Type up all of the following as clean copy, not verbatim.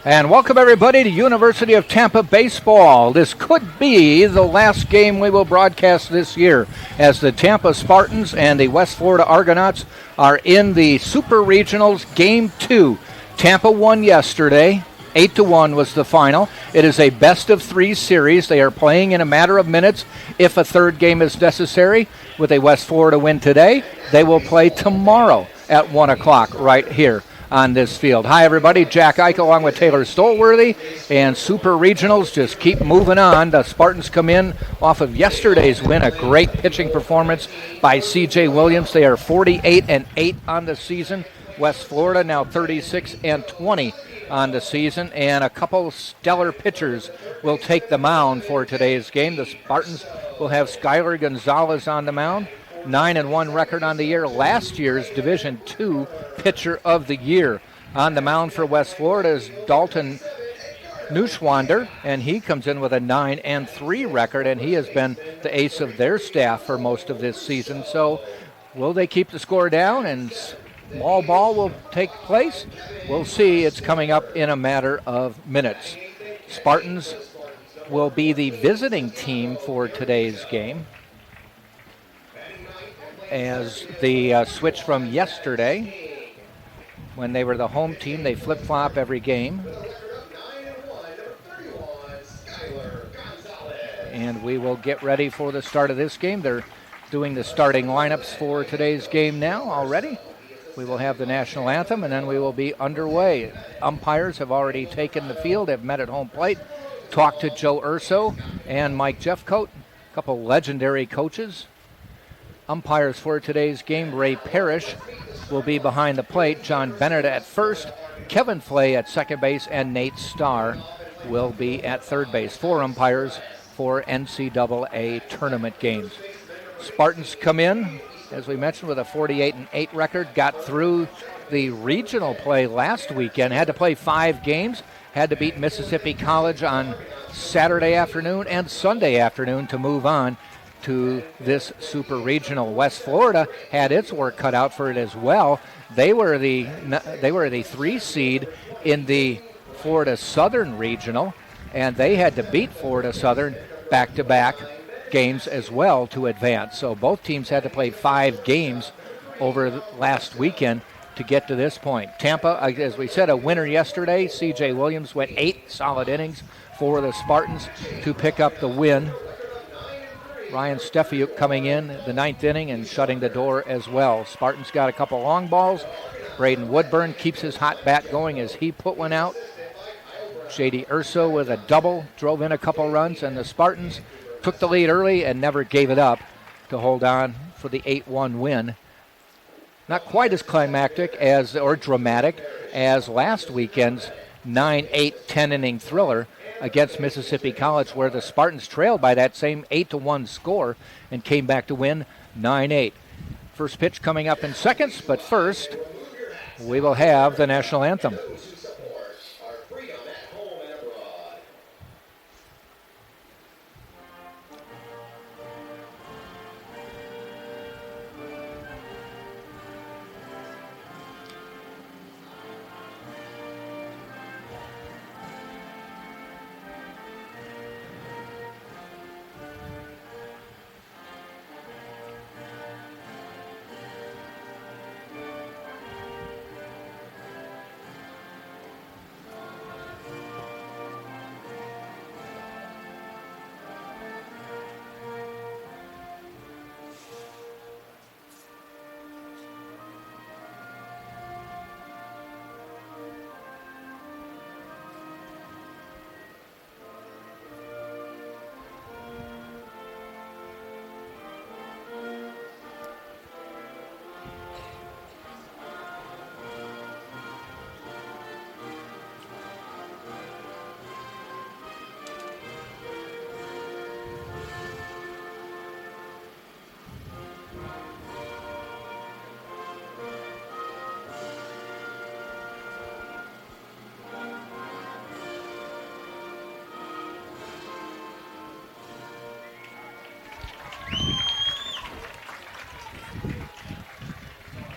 And welcome everybody to University of Tampa Baseball. This could be the last game we will broadcast this year as the Tampa Spartans and the West Florida Argonauts are in the Super Regionals Game 2. Tampa won yesterday. 8-1 was the final. It is a best-of-3 series. They are playing in a matter of minutes. If a third game is necessary, with a West Florida win today, they will play tomorrow at 1 o'clock right here on this field. Hi, everybody. Jack Ike along with Taylor Stolworthy. And Super Regionals just keep moving on. The Spartans come in off of yesterday's win, a great pitching performance by C.J. Williams. They are 48-8 on the season. West Florida now 36-20 on the season. And a couple stellar pitchers will take the mound for today's game. The Spartans will have Skylar Gonzalez on the mound. 9-1 record on the year. Last year's Division II Pitcher of the Year. On the mound for West Florida is Dalton Neuschwander, and he comes in with a 9-3 record, and he has been the ace of their staff for most of this season. So will they keep the score down and small ball will take place? We'll see. It's coming up in a matter of minutes. Spartans will be the visiting team for today's game, as the switch from yesterday, when they were the home team, they flip-flop every game. And we will get ready for the start of this game. They're doing the starting lineups for today's game now already. We will have the national anthem, and then we will be underway. Umpires have already taken the field, have met at home plate, talked to Joe Urso and Mike Jeffcoat, a couple legendary coaches. Umpires for today's game, Ray Parrish will be behind the plate. John Bennett at first, Kevin Flay at second base, and Nate Starr will be at third base. 4 umpires for NCAA tournament games. Spartans come in, as we mentioned, with a 48-8 record. Got through the regional play last weekend. Had to play 5 games. Had to beat Mississippi College on Saturday afternoon and Sunday afternoon to move on to this Super Regional. West Florida had its work cut out for it as well. They were the 3 seed in the Florida Southern Regional, and they had to beat Florida Southern back-to-back games as well to advance. So both teams had to play 5 games over last weekend to get to this point. Tampa, as we said, a winner yesterday. C.J. Williams went 8 solid innings for the Spartans to pick up the win. Ryan Stefiuk coming in the 9th inning and shutting the door as well. Spartans got a couple long balls. Braden Woodburn keeps his hot bat going as he put one out. J.D. Urso with a double drove in a couple runs, and the Spartans took the lead early and never gave it up to hold on for the 8-1 win. Not quite as climactic or dramatic as last weekend's 9-8 10-inning thriller against Mississippi College, where the Spartans trailed by that same 8-1 score and came back to win 9-8. First pitch coming up in seconds, but first we will have the national anthem.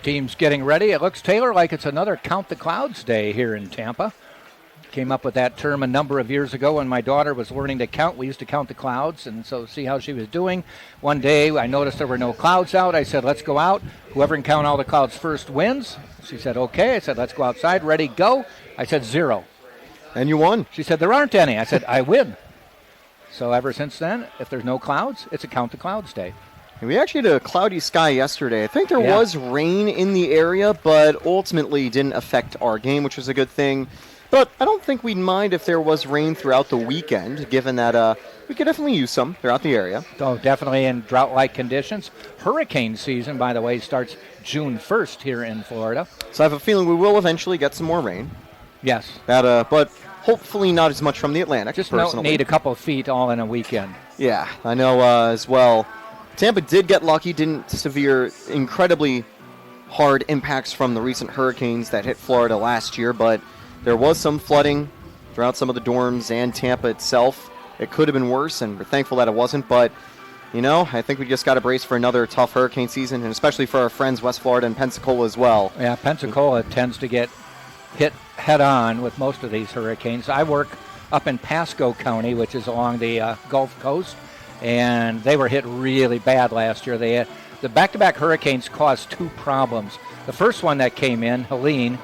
Teams getting ready. It looks, Taylor, like it's another Count the Clouds day here in Tampa. Came up with that term a number of years ago when my daughter was learning to count. We used to count the clouds, and so see how she was doing. One day I noticed there were no clouds out. I said, let's go out. Whoever can count all the clouds first wins. She said, okay. I said, let's go outside. Ready, go. I said, 0. And you won. She said, there aren't any. I said, I win. So ever since then, if there's no clouds, it's a count the clouds day. We actually had a cloudy sky yesterday. I think there was rain in the area, but ultimately didn't affect our game, which was a good thing. But I don't think we'd mind if there was rain throughout the weekend, given that we could definitely use some throughout the area. Oh, definitely in drought-like conditions. Hurricane season, by the way, starts June 1st here in Florida. So I have a feeling we will eventually get some more rain. Yes. But hopefully not as much from the Atlantic, Just personally. need a couple of feet all in a weekend. Yeah, I know as well. Tampa did get lucky, didn't severe, incredibly hard impacts from the recent hurricanes that hit Florida last year, but there was some flooding throughout some of the dorms and Tampa itself. It could have been worse, and we're thankful that it wasn't, but, I think we just got to brace for another tough hurricane season, and especially for our friends West Florida and Pensacola as well. Yeah, Pensacola tends to get hit head-on with most of these hurricanes. I work up in Pasco County, which is along the Gulf Coast, and they were hit really bad last year. The back-to-back hurricanes caused 2 problems. The first one that came in, Helene,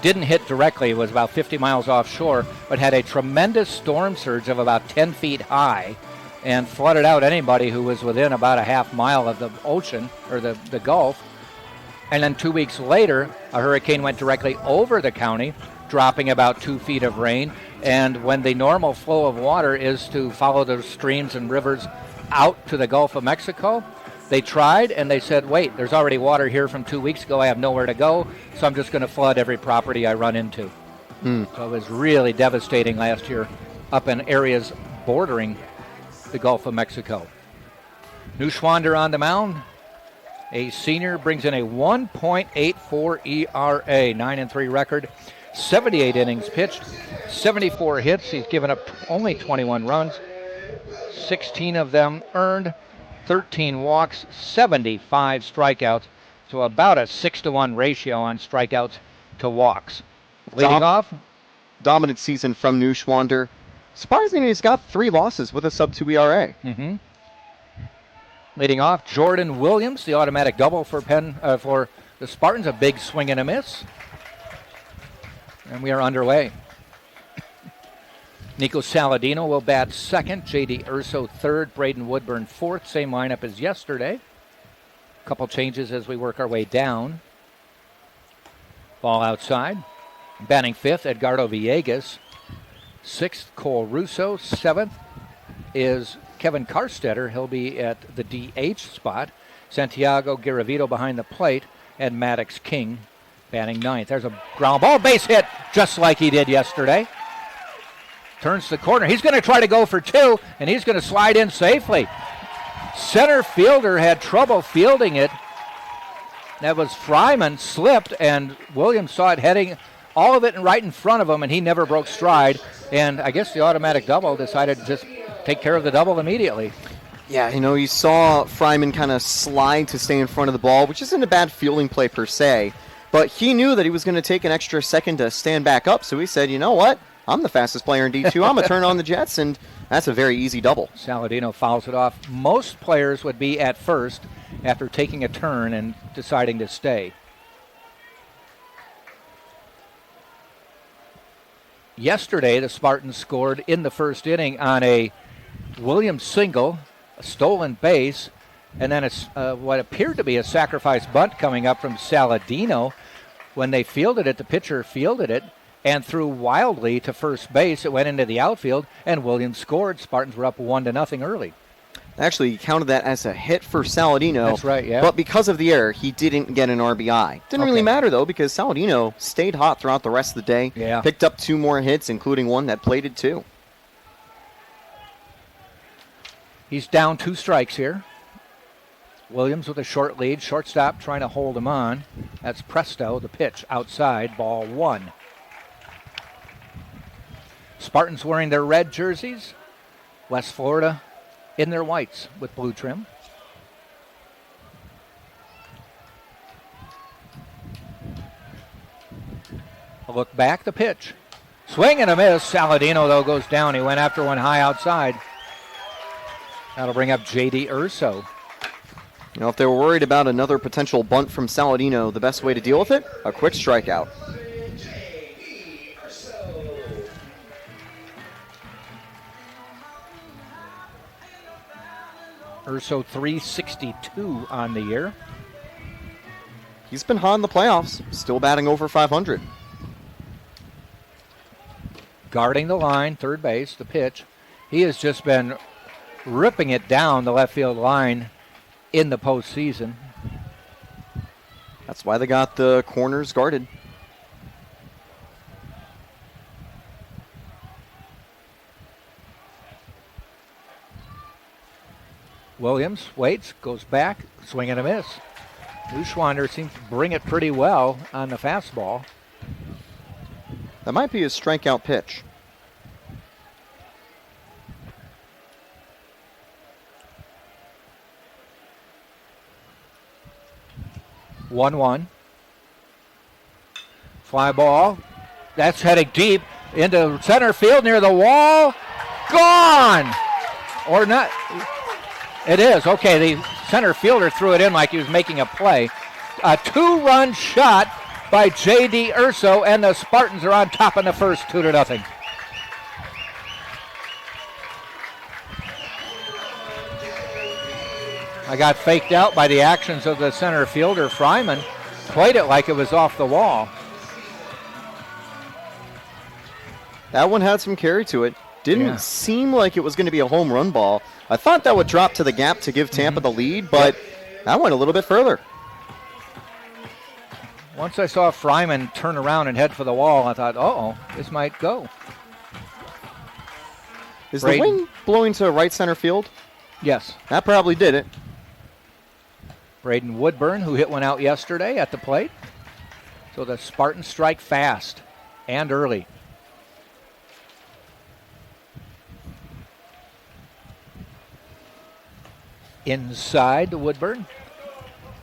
didn't hit directly. It was about 50 miles offshore, but had a tremendous storm surge of about 10 feet high and flooded out anybody who was within about a half mile of the ocean or the Gulf. And then 2 weeks later, a hurricane went directly over the county, dropping about 2 feet of rain. And when the normal flow of water is to follow the streams and rivers out to the Gulf of Mexico, they tried and they said, wait, there's already water here from 2 weeks ago. I have nowhere to go, so I'm just going to flood every property I run into. So it was really devastating last year up in areas bordering the Gulf of Mexico. Neuschwander on the mound. A senior brings in a 1.84 ERA, 9-3 record, 78 innings pitched, 74 hits. He's given up only 21 runs, 16 of them earned, 13 walks, 75 strikeouts, so about a 6-to-1 ratio on strikeouts to walks. Leading off. Dominant season from Neuschwander. Surprisingly, he's got 3 losses with a sub-2 ERA. Leading off, Jordan Williams, the automatic double for the Spartans, a big swing and a miss. And we are underway. Nico Saladino will bat second, J.D. Urso third, Braden Woodburn fourth, same lineup as yesterday. Couple changes as we work our way down. Ball outside. Batting fifth, Edgardo Villegas. Sixth, Cole Russo. Seventh is Kevin Karstetter. He'll be at the DH spot. Santiago Garavito behind the plate, and Maddox King batting ninth. There's a ground ball, base hit, just like he did yesterday. Turns the corner. He's going to try to go for 2, and he's going to slide in safely. Center fielder had trouble fielding it. That was Fryman, slipped, and Williams saw it heading, all of it right in front of him, and he never broke stride. And I guess the automatic double decided to just take care of the double immediately. Yeah, you saw Fryman kind of slide to stay in front of the ball, which isn't a bad fielding play per se. But he knew that he was going to take an extra second to stand back up, so he said, you know what? I'm the fastest player in D2. I'm going to turn on the Jets, and that's a very easy double. Saladino fouls it off. Most players would be at first after taking a turn and deciding to stay. Yesterday, the Spartans scored in the first inning on a Williams single, a stolen base, and then what appeared to be a sacrifice bunt coming up from Saladino. When they fielded it, the pitcher fielded it and threw wildly to first base. It went into the outfield, and Williams scored. Spartans were up 1-0 early. Actually, he counted that as a hit for Saladino. That's right, yeah. But because of the error, he didn't get an RBI. Didn't really matter, though, because Saladino stayed hot throughout the rest of the day. Yeah. Picked up 2 more hits, including one that plated 2. He's down 2 strikes here. Williams with a short lead. Shortstop trying to hold him on. That's Presto, the pitch outside, ball 1. Spartans wearing their red jerseys. West Florida in their whites with blue trim. A look back, the pitch. Swing and a miss. Saladino, though, goes down. He went after one high outside. That'll bring up J.D. Urso. You know, if they were worried about another potential bunt from Saladino, the best way to deal with it, a quick strikeout. Urso 362 on the year. He's been hot in the playoffs, still batting over 500. Guarding the line, third base, the pitch. He has just been ripping it down the left field line in the postseason. That's why they got the corners guarded. Williams waits, goes back, swing and a miss. Neuschwander seems to bring it pretty well on the fastball. That might be his strikeout pitch. One. Fly ball. That's heading deep into center field near the wall. Gone! Or not. It is. Okay, the center fielder threw it in like he was making a play. A 2-run shot by J.D. Urso, and the Spartans are on top in the first, 2-0. I got faked out by the actions of the center fielder, Fryman. Played it like it was off the wall. That one had some carry to it. Didn't seem like it was going to be a home run ball. I thought that would drop to the gap to give Tampa the lead, but that went a little bit further. Once I saw Fryman turn around and head for the wall, I thought, uh-oh, this might go. Is the wind blowing to right center field? Yes. That probably did it. Braden Woodburn, who hit one out yesterday at the plate. So the Spartans strike fast and early. Inside to Woodburn.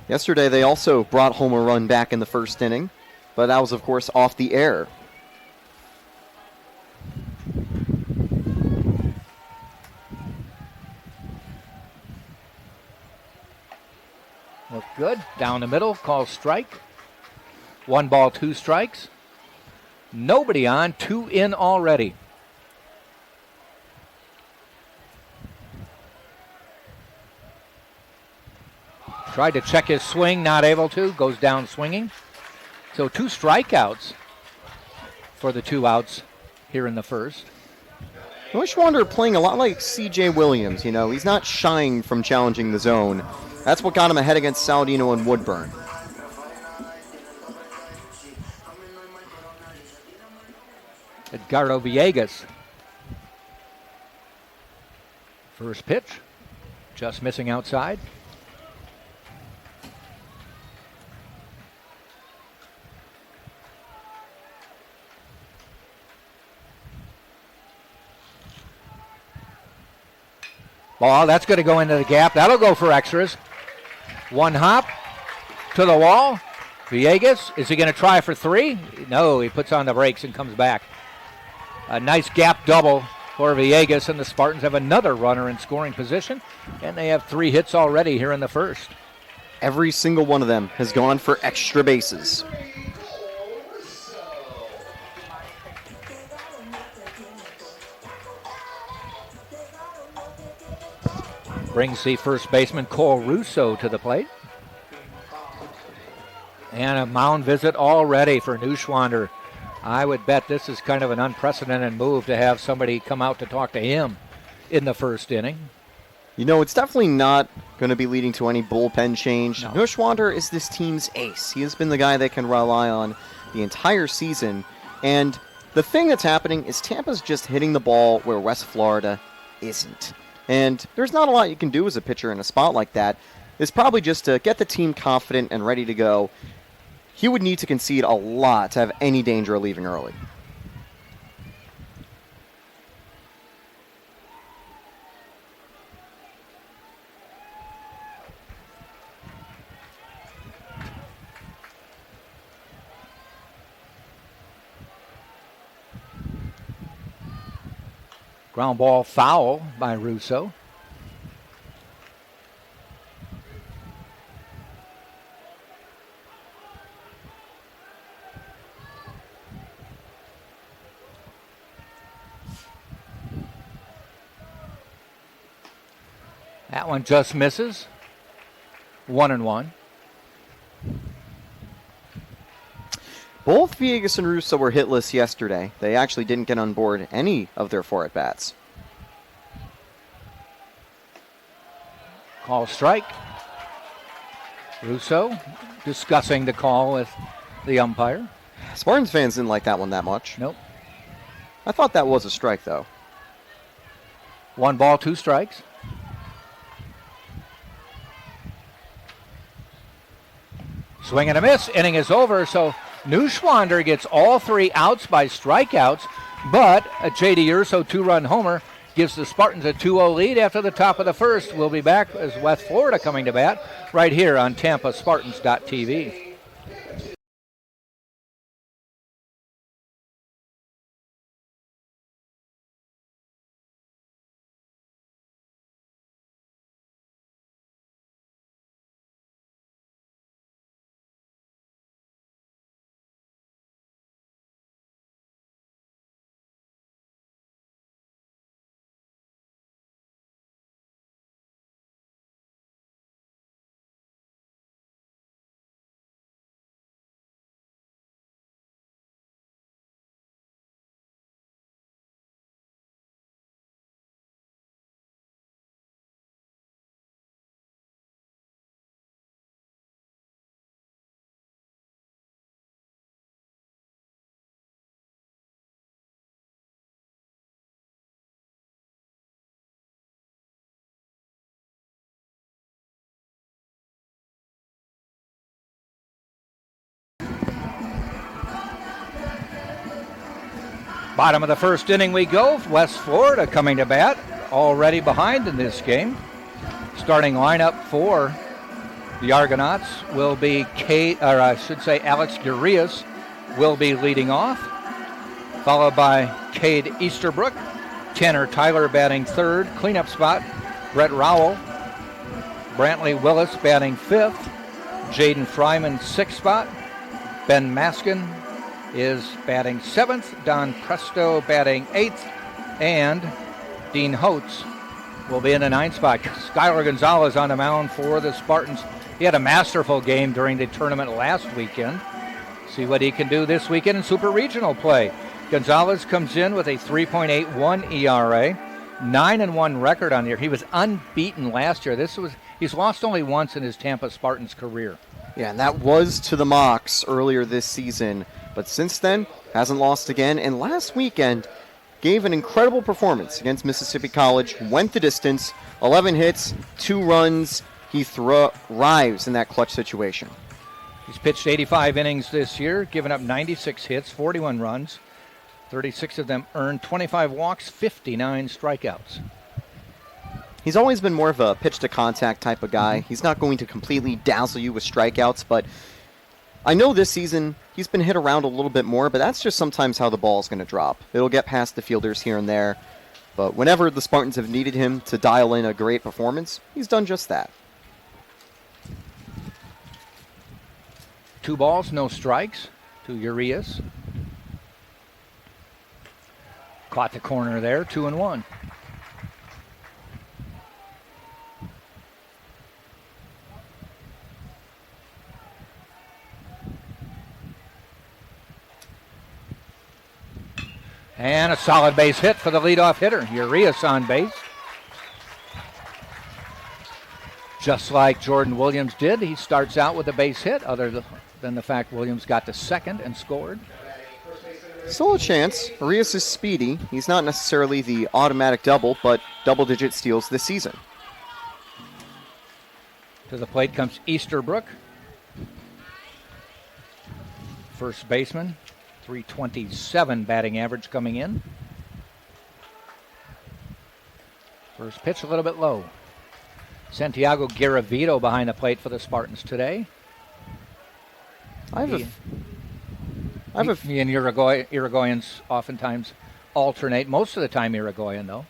Yesterday they also brought home a run back in the first inning, but that was, of course, off the air. Look good. Down the middle, call strike. 1 ball, 2 strikes. Nobody on, 2 in already. Tried to check his swing, not able to. Goes down swinging. So 2 strikeouts for the 2 outs here in the first. Neuschwander playing a lot like C.J. Williams. You know, he's not shying from challenging the zone. That's what got him ahead against Saladino and Woodburn. Edgardo Villegas. First pitch. Just missing outside. Ball, that's going to go into the gap. That'll go for extras. 1 hop to the wall. Villegas, is he going to try for 3? No, he puts on the brakes and comes back. A nice gap double for Villegas, and the Spartans have another runner in scoring position, and they have 3 hits already here in the first. Every single one of them has gone for extra bases. Brings the first baseman Cole Russo to the plate. And a mound visit already for Neuschwander. I would bet this is kind of an unprecedented move to have somebody come out to talk to him in the first inning. You know, it's definitely not going to be leading to any bullpen change. No. Neuschwander is this team's ace. He has been the guy they can rely on the entire season. And the thing that's happening is Tampa's just hitting the ball where West Florida isn't. And there's not a lot you can do as a pitcher in a spot like that. It's probably just to get the team confident and ready to go. He would need to concede a lot to have any danger of leaving early. Ground ball foul by Russo. That one just misses. 1-1. Both Villegas and Russo were hitless yesterday. They actually didn't get on board any of their 4 at-bats. Call strike. Russo discussing the call with the umpire. Spartans fans didn't like that one that much. Nope. I thought that was a strike, though. 1 ball, 2 strikes. Swing and a miss. Inning is over, so Neuschwander gets all 3 outs by strikeouts, but a J.D. Urso 2-run homer gives the Spartans a 2-0 lead after the top of the first. We'll be back as West Florida coming to bat right here on TampaSpartans.tv. Bottom of the first inning we go. West Florida coming to bat, already behind in this game. Starting lineup for the Argonauts will be Alex Urias will be leading off, followed by Cade Easterbrook, Tanner Tyler batting third, cleanup spot, Brett Rowell, Brantley Willis batting fifth, Jaden Fryman sixth spot, Ben Maskin is batting seventh, Don Presto batting eighth, and Dean Holtz will be in the ninth spot. Skylar Gonzalez on the mound for the Spartans. He had a masterful game during the tournament last weekend. See what he can do this weekend in Super Regional play. Gonzalez comes in with a 3.81 ERA, 9-1 record on the year. He was unbeaten last year. He's lost only once in his Tampa Spartans career. Yeah, and that was to the Mocs earlier this season. But since then, hasn't lost again. And last weekend, gave an incredible performance against Mississippi College. Went the distance, 11 hits, 2 runs. He thrives in that clutch situation. He's pitched 85 innings this year, given up 96 hits, 41 runs, 36 of them earned, 25 walks, 59 strikeouts. He's always been more of a pitch-to-contact type of guy. He's not going to completely dazzle you with strikeouts, but I know this season he's been hit around a little bit more, but that's just sometimes how the ball is going to drop. It'll get past the fielders here and there, but whenever the Spartans have needed him to dial in a great performance, he's done just that. 2 balls, no strikes to Urias. Caught the corner there, 2-1. And a solid base hit for the leadoff hitter, Urias on base. Just like Jordan Williams did, he starts out with a base hit, other than the fact Williams got to second and scored. Still a chance. Urias is speedy. He's not necessarily the automatic double, but double-digit steals this season. To the plate comes Easterbrook. First baseman, 327 batting average coming in. First pitch a little bit low. Santiago Garavito behind the plate for the Spartans today. He and Uruguayans oftentimes alternate most of the time Irigoyen, though.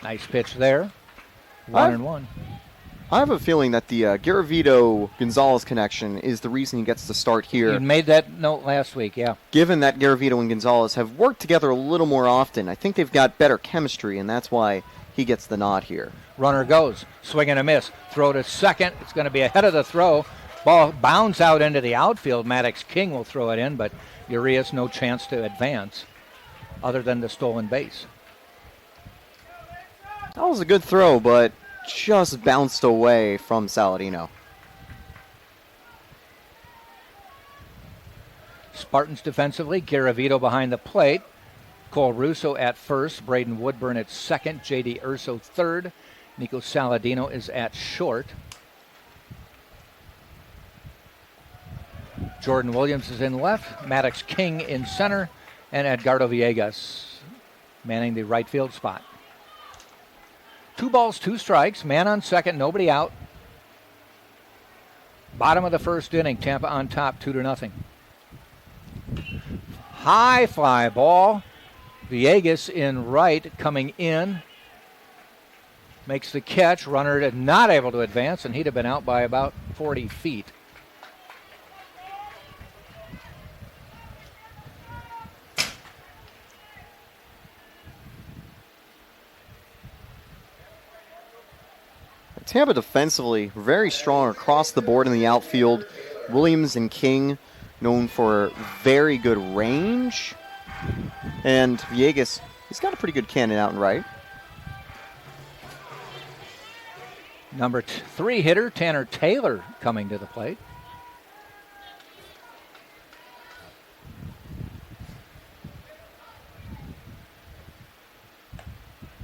Nice pitch there. 1-1. I have a feeling that the Garavito-Gonzalez connection is the reason he gets to start here. You made that note last week, yeah. Given that Garavito and Gonzalez have worked together a little more often, I think they've got better chemistry, and that's why he gets the nod here. Runner goes. Swing and a miss. Throw to second. It's going to be ahead of the throw. Ball bounds out into the outfield. Maddox King will throw it in, but Urias no chance to advance other than the stolen base. That was a good throw, but just bounced away from Saladino. Spartans defensively, Garavito behind the plate. Cole Russo at first, Braden Woodburn at second, J.D. Urso third. Nico Saladino is at short. Jordan Williams is in left, Maddox King in center, and Edgardo Villegas manning the right field spot. 2 balls, 2 strikes, man on second, nobody out. Bottom of the first inning, Tampa on top, 2-0. High fly ball. Villegas in right, coming in. Makes the catch. Runner not able to advance, and he'd have been out by about 40 feet. Tampa defensively very strong across the board in the outfield. Williams and King known for very good range. And Villegas, he's got a pretty good cannon out and right. Number 3 hitter, Tanner Taylor, coming to the plate.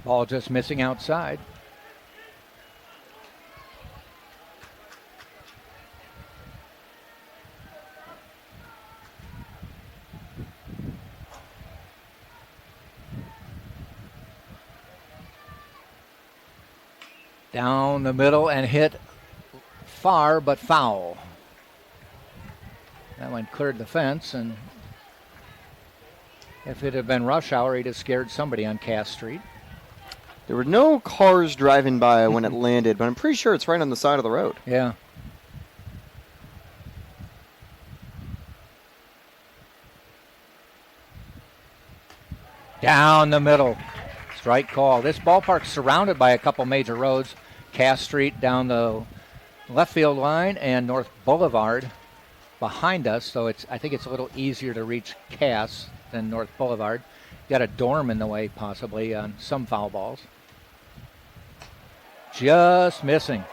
Ball just missing outside. Down the middle and hit far but foul. That one cleared the fence, and if it had been rush hour, he'd have scared somebody on Cass Street. There were no cars driving by when it landed, but I'm pretty sure it's right on the side of the road. Yeah. Down the middle. Strike call. This ballpark's surrounded by a couple major roads. Cass Street down the left field line and North Boulevard behind us. So I think it's a little easier to reach Cass than North Boulevard. Got a dorm in the way possibly on some foul balls. Just missing.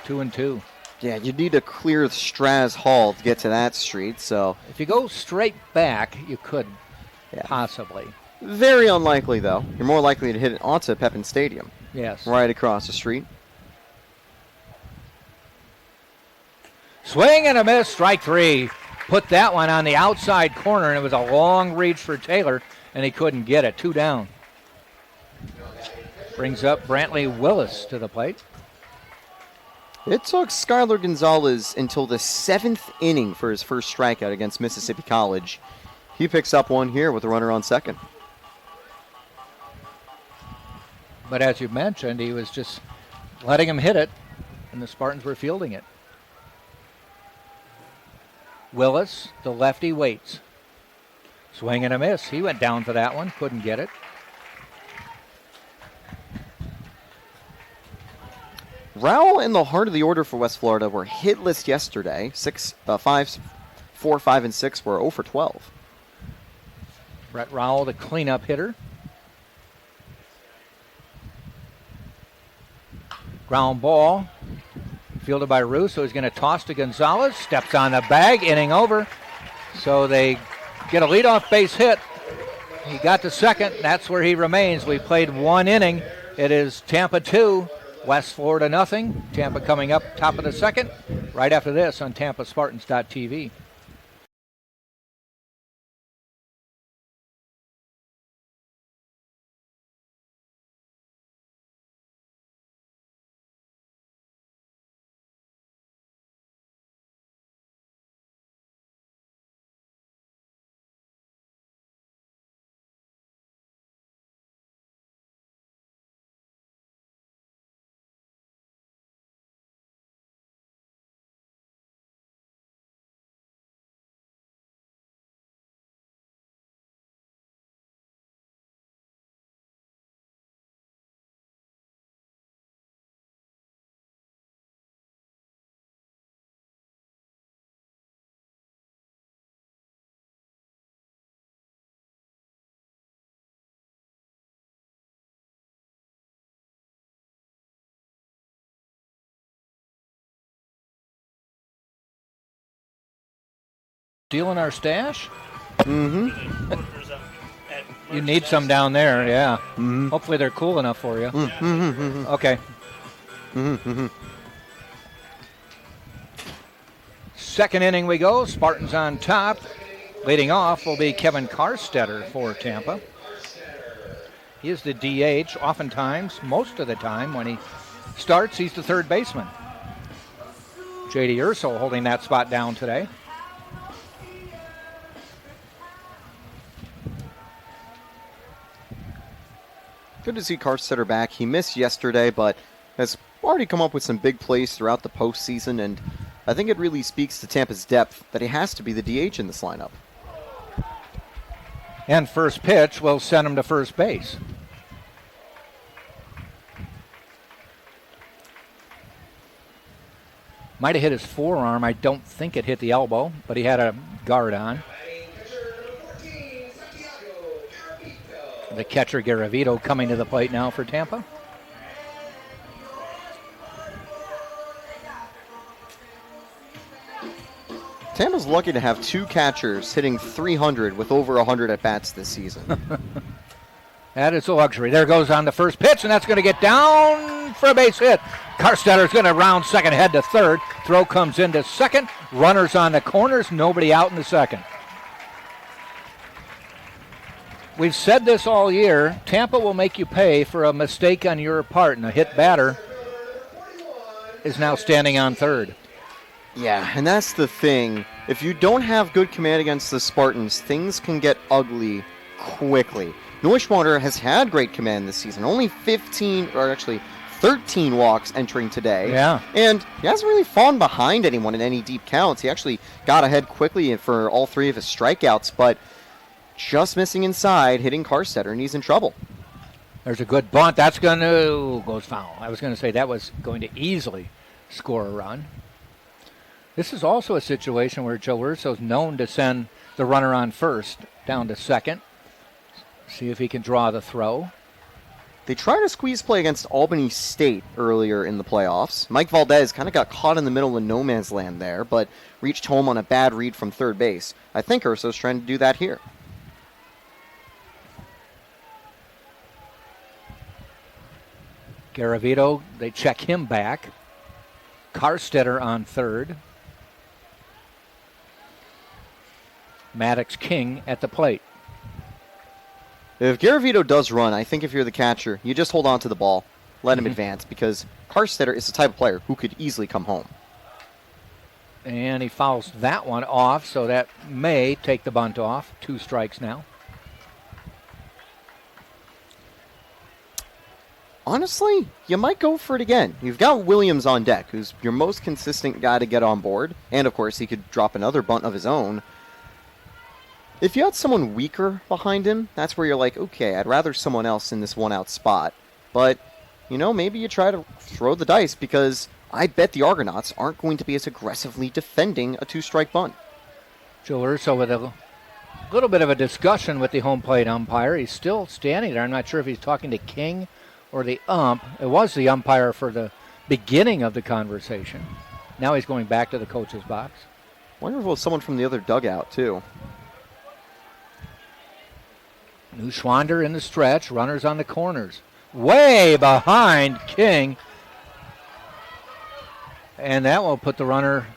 2-2. Yeah, you need to clear Straz Hall to get to that street. So if you go straight back, you could possibly. Very unlikely, though. You're more likely to hit it onto Pepin Stadium. Yes. Right across the street. Swing and a miss, strike 3. Put that one on the outside corner, and it was a long reach for Taylor, and he couldn't get it. 2 down. Brings up Brantley Willis to the plate. It took Skylar Gonzalez until the 7th inning for his first strikeout against Mississippi College. He picks up one here with a runner on second. But as you mentioned, he was just letting him hit it, and the Spartans were fielding it. Willis, the lefty, waits. Swing and a miss. He went down for that one, couldn't get it. Rowell in the heart of the order for West Florida were hitless yesterday. 4, 5, and 6 were 0 for 12. Brett Rowell, the cleanup hitter. Ground ball, fielded by Roos, so he's going to toss to Gonzalez. Steps on the bag, inning over. So they get a leadoff base hit. He got to second. That's where he remains. We played 1 inning. It is Tampa 2, West Florida nothing. Tampa coming up top of the second. Right after this on TampaSpartans.tv. Stealing our stash? Mm-hmm. You need some down there, yeah. Mm-hmm. Hopefully they're cool enough for you. Mm-hmm. Okay. Mm-hmm. Second inning we go. Spartans on top. Leading off will be Kevin Karstetter for Tampa. He is the DH. Oftentimes, most of the time, when he starts, he's the third baseman. J.D. Urso holding that spot down today. Good to see Karstetter back. He missed yesterday, but has already come up with some big plays throughout the postseason, and I think it really speaks to Tampa's depth that he has to be the DH in this lineup. And first pitch will send him to first base. Might have hit his forearm. I don't think it hit the elbow, but he had a guard on. The catcher, Garavito, coming to the plate now for Tampa. Tampa's lucky to have two catchers hitting 300 with over 100 at-bats this season. That is a luxury. There goes on the first pitch, and that's going to get down for a base hit. Karstetter's going to round second, head to third. Throw comes into second. Runners on the corners. Nobody out in the second. We've said this all year. Tampa will make you pay for a mistake on your part, and a hit batter is now standing on third. Yeah, and that's the thing. If you don't have good command against the Spartans, things can get ugly quickly. Neuschwander has had great command this season. Only 13 walks entering today. Yeah. And he hasn't really fallen behind anyone in any deep counts. He actually got ahead quickly for all three of his strikeouts, but just missing inside, hitting Karstetter, and he's in trouble. There's a good bunt. That's going to goes foul. I was going to say that was going to easily score a run. This is also a situation where Joe Urso's known to send the runner on first down to second. See if he can draw the throw. They tried a squeeze play against Albany State earlier in the playoffs. Mike Valdez kind of got caught in the middle of no man's land there, but reached home on a bad read from third base. I think Urso's trying to do that here. Garavito, they check him back. Karstetter on third. Maddox King at the plate. If Garavito does run, I think if you're the catcher, you just hold on to the ball, let him advance, because Karstetter is the type of player who could easily come home. And he fouls that one off, so that may take the bunt off. 2 strikes now. Honestly, you might go for it again. You've got Williams on deck, who's your most consistent guy to get on board, and of course he could drop another bunt of his own. If you had someone weaker behind him, that's where you're like, okay, I'd rather someone else in this one-out spot. But, maybe you try to throw the dice, because I bet the Argonauts aren't going to be as aggressively defending a 2-strike bunt. Joe Urso with a little bit of a discussion with the home plate umpire. He's still standing there. I'm not sure if he's talking to King or the ump. It was the umpire for the beginning of the conversation. Now he's going back to the coach's box. Wonder if it was someone from the other dugout, too. Neuschwander in the stretch, runners on the corners. Way behind King. And that will put the runner,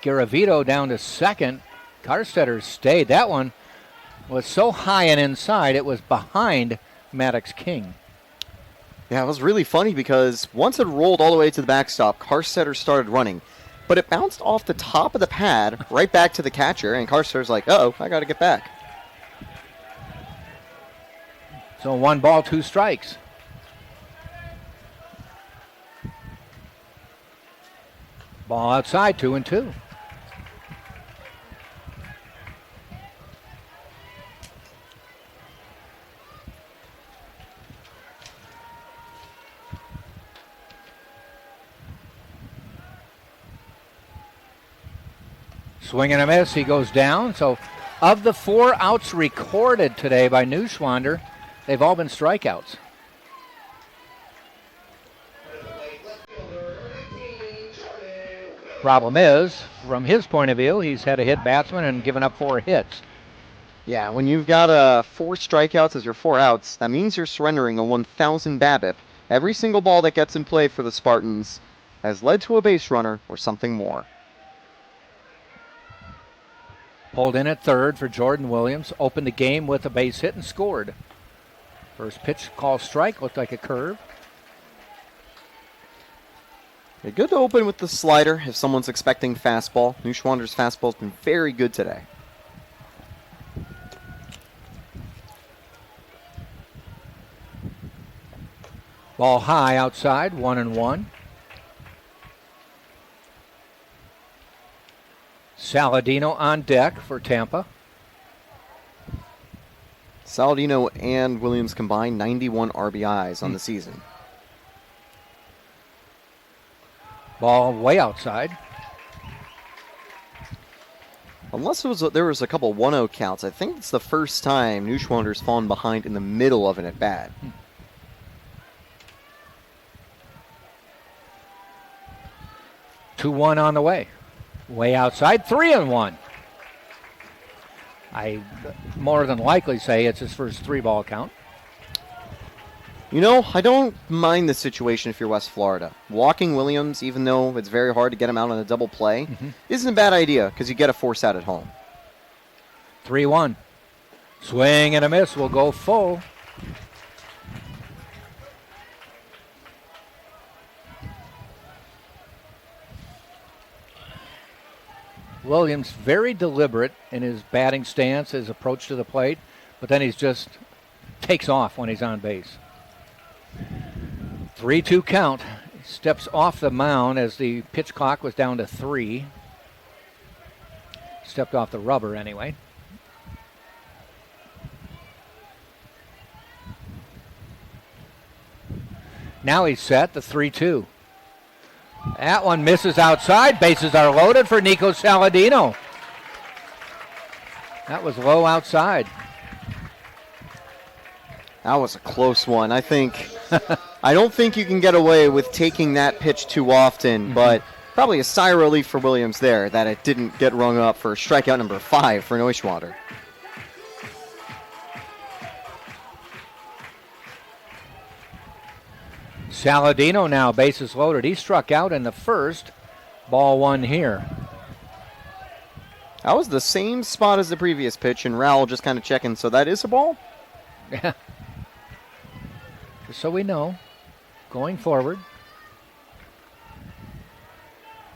Garavito, down to second. Karstetter stayed. That one was so high and inside, it was behind Maddox King. Yeah, it was really funny because once it rolled all the way to the backstop, Karstetter started running. But it bounced off the top of the pad right back to the catcher, and Karstetter's like, uh-oh, I got to get back. So 1 ball, 2 strikes. Ball outside, 2-2. Swing and a miss, he goes down. So of the 4 outs recorded today by Neuschwander, they've all been strikeouts. Problem is, from his point of view, he's had a hit batsman and given up 4 hits. Yeah, when you've got 4 strikeouts as your 4 outs, that means you're surrendering a 1,000 BABIP. Every single ball that gets in play for the Spartans has led to a base runner or something more. Pulled in at third for Jordan Williams. Opened the game with a base hit and scored. First pitch, call strike, looked like a curve. Yeah, good to open with the slider if someone's expecting fastball. Neuschwander's fastball's been very good today. Ball high outside, 1-1. Saladino on deck for Tampa. Saladino and Williams combined 91 RBIs on the season. Ball way outside. Unless there was a couple 1-0 counts, I think it's the first time Neuschwander's fallen behind in the middle of an at-bat. 2-1 on the way. Way outside, 3-1. I more than likely say it's his first 3-ball count. You know, I don't mind this situation if you're West Florida. Walking Williams, even though it's very hard to get him out on a double play, isn't a bad idea because you get a force out at home. 3-1. Swing and a miss. Will go full. Williams very deliberate in his batting stance, his approach to the plate, but then he's just takes off when he's on base. 3-2 count. He steps off the mound as the pitch clock was down to 3. Stepped off the rubber anyway. Now he's set, the 3-2. That one misses outside. Bases are loaded for Nico Saladino. That was low outside. That was a close one. I don't think you can get away with taking that pitch too often, but probably a sigh of relief for Williams there that it didn't get rung up for strikeout number 5 for Neuschwander. Saladino now, bases loaded. He struck out in the first. Ball 1 here. That was the same spot as the previous pitch, and Raul just kind of checking. So that is a ball? Yeah. Just so we know, going forward.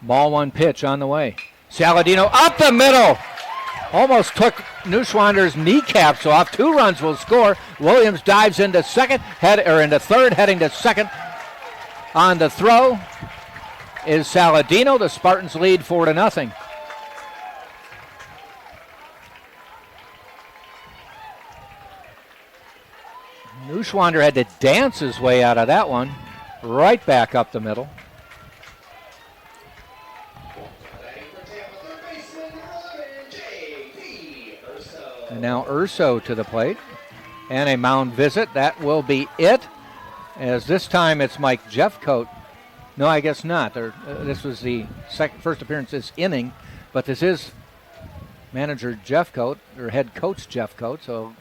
Ball 1 pitch on the way. Saladino up the middle. Almost took Neuschwander's kneecaps off. 2 runs will score. Williams dives into into third, heading to second. On the throw is Saladino. The Spartans lead 4-0. Neuschwander had to dance his way out of that one. Right back up the middle. And now Urso to the plate. And a mound visit. That will be it. As this time it's Mike Jeffcoat. No, I guess not. This was the first appearance this inning. But this is manager Jeffcoat, or head coach Jeffcoat. So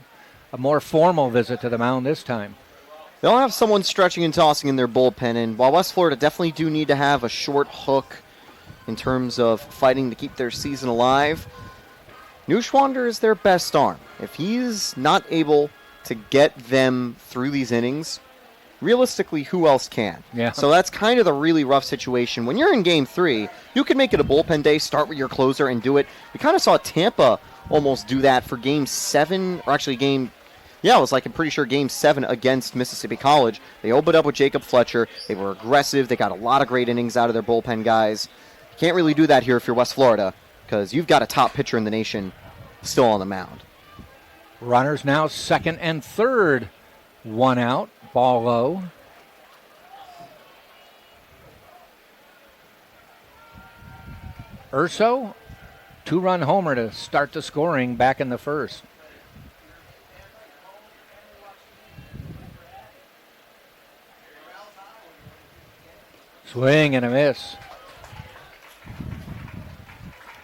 a more formal visit to the mound this time. They'll have someone stretching and tossing in their bullpen. And while West Florida definitely do need to have a short hook in terms of fighting to keep their season alive, Neuschwander is their best arm. If he's not able to get them through these innings, realistically, who else can? Yeah. So that's kind of the really rough situation. When you're in Game 3, you can make it a bullpen day, start with your closer, and do it. We kind of saw Tampa almost do that for Game 7, or actually it was I'm pretty sure Game 7 against Mississippi College. They opened up with Jacob Fletcher. They were aggressive. They got a lot of great innings out of their bullpen guys. You can't really do that here if you're West Florida, because you've got a top pitcher in the nation still on the mound. Runners now second and third. 1 out. Ball low. Urso, 2-run homer to start the scoring back in the first. Swing and a miss.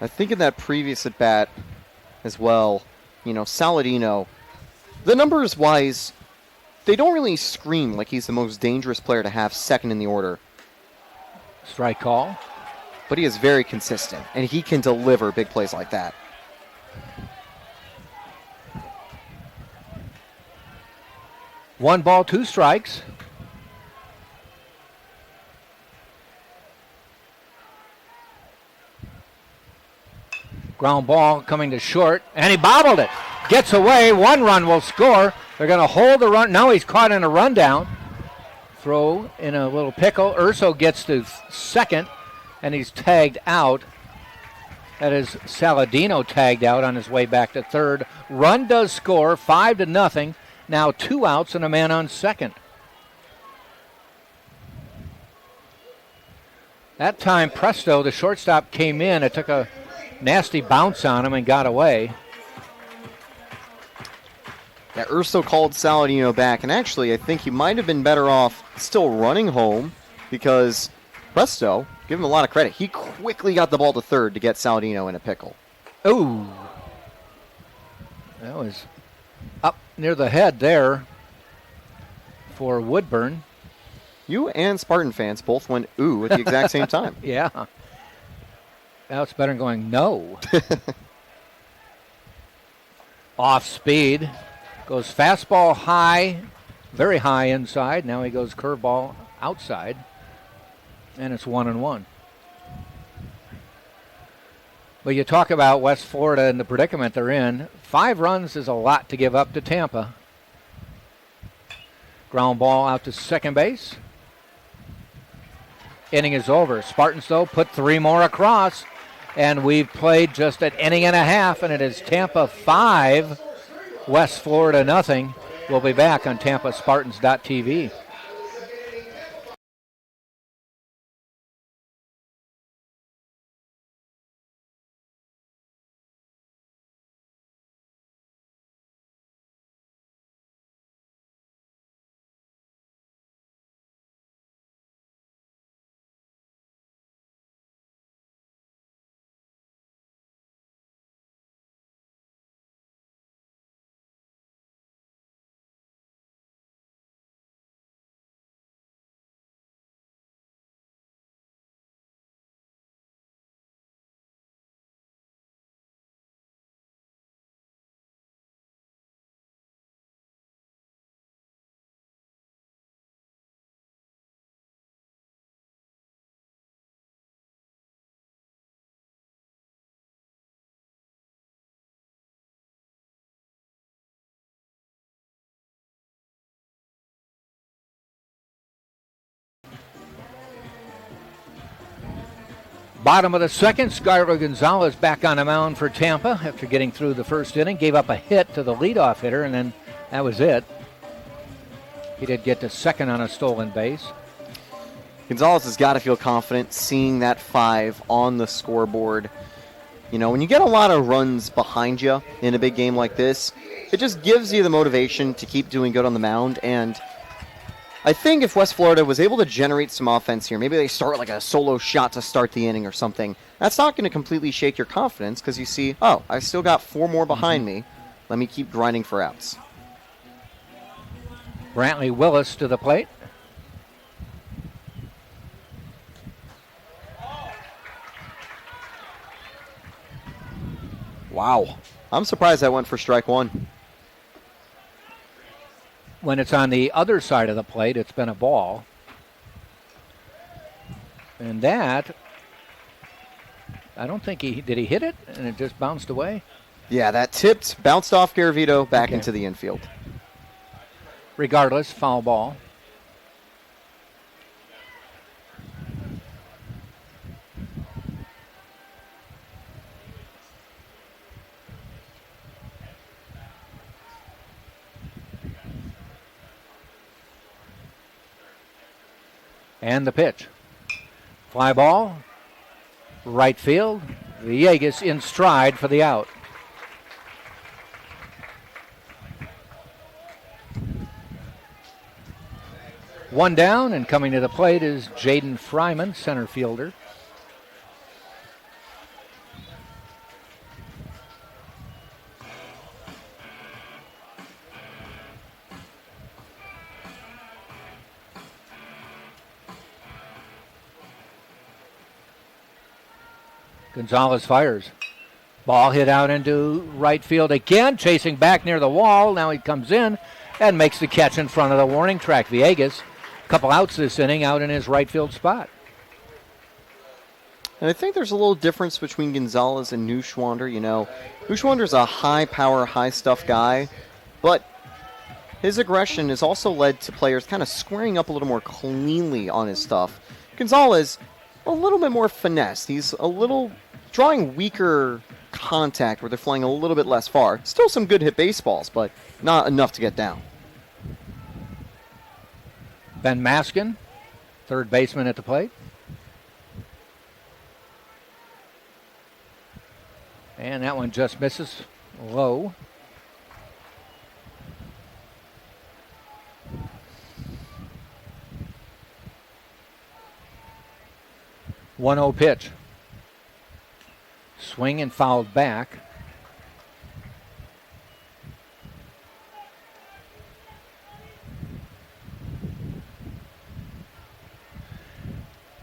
I think in that previous at bat as well, Saladino, the numbers wise, they don't really scream like he's the most dangerous player to have second in the order. Strike call. But he is very consistent, and he can deliver big plays like that. One ball, two strikes. Ground ball coming to short, and he bobbled it. Gets away, 1 run will score. They're going to hold the run. Now he's caught in a rundown. Throw in a little pickle. Urso gets to second, and he's tagged out. That is Saladino tagged out on his way back to third. Run does score, 5-0. Now 2 outs and a man on second. That time, Presto, the shortstop, came in. It took a nasty bounce on him and got away. Yeah, Urso called Saladino back, and actually I think he might have been better off still running home because Presto, give him a lot of credit, he quickly got the ball to third to get Saladino in a pickle. Ooh. That was up near the head there for Woodburn. You and Spartan fans both went ooh at the exact same time. Yeah. Now it's better than going no. Off speed. Goes fastball high, very high inside. Now he goes curveball outside. And it's 1-1. But you talk about West Florida and the predicament they're in. 5 runs is a lot to give up to Tampa. Ground ball out to second base. Inning is over. Spartans, though, put 3 more across. And we've played just an inning and a half, and it is Tampa 5, West Florida nothing. We'll be back on TampaSpartans.tv. Bottom of the second, Skyler Gonzalez back on the mound for Tampa after getting through the first inning. Gave up a hit to the leadoff hitter, and then that was it. He did get to second on a stolen base. Gonzalez has got to feel confident seeing that 5 on the scoreboard. When you get a lot of runs behind you in a big game like this, it just gives you the motivation to keep doing good on the mound. And I think if West Florida was able to generate some offense here, maybe they start like a solo shot to start the inning or something, that's not going to completely shake your confidence because you see, oh, I still got 4 more behind me. Let me keep grinding for outs. Brantley Willis to the plate. Wow. I'm surprised that went for strike 1. When it's on the other side of the plate, it's been a ball. And that, I don't think did he hit it? And it just bounced away? Yeah, that tipped, bounced off Garavito back into the infield. Regardless, foul ball. And the pitch. Fly ball. Right field. Villegas in stride for the out. One down, and coming to the plate is Jaden Fryman, center fielder. Gonzalez fires. Ball hit out into right field again, chasing back near the wall. Now he comes in and makes the catch in front of the warning track. Villegas, a couple outs this inning, out in his right field spot. And I think there's a little difference between Gonzalez and Neuschwander. You know, Neuschwander's a high-power, high-stuff guy, but his aggression has also led to players kind of squaring up a little more cleanly on his stuff. Gonzalez, a little bit more finesse. He's a little drawing weaker contact where they're flying a little bit less far. Still some good hit baseballs, but not enough to get down. Ben Maskin, third baseman at the plate. And that one just misses low. One-oh pitch. Swing and fouled back.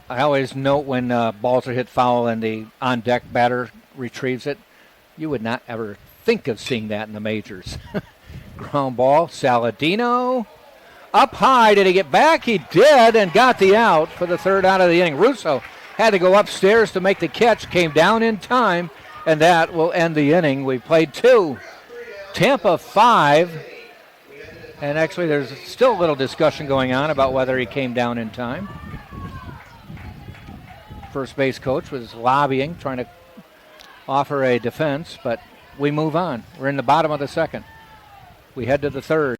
I always note when balls are hit foul and the on-deck batter retrieves it. You would not ever think of seeing that in the majors. Ground ball, Saladino. Up high, did he get back? He did, and got the out for the third out of the inning. Russo had to go upstairs to make the catch, came down in time, and that will end the inning. We played 2. Tampa 5. And actually, there's still a little discussion going on about whether he came down in time. First base coach was lobbying, trying to offer a defense, but we move on. We're in the bottom of the second. We head to the third.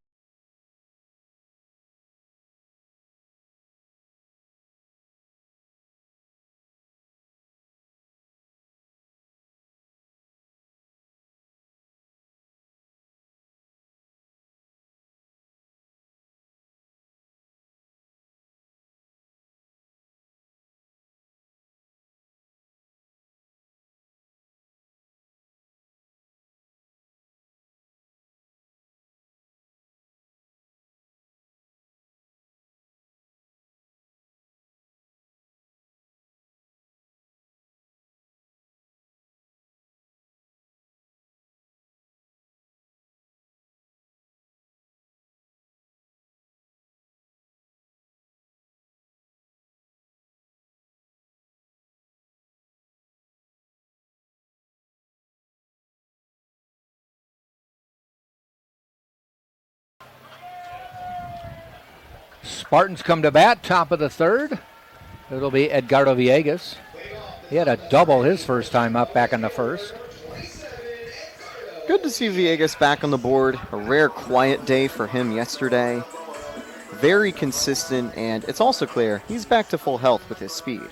Spartans come to bat, top of the third. It'll be Edgardo Villegas. He had a double his first time up back in the first. Good to see Villegas back on the board. A rare quiet day for him yesterday. Very consistent, and it's also clear he's back to full health with his speed.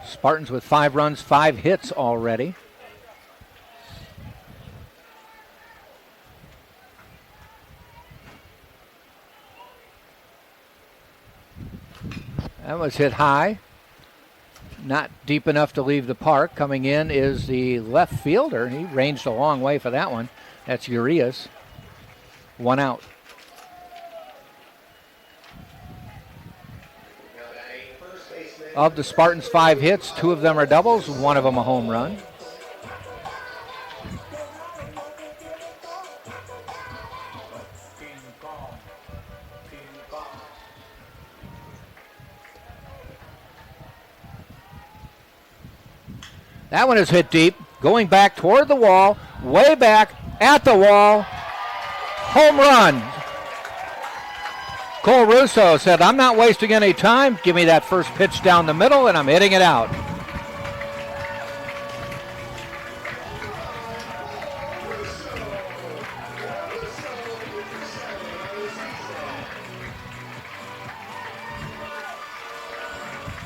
Spartans with 5 runs, 5 hits already. That was hit high. Not deep enough to leave the park. Coming in is the left fielder. He ranged a long way for that one. That's Urias. 1 out. Of the Spartans' 5 hits, 2 of them are doubles, 1 of them a home run. That one is hit deep, going back toward the wall, way back at the wall. Home run. Cole Russo said, I'm not wasting any time. Give me that first pitch down the middle, and I'm hitting it out.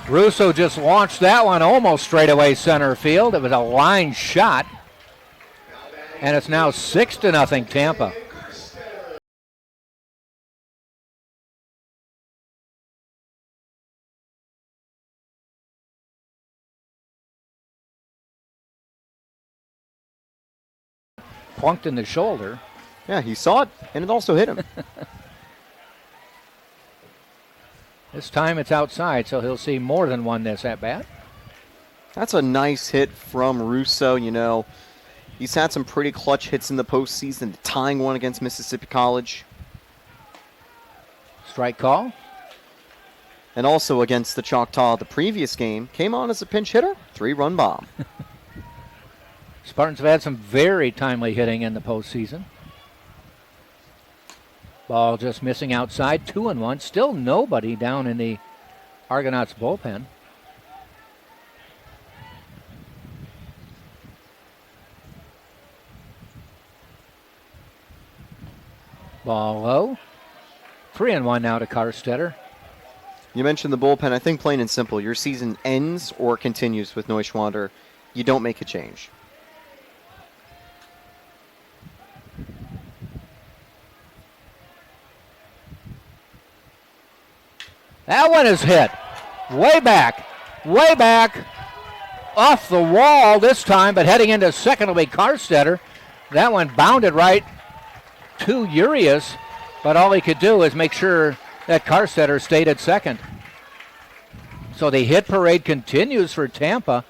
Russo just launched that one almost straightaway center field. It was a line shot. And it's now 6-0 Tampa. Plunked in the shoulder. Yeah, he saw it, and it also hit him. This time it's outside, so he'll see more than one this at bat. That's a nice hit from Russo. You know, he's had some pretty clutch hits in the postseason, tying one against Mississippi College. Strike call. And also against the Choctaw the previous game, came on as a pinch hitter, 3-run bomb. Spartans have had some very timely hitting in the postseason. Ball just missing outside, 2-1. Still nobody down in the Argonauts bullpen. Ball low. 3-1 now to Karstetter. You mentioned the bullpen. I think plain and simple, your season ends or continues with Neuschwander. You don't make a change. That one is hit. Way back. Off the wall this time, but heading into second will be Karstetter. That one bounded right to Urias, but all he could do is make sure that Karstetter stayed at second. So the hit parade continues for Tampa.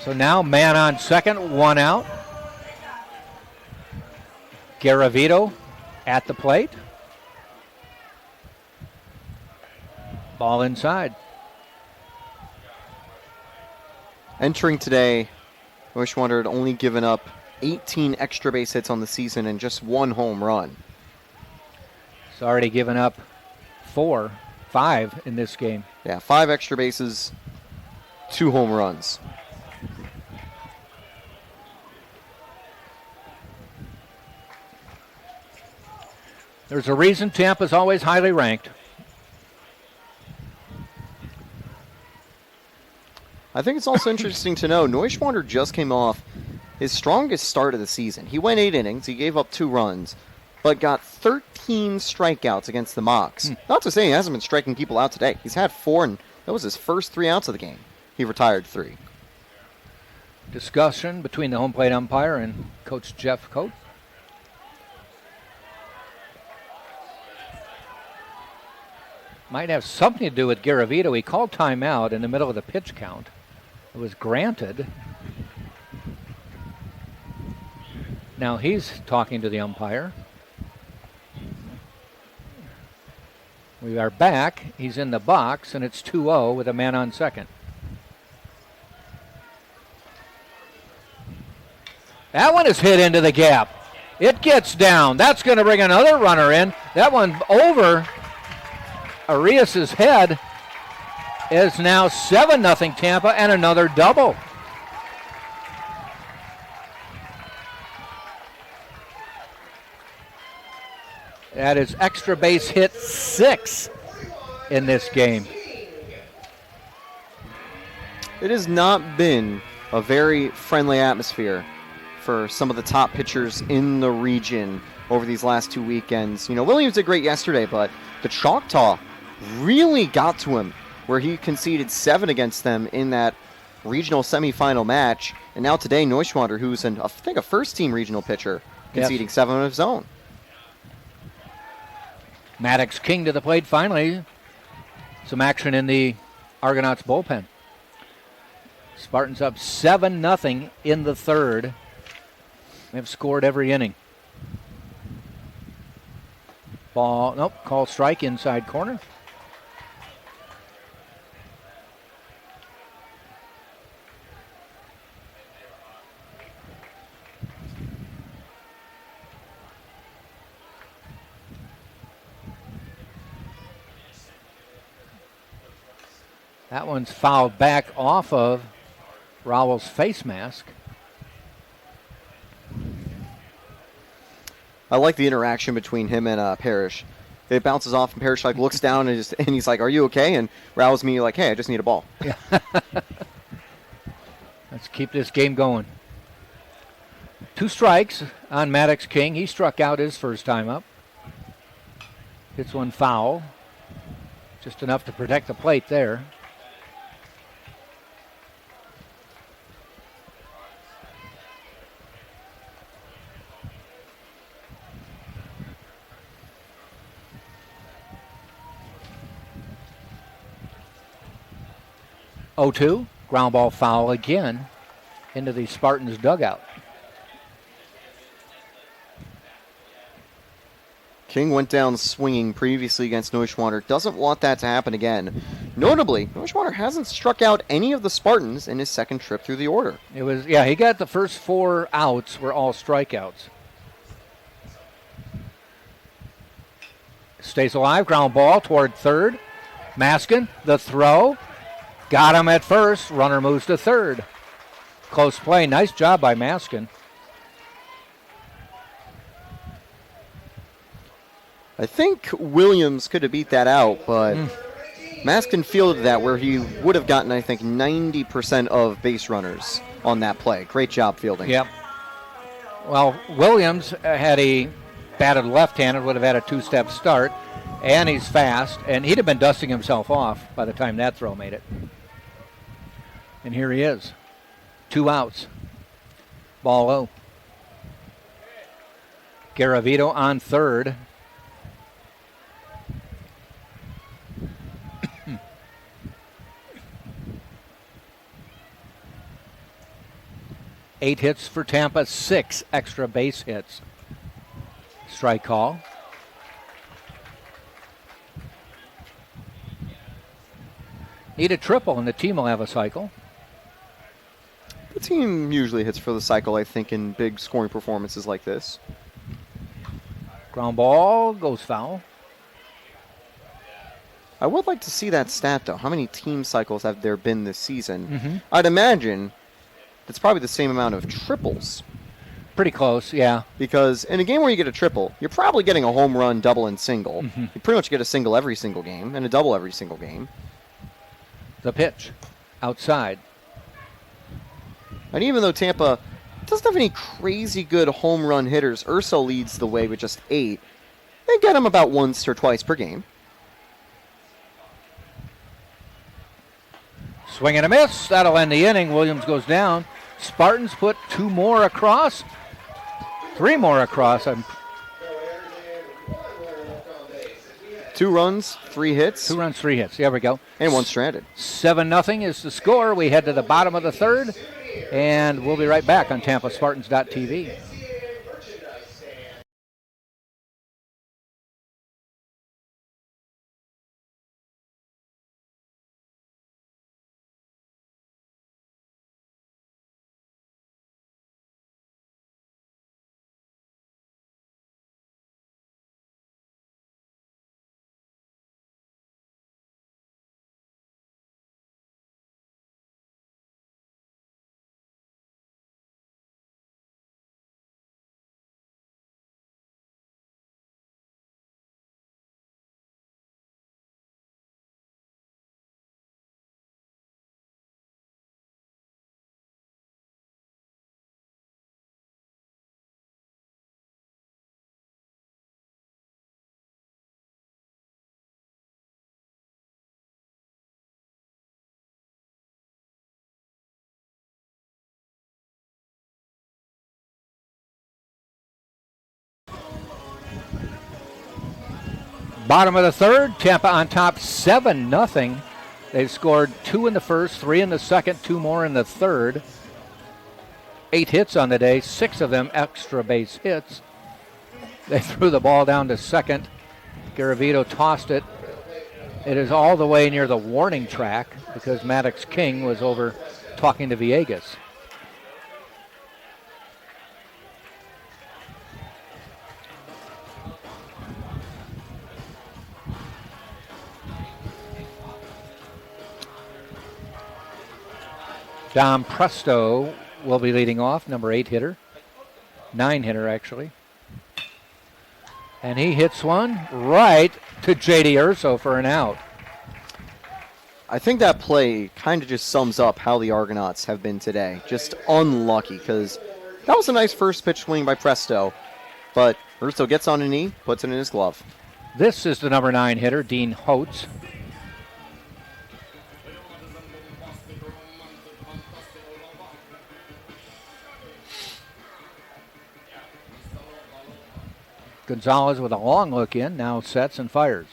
So now man on second, one out. Garavito at the plate. Ball inside. Entering today, Neuschwander had only given up 18 extra base hits on the season and just 1 home run. He's already given up 5 in this game. Yeah, 5 extra bases, 2 home runs. There's a reason Tampa's always highly ranked. I think it's also interesting to know Neuschwander just came off his strongest start of the season. He went 8 innings, he gave up 2 runs, but got 13 strikeouts against the Mocs. Not to say he hasn't been striking people out today. He's had 4, and that was his first 3 outs of the game. He retired 3. Discussion between the home plate umpire and Coach Jeff Coate. Might have something to do with Garavito. He called timeout in the middle of the pitch count. It was granted. Now he's talking to the umpire. We are back. He's in the box, and it's 2-0 with a man on second. That one is hit into the gap. It gets down. That's going to bring another runner in. That one over Arias' head is now 7-0 Tampa and another double. That is extra base hit 6 in this game. It has not been a very friendly atmosphere for some of the top pitchers in the region over these last 2 weekends. You know, Williams did great yesterday, but the Choctaw really got to him where he conceded 7 against them in that regional semifinal match. And now today, Neuschwander, who's I think a first-team regional pitcher, conceding 7 of his own. Maddox King to the plate finally. Some action in the Argonauts bullpen. Spartans up 7-0 in the third. They've scored every inning. Ball, nope, call strike inside corner. That one's fouled back off of Rowell's face mask. I like the interaction between him and Parrish. It bounces off, and Parrish looks down and he's like, "Are you okay?" And Rowell's me like, "Hey, I just need a ball." Yeah. Let's keep this game going. 2 strikes on Maddox King. He struck out his first time up. Hits one foul. Just enough to protect the plate there. 0-2. Ground ball foul again into the Spartans dugout. King went down swinging previously against Neuschwander. Doesn't want that to happen again. Notably, Neuschwander hasn't struck out any of the Spartans in his second trip through the order. He got the first 4 outs were all strikeouts. Stays alive, ground ball toward third. Maskin, the throw. Got him at first. Runner moves to third. Close play. Nice job by Maskin. I think Williams could have beat that out, but Maskin fielded that where he would have gotten, I think, 90% of base runners on that play. Great job fielding. Yep. Well, Williams had he batted left-handed, would have had a 2-step start, and he's fast, and he'd have been dusting himself off by the time that throw made it. And here he is. 2 outs. Ball low. Garavito on third. Eight hits for Tampa, 6 extra base hits. Strike call. Need a triple, and the team will have a cycle. The team usually hits for the cycle, I think, in big scoring performances like this. Ground ball goes foul. I would like to see that stat, though. How many team cycles have there been this season? Mm-hmm. I'd imagine it's probably the same amount of triples. Pretty close, yeah. Because in a game where you get a triple, you're probably getting a home run, double, and single. Mm-hmm. You pretty much get a single every single game and a double every single game. The pitch. Outside. And even though Tampa doesn't have any crazy good home run hitters, Urso leads the way with just 8. They get him about once or twice per game. Swing and a miss. That'll end the inning. Williams goes down. Spartans put 2 more across. 3 more across. 2 runs, 3 hits. 2 runs, 3 hits. There we go. And 1 stranded. 7-0 is the score. We head to the bottom of the third, and we'll be right back on TampaSpartans.tv. Bottom of the third, Tampa on top 7-0. They've scored 2 in the first, 3 in the second, 2 more in the third. 8 hits on the day, 6 of them extra base hits. They threw the ball down to second. Garavito tossed it. It is all the way near the warning track because Maddox King was over talking to Villegas. Dom Presto will be leading off, number 8 hitter. 9 hitter, actually. And he hits one right to J.D. Urso for an out. I think that play kind of just sums up how the Argonauts have been today. Just unlucky, because that was a nice first pitch swing by Presto. But Urso gets on a knee, puts it in his glove. This is the number 9 hitter, Dean Holtz. Gonzalez with a long look in, now sets and fires.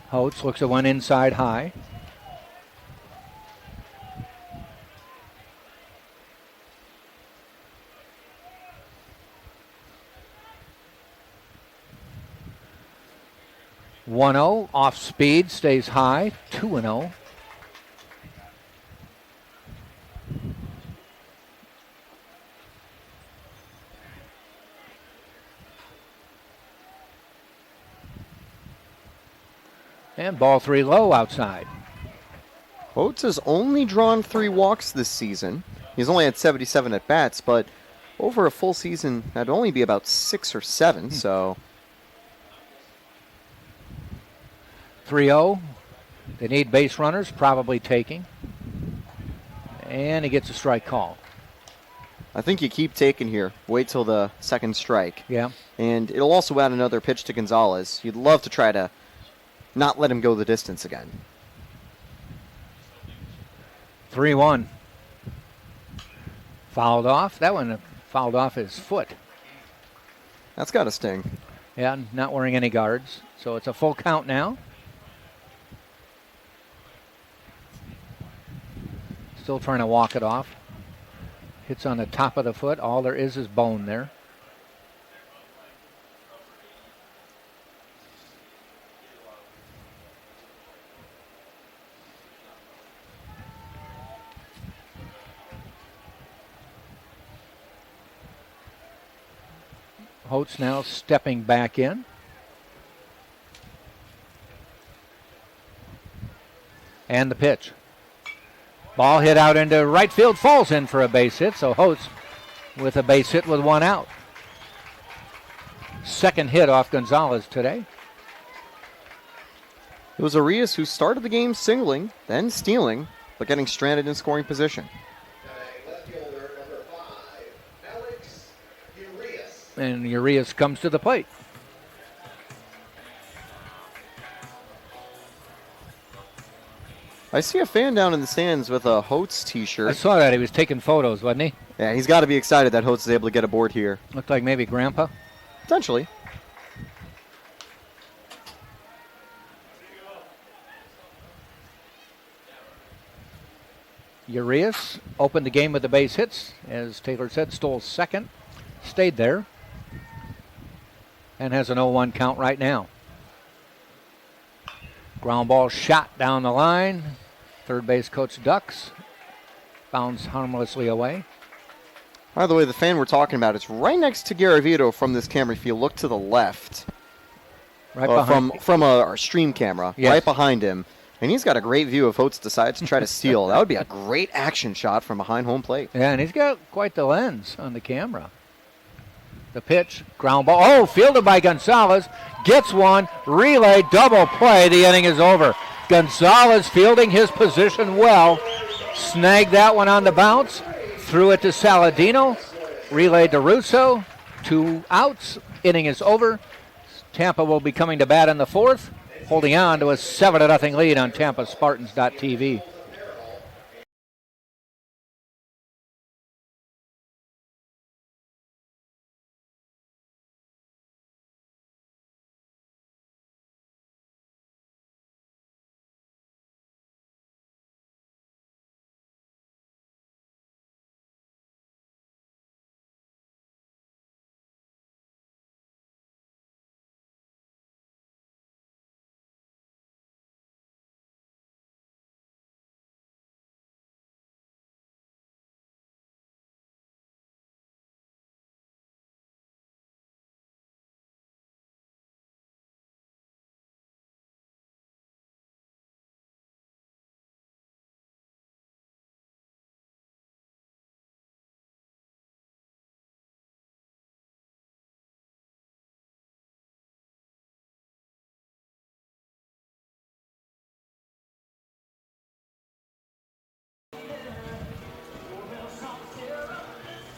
Holtz looks at one inside high. 1-0, off speed, stays high, 2-0. And ball 3 low outside. Oates has only drawn 3 walks this season. He's only had 77 at bats, but over a full season, that'd only be about 6 or 7. So 3-0. They need base runners, probably taking. And he gets a strike call. I think you keep taking here. Wait till the second strike. Yeah. And it'll also add another pitch to Gonzalez. You'd love to try to not let him go the distance again. 3-1. Fouled off. That one fouled off his foot. That's got to sting. Yeah, not wearing any guards. So it's a full count now. Still trying to walk it off. Hits on the top of the foot. All there is bone there. Holtz now stepping back in. And the pitch. Ball hit out into right field, falls in for a base hit. So Holtz with a base hit with 1 out. Second hit off Gonzalez today. It was Arias who started the game singling, then stealing, but getting stranded in scoring position. And Urias comes to the plate. I see a fan down in the stands with a Holtz t-shirt. I saw that. He was taking photos, wasn't he? Yeah, he's got to be excited that Holtz is able to get aboard here. Looked like maybe Grandpa. Potentially. Urias opened the game with the base hits. As Taylor said, stole second. Stayed there. And has an 0-1 count right now. Ground ball shot down the line. Third base coach ducks. Bounds harmlessly away. By the way, the fan we're talking about is right next to Garavito from this camera. If you look to the left, Right behind. from our stream camera, Yes. right behind him. And he's got a great view if Holtz decides to try to steal. That would be a great action shot from behind home plate. Yeah, and he's got quite the lens on the camera. The pitch, ground ball. Oh, fielded by Gonzalez. Gets one, relay, double play. The inning is over. Gonzalez fielding his position well. Snagged that one on the bounce. Threw it to Saladino. Relayed to Russo. 2 outs. Inning is over. Tampa will be coming to bat in the 4th, holding on to a 7-0 lead on TampaSpartans.tv.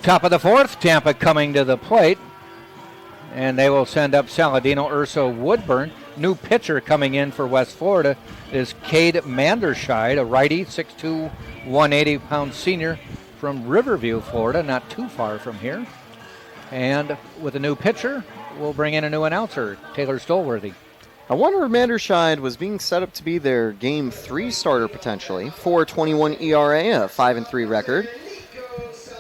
Top of the 4th, Tampa coming to the plate. And they will send up Saladino, Urso, Woodburn. New pitcher coming in for West Florida is Cade Manderscheid, a righty, 6'2", 180-pound senior from Riverview, Florida, not too far from here. And with a new pitcher, we'll bring in a new announcer, Taylor Stolworthy. I wonder if Manderscheid was being set up to be their Game 3 starter potentially. 4.21 ERA, a 5-3 record.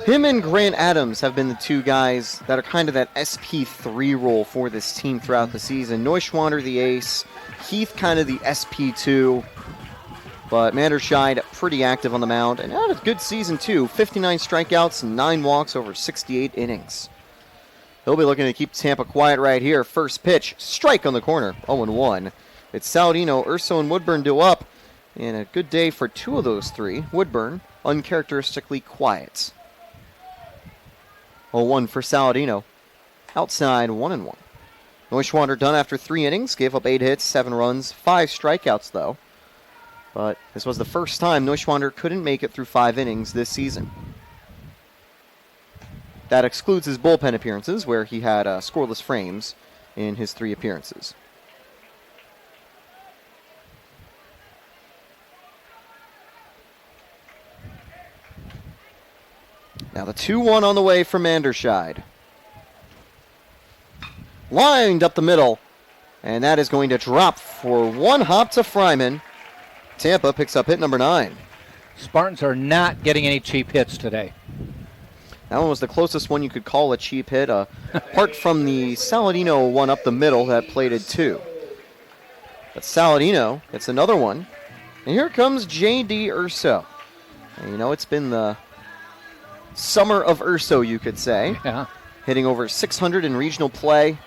Him and Grant Adams have been the two guys that are kind of that SP3 role for this team throughout the season. Neuschwander, the ace. Heath, kind of the SP2. But Manderscheid, pretty active on the mound. And had a good season, too. 59 strikeouts and 9 walks over 68 innings. He'll be looking to keep Tampa quiet right here. First pitch, strike on the corner, 0-1. It's Saladino, Urso, and Woodburn due up. And a good day for two of those three. Woodburn, uncharacteristically quiet. 0-1 for Saladino. Outside, 1-1. Neuschwander done after 3 innings. Gave up 8 hits, 7 runs, 5 strikeouts, though. But this was the first time Neuschwander couldn't make it through 5 innings this season. That excludes his bullpen appearances, where he had scoreless frames in his 3 appearances. Now the 2-1 on the way from Manderscheid. Lined up the middle, and that is going to drop for 1 hop to Fryman. Tampa picks up hit number 9. Spartans are not getting any cheap hits today. That one was the closest one you could call a cheap hit, apart from the Saladino one up the middle that plated 2. But Saladino gets another one, and here comes J.D. Urso. And you know, it's been the summer of Urso, you could say. Yeah. Hitting over 600 in regional play,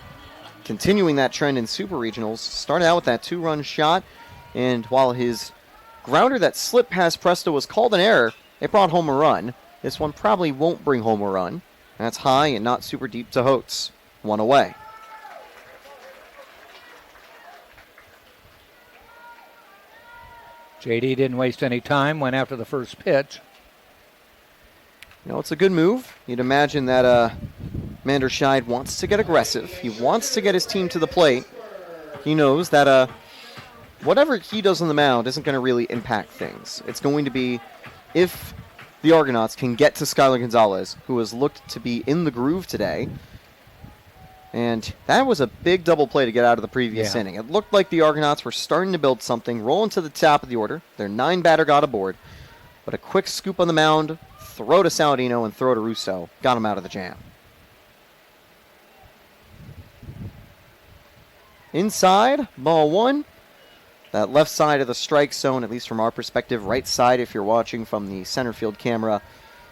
continuing that trend in super regionals. Started out with that 2-run shot, and while his grounder that slipped past Presto was called an error, it brought home a run. This one probably won't bring home a run. That's high and not super deep to Holtz. 1 away. JD didn't waste any time, went after the first pitch. You know, it's a good move. You'd imagine that Manderscheid wants to get aggressive. He wants to get his team to the plate. He knows that whatever he does on the mound isn't going to really impact things. It's going to be if the Argonauts can get to Skylar Gonzalez, who has looked to be in the groove today. And that was a big double play to get out of the previous inning. It looked like the Argonauts were starting to build something, rolling to the top of the order. Their 9-batter got aboard. But a quick scoop on the mound, throw to Saladino, and throw to Russo. Got him out of the jam. Inside, ball 1. That left side of the strike zone, at least from our perspective, right side if you're watching from the center field camera,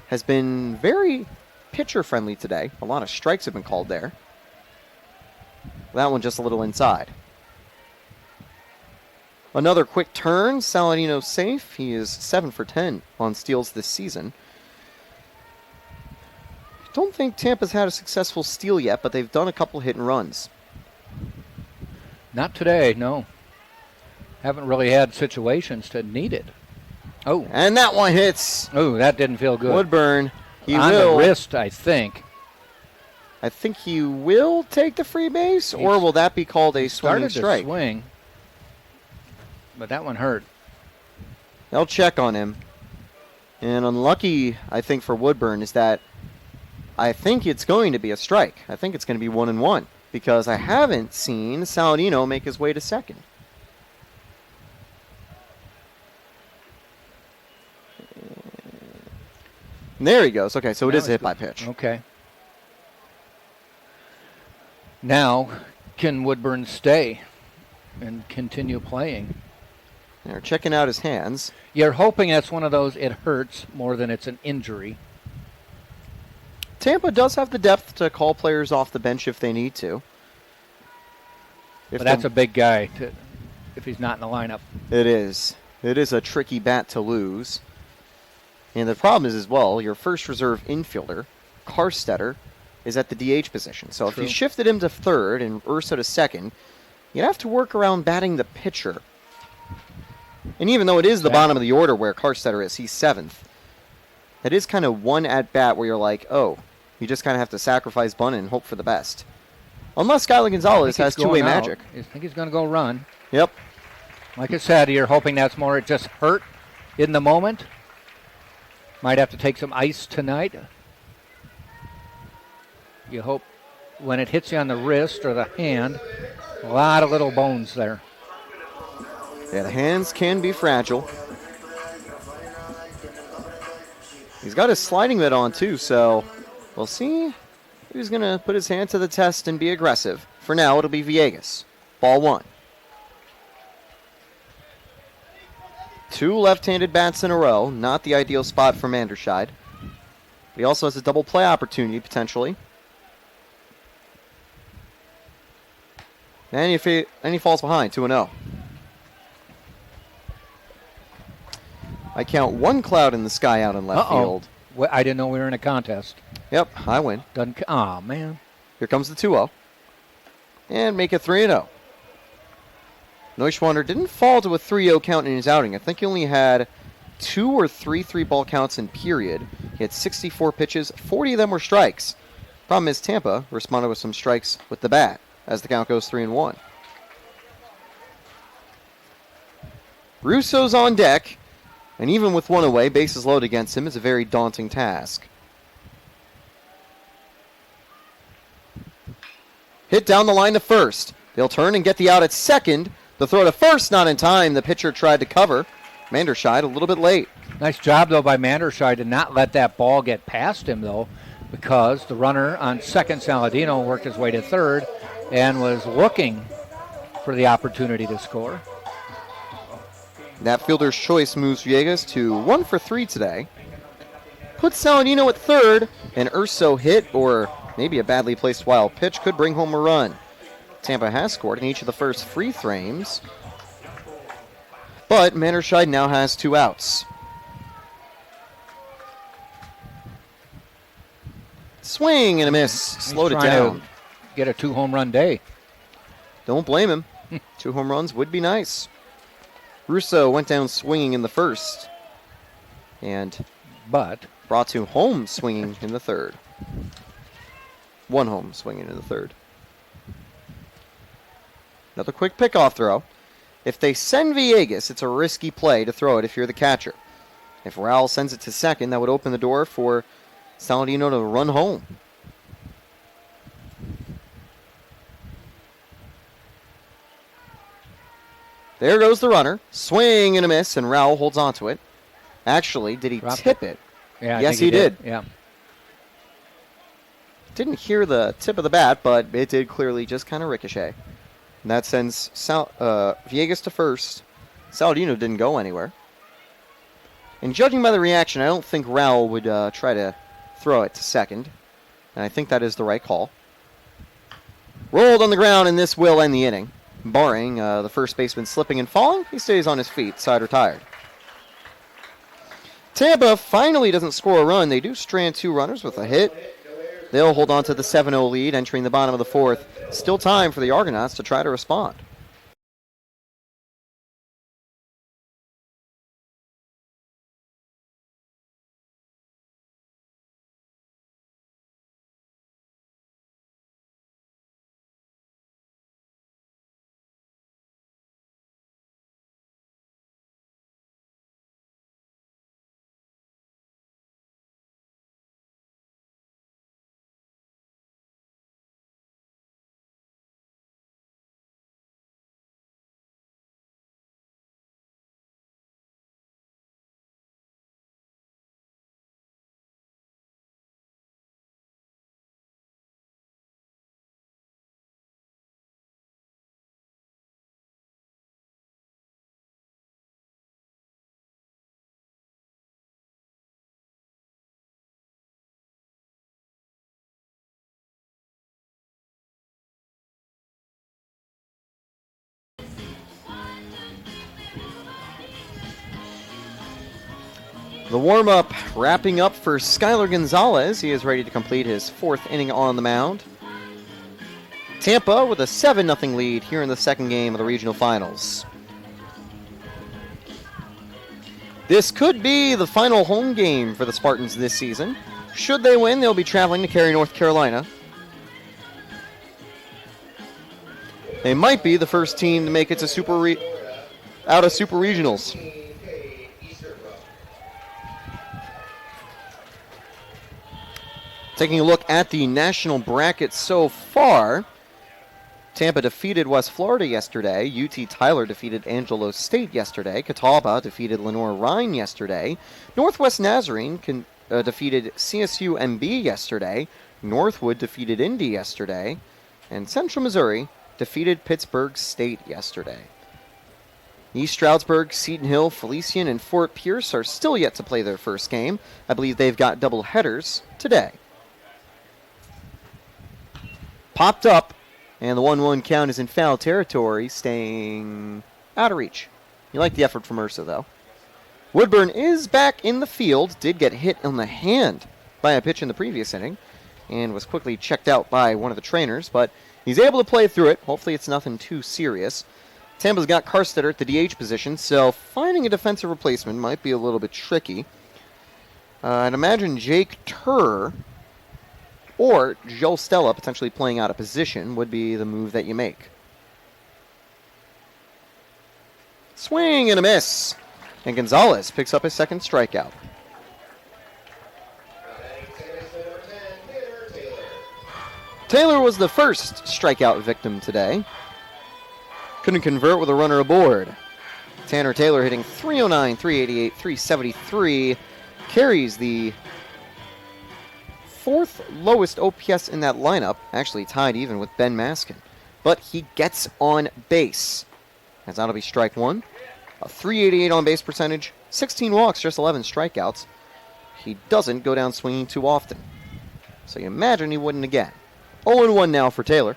has been very pitcher-friendly today. A lot of strikes have been called there. That one just a little inside. Another quick turn. Saladino safe. He is 7 for 10 on steals this season. I don't think Tampa's had a successful steal yet, but they've done a couple hit and runs. Not today, no. Haven't really had situations to need it. Oh. And that one hits. Oh, that didn't feel good. Woodburn. On the wrist, I think. I think he will take the free base, or will that be called a swinging strike? Started to swing, but that one hurt. They'll check on him. And unlucky, I think, for Woodburn is that I think it's going to be a strike. I think it's going to be 1-1 because I haven't seen Saladino make his way to second. And there he goes. Okay, so it is a hit by pitch. Okay. Now, can Woodburn stay and continue playing? They're checking out his hands. You're hoping that's one of those it hurts more than it's an injury. Tampa does have the depth to call players off the bench if they need to. But that's a big guy if he's not in the lineup. It is. It is a tricky bat to lose. And the problem is as well, your first reserve infielder, Karstetter, is at the DH position. So if you shifted him to third and Urso to second, you'd have to work around batting the pitcher. And even though it is the bottom of the order where Karstetter is, he's 7th. It is kind of one at-bat where you're like, oh, you just kind of have to sacrifice bunt and hope for the best. Unless Skylar Gonzalez has two-way magic. I think he's going to go run. Yep. Like I said, you're hoping that's more it just hurt in the moment. Might have to take some ice tonight. You hope when it hits you on the wrist or the hand, a lot of little bones there. Yeah, the hands can be fragile. He's got his sliding mitt on too, so we'll see who's going to put his hand to the test and be aggressive. For now, it'll be Villegas. Ball 1. 2 left-handed bats in a row. Not the ideal spot for Manderscheid. But he also has a double play opportunity, potentially. And he falls behind, 2-0. I count 1 cloud in the sky out in left field. Well, I didn't know we were in a contest. Yep, I win. Oh, man. Here comes the 2-0. And make it 3-0. Neuschwander didn't fall to a 3-0 count in his outing. I think he only had 2 or 3 3-ball counts in period. He had 64 pitches. 40 of them were strikes. Problem is Tampa responded with some strikes with the bat as the count goes 3-1. Russo's on deck, and even with 1 away, bases loaded against him is a very daunting task. Hit down the line to first. They'll turn and get the out at second. The throw to first, not in time. The pitcher tried to cover. Manderscheid a little bit late. Nice job, though, by Manderscheid to not let that ball get past him, though, because the runner on second, Saladino, worked his way to third and was looking for the opportunity to score. That fielder's choice moves Villegas to 1 for 3 today. Puts Saladino at third. An Urso hit or maybe a badly placed wild pitch could bring home a run. Tampa has scored in each of the first 3 frames. But Manderscheid now has 2 outs. Swing and a miss. Slowed it down. Get a 2-home run day. Don't blame him. 2 home runs would be nice. Russo went down swinging in the first. And brought 2 home swinging in the third. 1 home swinging in the third. Another quick pickoff throw. If they send Villegas, it's a risky play to throw it if you're the catcher. If Raul sends it to second, that would open the door for Saladino to run home. There goes the runner. Swing and a miss, and Raul holds on to it. Actually, did he tip it? Yeah, yes, he did. Yeah. Didn't hear the tip of the bat, but it did clearly just kind of ricochet. And that sends Villegas to first. Saladino didn't go anywhere. And judging by the reaction, I don't think Raul would try to throw it to second. And I think that is the right call. Rolled on the ground, and this will end the inning. Barring the first baseman slipping and falling, he stays on his feet, side retired. Tampa finally doesn't score a run. They do strand 2 runners with a hit. They'll hold on to the 7-0 lead entering the bottom of the 4th. Still time for the Argonauts to try to respond. The warm-up wrapping up for Skylar Gonzalez. He is ready to complete his 4th inning on the mound. Tampa with a 7-0 lead here in the second game of the regional finals. This could be the final home game for the Spartans this season. Should they win, they'll be traveling to Cary, North Carolina. They might be the first team to make it to out of Super Regionals. Taking a look at the national bracket so far, Tampa defeated West Florida yesterday. UT Tyler defeated Angelo State yesterday. Catawba defeated Lenore Rhine yesterday. Northwest Nazarene defeated CSU-MB yesterday. Northwood defeated Indy yesterday. And Central Missouri defeated Pittsburgh State yesterday. East Stroudsburg, Seton Hill, Felician, and Fort Pierce are still yet to play their first game. I believe they've got double headers today. Popped up, and the 1-1 count is in foul territory, staying out of reach. You like the effort from Ursa, though. Woodburn is back in the field, did get hit on the hand by a pitch in the previous inning, and was quickly checked out by one of the trainers, but he's able to play through it. Hopefully it's nothing too serious. Tampa's got Karstetter at the DH position, so finding a defensive replacement might be a little bit tricky. I'd imagine Jake Turr or Joe Stella potentially playing out of position would be the move that you make. Swing and a miss. And Gonzalez picks up his second strikeout. Taylor was the first strikeout victim today. Couldn't convert with a runner aboard. Tanner Taylor hitting .309, .388, .373. Carries the fourth lowest OPS in that lineup. Actually tied even with Ben Maskin. But he gets on base. As that'll be strike one. A .388 on base percentage. 16 walks, just 11 strikeouts. He doesn't go down swinging too often. So you imagine he wouldn't again. 0-1 now for Taylor.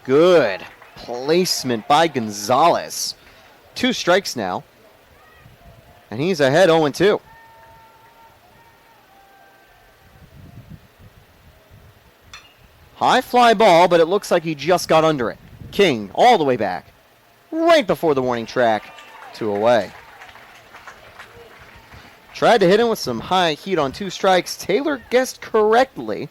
Good placement by Gonzalez. 2 strikes now. And he's ahead 0-2. High fly ball, but it looks like he just got under it. King all the way back. Right before the warning track. 2 away. Tried to hit him with some high heat on 2 strikes. Taylor guessed correctly,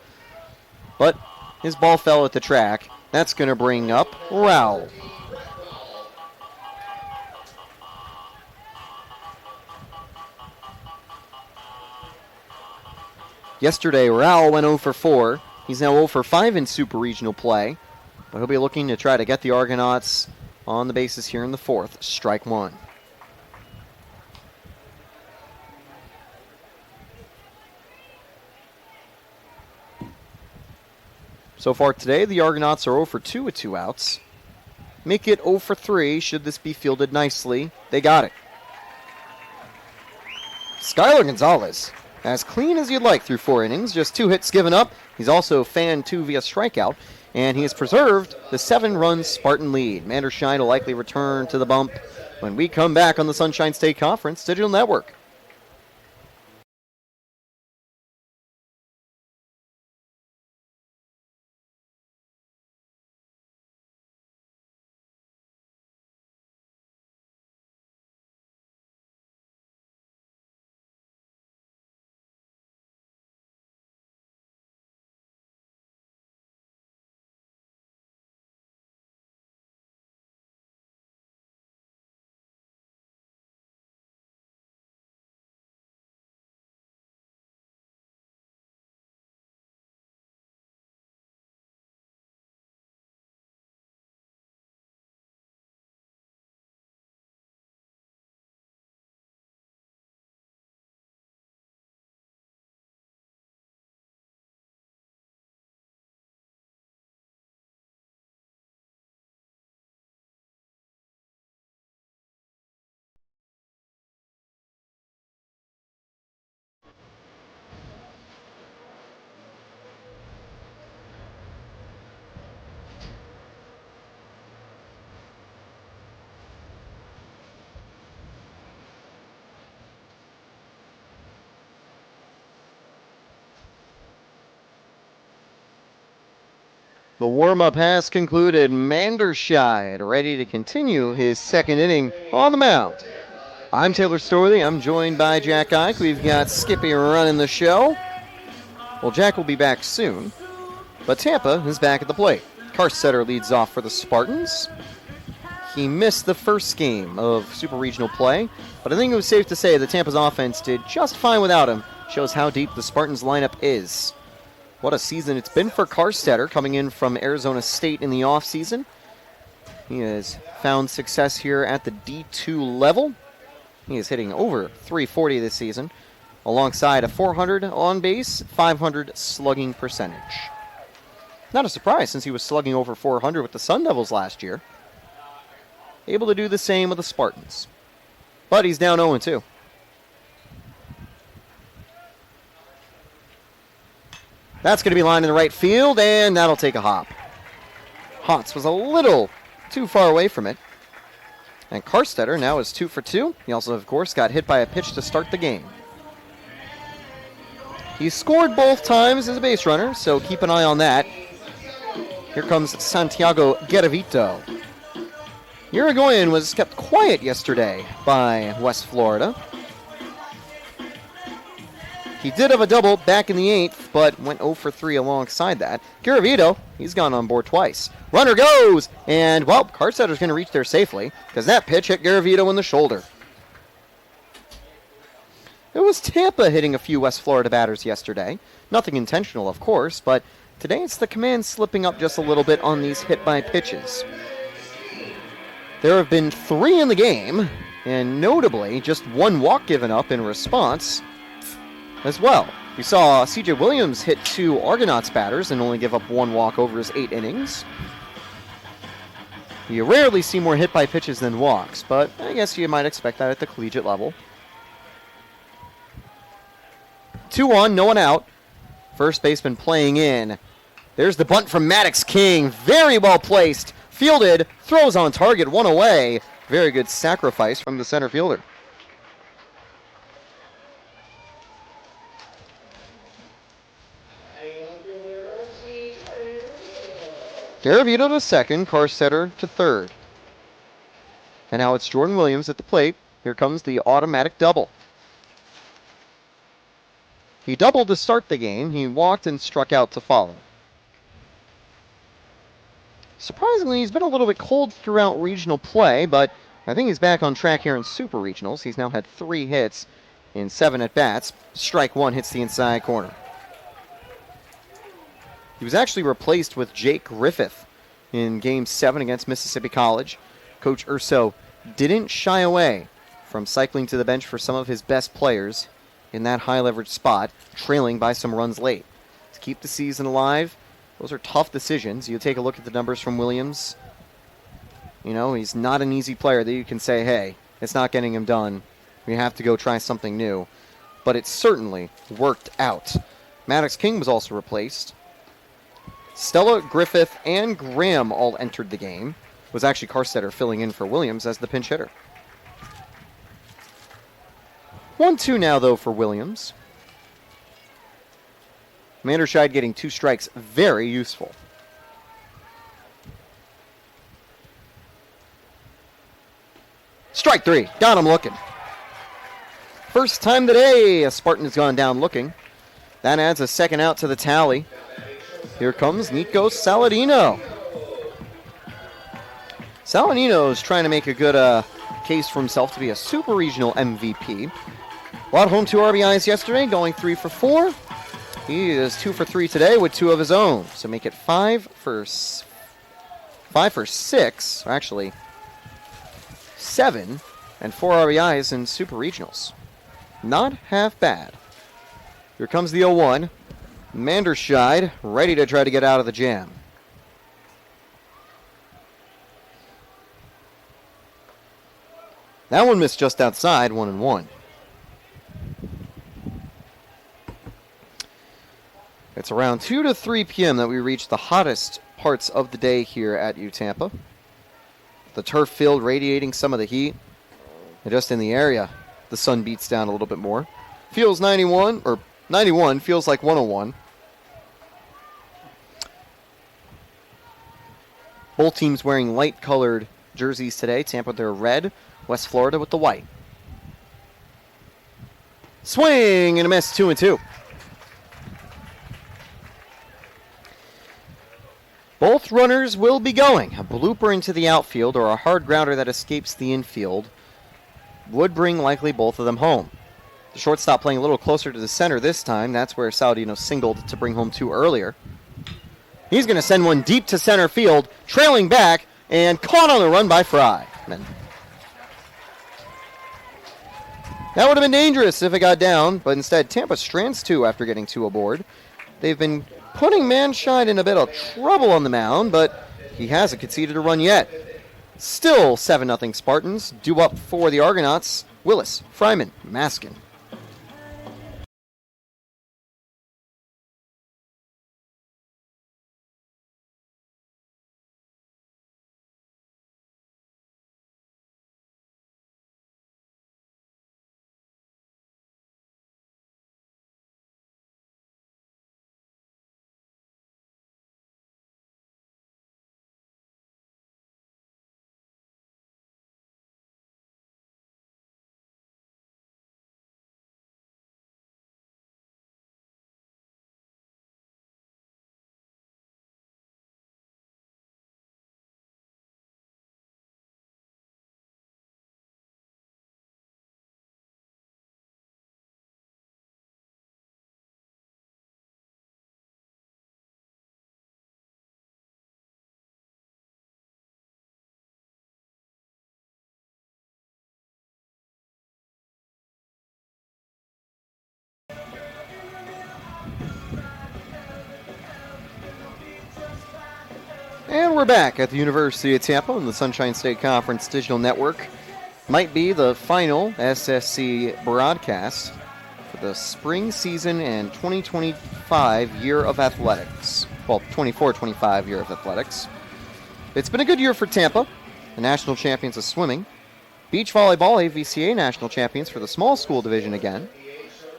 but his ball fell at the track. That's going to bring up Rowell. Yesterday, Rowell went 0 for 4. He's now 0 for 5 in Super Regional play, but he'll be looking to try to get the Argonauts on the bases here in the 4th. Strike one. So far today, the Argonauts are 0 for 2 with 2 outs. Make it 0 for 3 should this be fielded nicely. They got it. Skylar Gonzalez, as clean as you'd like through 4 innings, just 2 hits given up. He's also fanned 2 via strikeout, and he has preserved the 7-run Spartan lead. Manderscheid will likely return to the bump when we come back on the Sunshine State Conference Digital Network. The warm-up has concluded. Manderscheid ready to continue his second inning on the mound. I'm Taylor Storley. I'm joined by Jack Ike. We've got Skippy running the show. Well, Jack will be back soon, but Tampa is back at the plate. Karstetter leads off for the Spartans. He missed the first game of Super Regional play, but I think it was safe to say that Tampa's offense did just fine without him. Shows how deep the Spartans lineup is. What a season it's been for Karstetter, coming in from Arizona State in the offseason. He has found success here at the D2 level. He is hitting over .340 this season. alongside a 400 on base, 500 slugging percentage. Not a surprise since he was slugging over 400 with the Sun Devils last year. Able to do the same with the Spartans. But he's down 0-2. That's going to be lined in the right field, and that'll take a hop. Hotz was a little too far away from it. And Karstetter now is 2 for 2. He also, of course, got hit by a pitch to start the game. He scored both times as a base runner, so keep an eye on that. Here comes Santiago Garavito. Uruguayan was kept quiet yesterday by West Florida. He did have a double back in the 8th, but went 0 for 3 alongside that. Garavito, he's gone on board twice. Runner goes! And, well, Karstetter's going to reach there safely, because that pitch hit Garavito in the shoulder. It was Tampa hitting a few West Florida batters yesterday. Nothing intentional, of course, but today it's the Command slipping up just a little bit on these hit-by pitches. There have been 3 in the game, and notably, just 1 walk given up in response as well. We saw C.J. Williams hit 2 Argonauts batters and only give up 1 walk over his 8 innings. You rarely see more hit by pitches than walks, but I guess you might expect that at the collegiate level. 2 on, no one out. First baseman playing in. There's the bunt from Maddox King. Very well placed. Fielded, throws on target, 1 away. Very good sacrifice from the center fielder. Garavito to second, Karstetter to third. And now it's Jordan Williams at the plate. Here comes the automatic double. He doubled to start the game. He walked and struck out to follow. Surprisingly, he's been a little bit cold throughout regional play, but I think he's back on track here in Super Regionals. He's now had 3 hits in 7 at-bats. Strike 1 hits the inside corner. He was actually replaced with Jake Griffith in Game 7 against Mississippi College. Coach Urso didn't shy away from cycling to the bench for some of his best players in that high-leverage spot, trailing by some runs late. To keep the season alive, those are tough decisions. You take a look at the numbers from Williams. You know, he's not an easy player that you can say, hey, it's not getting him done. We have to go try something new. But it certainly worked out. Maddox King was also replaced. Stella, Griffith, and Graham all entered the game. It was actually Karstetter filling in for Williams as the pinch hitter. 1-2 now, though, for Williams. Manderscheid getting 2 strikes, very useful. Strike 3, got him looking. First time today, a Spartan has gone down looking. That adds a second out to the tally. Here comes Nico Saladino. Saladino is trying to make a good case for himself to be a super regional MVP. Brought home 2 RBIs yesterday, going 3 for 4. He is 2 for 3 today with 2 of his own. So make it 5 for 6, or actually 7 and 4 RBIs in super regionals. Not half bad. Here comes the 0-1. Manderscheid ready to try to get out of the jam. That one missed just outside, 1-1. It's around 2 to 3 p.m. that we reach the hottest parts of the day here at UTampa. The turf field radiating some of the heat. And just in the area, the sun beats down a little bit more. Feels 91, feels like 101. Both teams wearing light-colored jerseys today. Tampa with their red, West Florida with the white. Swing and a miss, 2-2. Both runners will be going. A blooper into the outfield or a hard grounder that escapes the infield would bring likely both of them home. The shortstop playing a little closer to the center this time. That's where Saladino singled to bring home 2 earlier. He's going to send one deep to center field, trailing back, and caught on the run by Fry. That would have been dangerous if it got down, but instead Tampa strands 2 after getting 2 aboard. They've been putting Manshine in a bit of trouble on the mound, but he hasn't conceded a run yet. Still 7-0 Spartans. Due up for the Argonauts, Willis, Fryman, Maskin. And we're back at the University of Tampa on the Sunshine State Conference Digital Network. Might be the final SSC broadcast for the spring season and 2025 year of athletics. Well, 24-25 year of athletics. It's been a good year for Tampa, the national champions of swimming. Beach volleyball, AVCA national champions for the small school division again.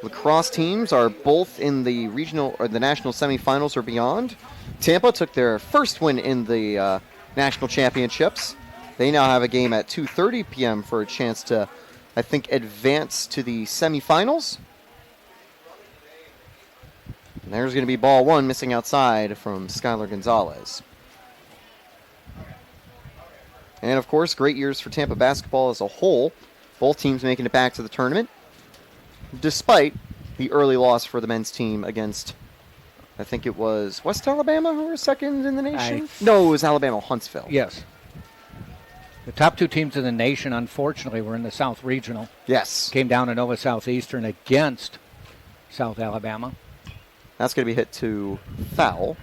Lacrosse teams are both in the regional or the national semifinals or beyond. Tampa took their first win in the national championships. They now have a game at 2:30 p.m. for a chance to, I think, advance to the semifinals. And there's going to be ball 1 missing outside from Skylar Gonzalez. And, of course, great years for Tampa basketball as a whole. Both teams making it back to the tournament, despite the early loss for the men's team against, I think it was West Alabama who were second in the nation? No, it was Alabama Huntsville. Yes. The top 2 teams in the nation, unfortunately, were in the South Regional. Yes. Came down to Nova Southeastern against South Alabama. That's going to be hit to foul.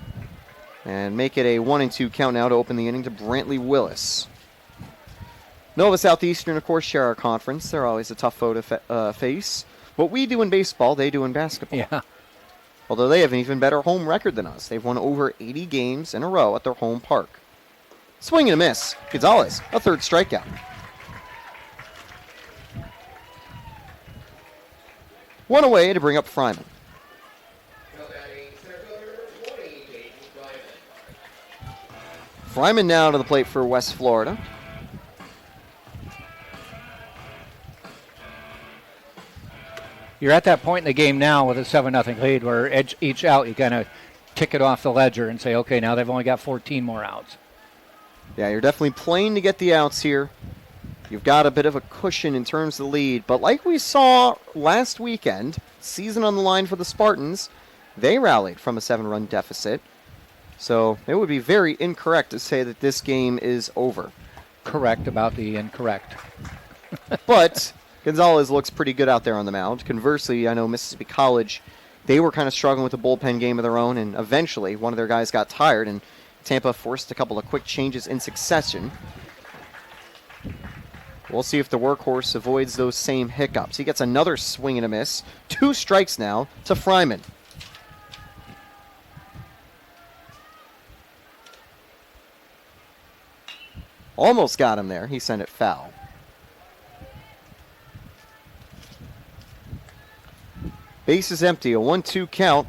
And make it a 1-2 count now to open the inning to Brantley Willis. Nova Southeastern, of course, share our conference. They're always a tough foe to face. What we do in baseball, they do in basketball. Yeah. Although they have an even better home record than us. They've won over 80 games in a row at their home park. Swing and a miss. Gonzalez, a 3rd strikeout. One away to bring up Fryman. Fryman now to the plate for West Florida. You're at that point in the game now with a 7-0 lead where each out you kind of tick it off the ledger and say, okay, now they've only got 14 more outs. Yeah, you're definitely playing to get the outs here. You've got a bit of a cushion in terms of the lead. But like we saw last weekend, season on the line for the Spartans, they rallied from a 7-run deficit. So it would be very incorrect to say that this game is over. Correct about the incorrect. But Gonzalez looks pretty good out there on the mound. Conversely, I know Mississippi College, they were kind of struggling with a bullpen game of their own, and eventually one of their guys got tired, and Tampa forced a couple of quick changes in succession. We'll see if the workhorse avoids those same hiccups. He gets another swing and a miss. 2 strikes now to Fryman. Almost got him there. He sent it foul. Base is empty, a 1-2 count.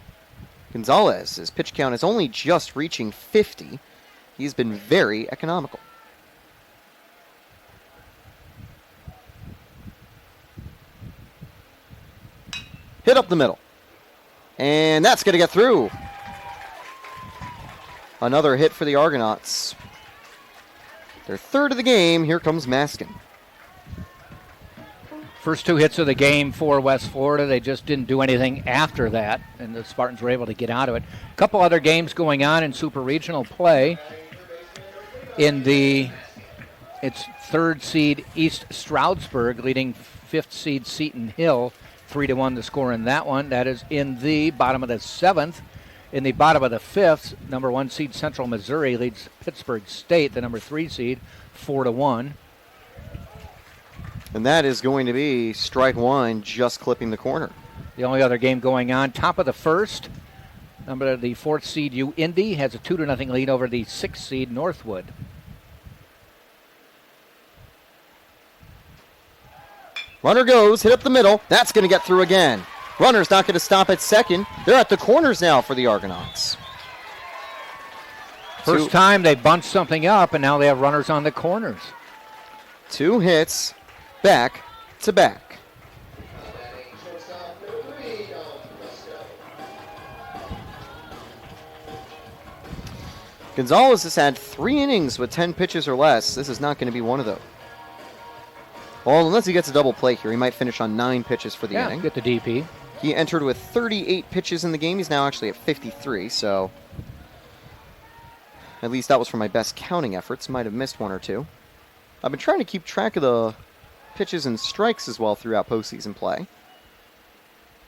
Gonzalez, his pitch count is only just reaching 50. He's been very economical. Hit up the middle. And that's going to get through. Another hit for the Argonauts. Their 3rd of the game. Here comes Maskin. First 2 hits of the game for West Florida. They just didn't do anything after that, and the Spartans were able to get out of it. A couple other games going on in super regional play. In the It's third seed East Stroudsburg leading fifth seed Seton Hill 3-1 the score in that one. That is in the bottom of the seventh. In the bottom of the fifth, number 1 seed Central Missouri leads Pittsburgh State, the number 3 seed, 4-1. And that is going to be strike one, just clipping the corner. The only other game going on, top of the first, the 4th seed U Indy has a 2-0 lead over the 6th seed Northwood. Runner goes, hit up the middle. That's going to get through again. Runner's not going to stop at second. They're at the corners now for the Argonauts. First time they bunched something up, and now they have runners on the corners. 2 hits, back to back. Gonzalez has had 3 innings with 10 pitches or less. This is not going to be one of those. Well, unless he gets a double play here, he might finish on 9 pitches for the inning. Get the DP. He entered with 38 pitches in the game. He's now actually at 53, so at least that was from my best counting efforts. Might have missed 1 or 2. I've been trying to keep track of the pitches and strikes as well throughout postseason play.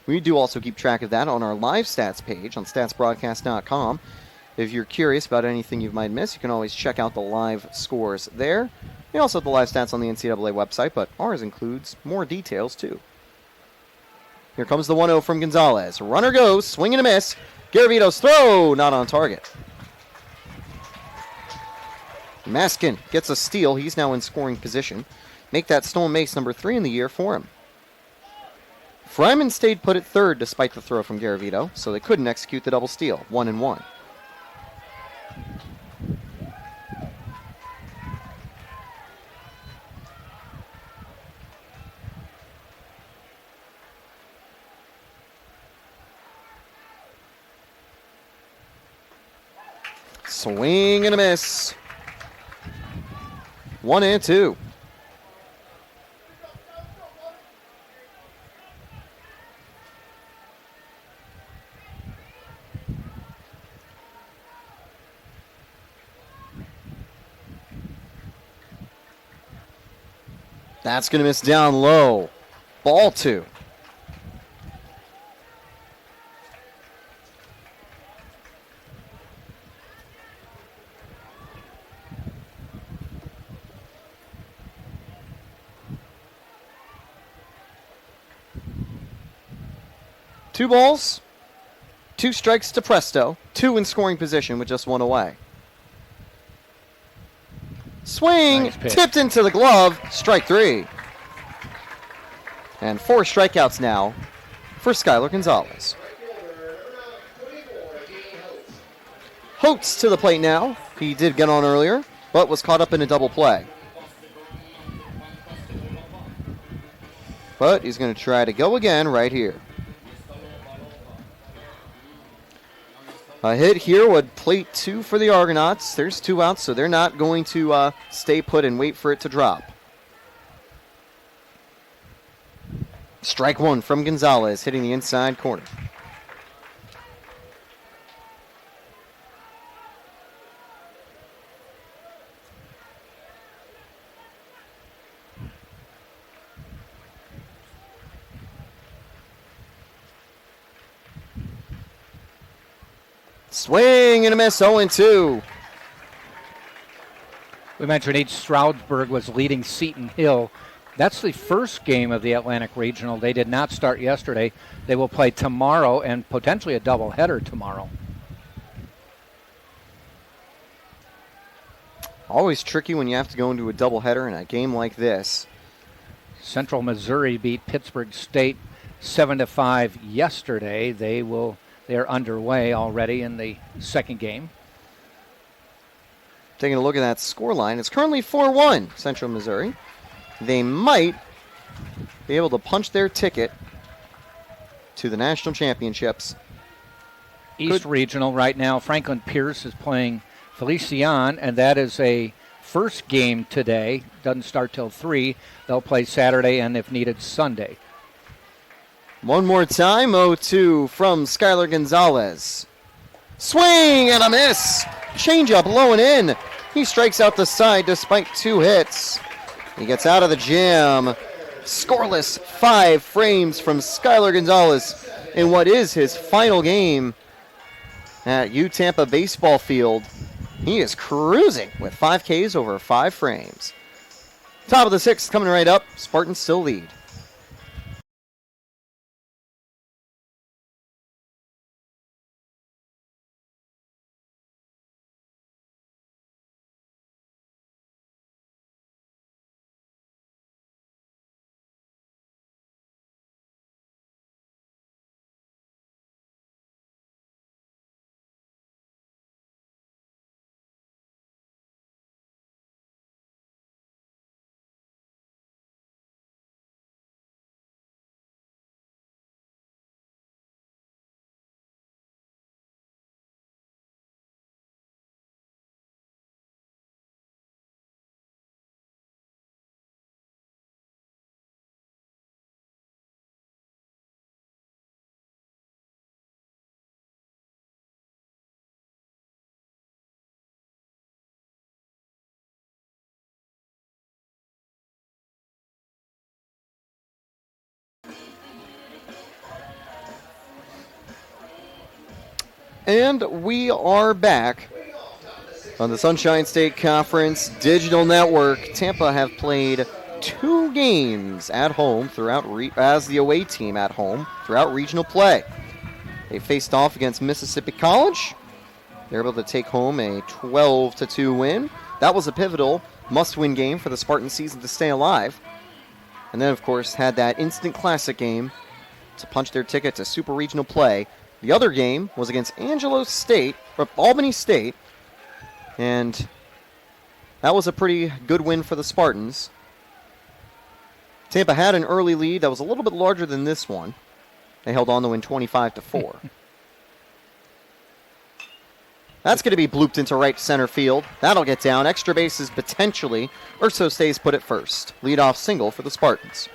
We do also keep track of that on our live stats page on statsbroadcast.com. If you're curious about anything you might miss, you can always check out the live scores there. We also have the live stats on the NCAA website, but ours includes more details too. Here comes the 1-0 from Gonzalez. Runner goes, swing and a miss. Garavito's throw, not on target. Maskin gets a steal. He's now in scoring position. Make that stolen base number 3 in the year for him. Fryman stayed put at third despite the throw from Garavito, so they couldn't execute the double steal. 1-1. Swing and a miss. 1-2. That's going to miss down low. Ball 2. Two balls, 2 strikes to Presto, 2 in scoring position with just 1 away. Swing, Nice pitch. Tipped into the glove, strike 3. And 4 strikeouts now for Skylar Gonzalez. Holtz to the plate now. He did get on earlier, but was caught up in a double play. But he's going to try to go again right here. A hit here would plate 2 for the Argonauts. There's 2 outs, so they're not going to stay put and wait for it to drop. Strike 1 from Gonzalez, hitting the inside corner. Swing and a miss, 0-2. We mentioned East Stroudsburg was leading Seton Hill. That's the first game of the Atlantic Regional. They did not start yesterday. They will play tomorrow and potentially a doubleheader tomorrow. Always tricky when you have to go into a doubleheader in a game like this. Central Missouri beat Pittsburgh State 7-5 yesterday. They're underway already in the second game. Taking a look at that score line, it's currently 4-1 Central Missouri. They might be able to punch their ticket to the national championships. East Regional right now, Franklin Pierce is playing Felician, and that is a first game today. Doesn't start till 3. They'll play Saturday and, if needed, Sunday. One more time, 0-2 from Skylar Gonzalez. Swing and a miss. Changeup low and in. He strikes out the side despite 2 hits. He gets out of the jam. Scoreless 5 frames from Skylar Gonzalez in what is his final game at Tampa baseball field. He is cruising with 5 Ks over 5 frames. Top of the 6th coming right up. Spartans still lead. And we are back on the Sunshine State Conference Digital Network. Tampa have played 2 games at home as the away team at home throughout regional play. They faced off against Mississippi College. They're able to take home a 12-2 win. That was a pivotal must-win game for the Spartan season to stay alive. And then, of course, had that instant classic game to punch their ticket to super regional play. The other game was against Albany State, and that was a pretty good win for the Spartans. Tampa had an early lead that was a little bit larger than this one. They held on to win 25-4. That's going to be blooped into right center field. That'll get down. Extra bases potentially. Urso stays put at first. Leadoff single for the Spartans.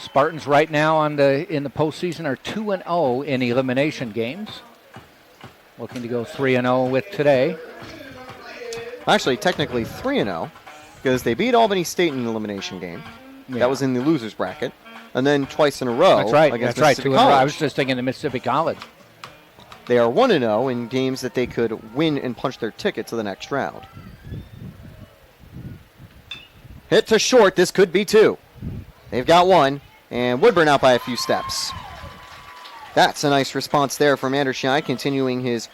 Spartans right now in the postseason are 2-0 in elimination games. Looking to go 3-0 with today. Actually, technically 3-0 because they beat Albany State in an elimination game. Yeah. That was in the losers bracket. And then twice in a row. That's right. Against That's right. 2 in a row. College. I was just thinking of Mississippi College. They are 1-0 in games that they could win and punch their ticket to the next round. Hit to short. This could be 2. They've got 1. And Woodburn out by a few steps. That's a nice response there from Andershine, continuing his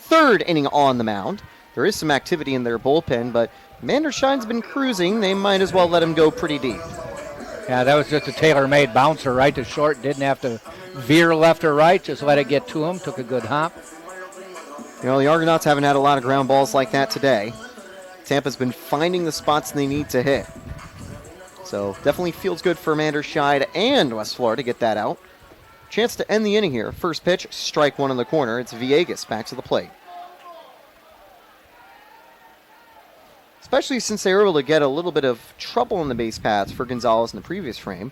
3rd inning on the mound. There is some activity in their bullpen, but Mandershine's been cruising. They might as well let him go pretty deep. Yeah, that was just a tailor-made bouncer right to short. Didn't have to veer left or right. Just let it get to him. Took a good hop. You know, the Argonauts haven't had a lot of ground balls like that today. Tampa's been finding the spots they need to hit. So definitely feels good for Manderscheid and West Florida to get that out. Chance to end the inning here. First pitch, strike 1 in the corner. It's Villegas back to the plate. Especially since they were able to get a little bit of trouble in the base paths for Gonzalez in the previous frame.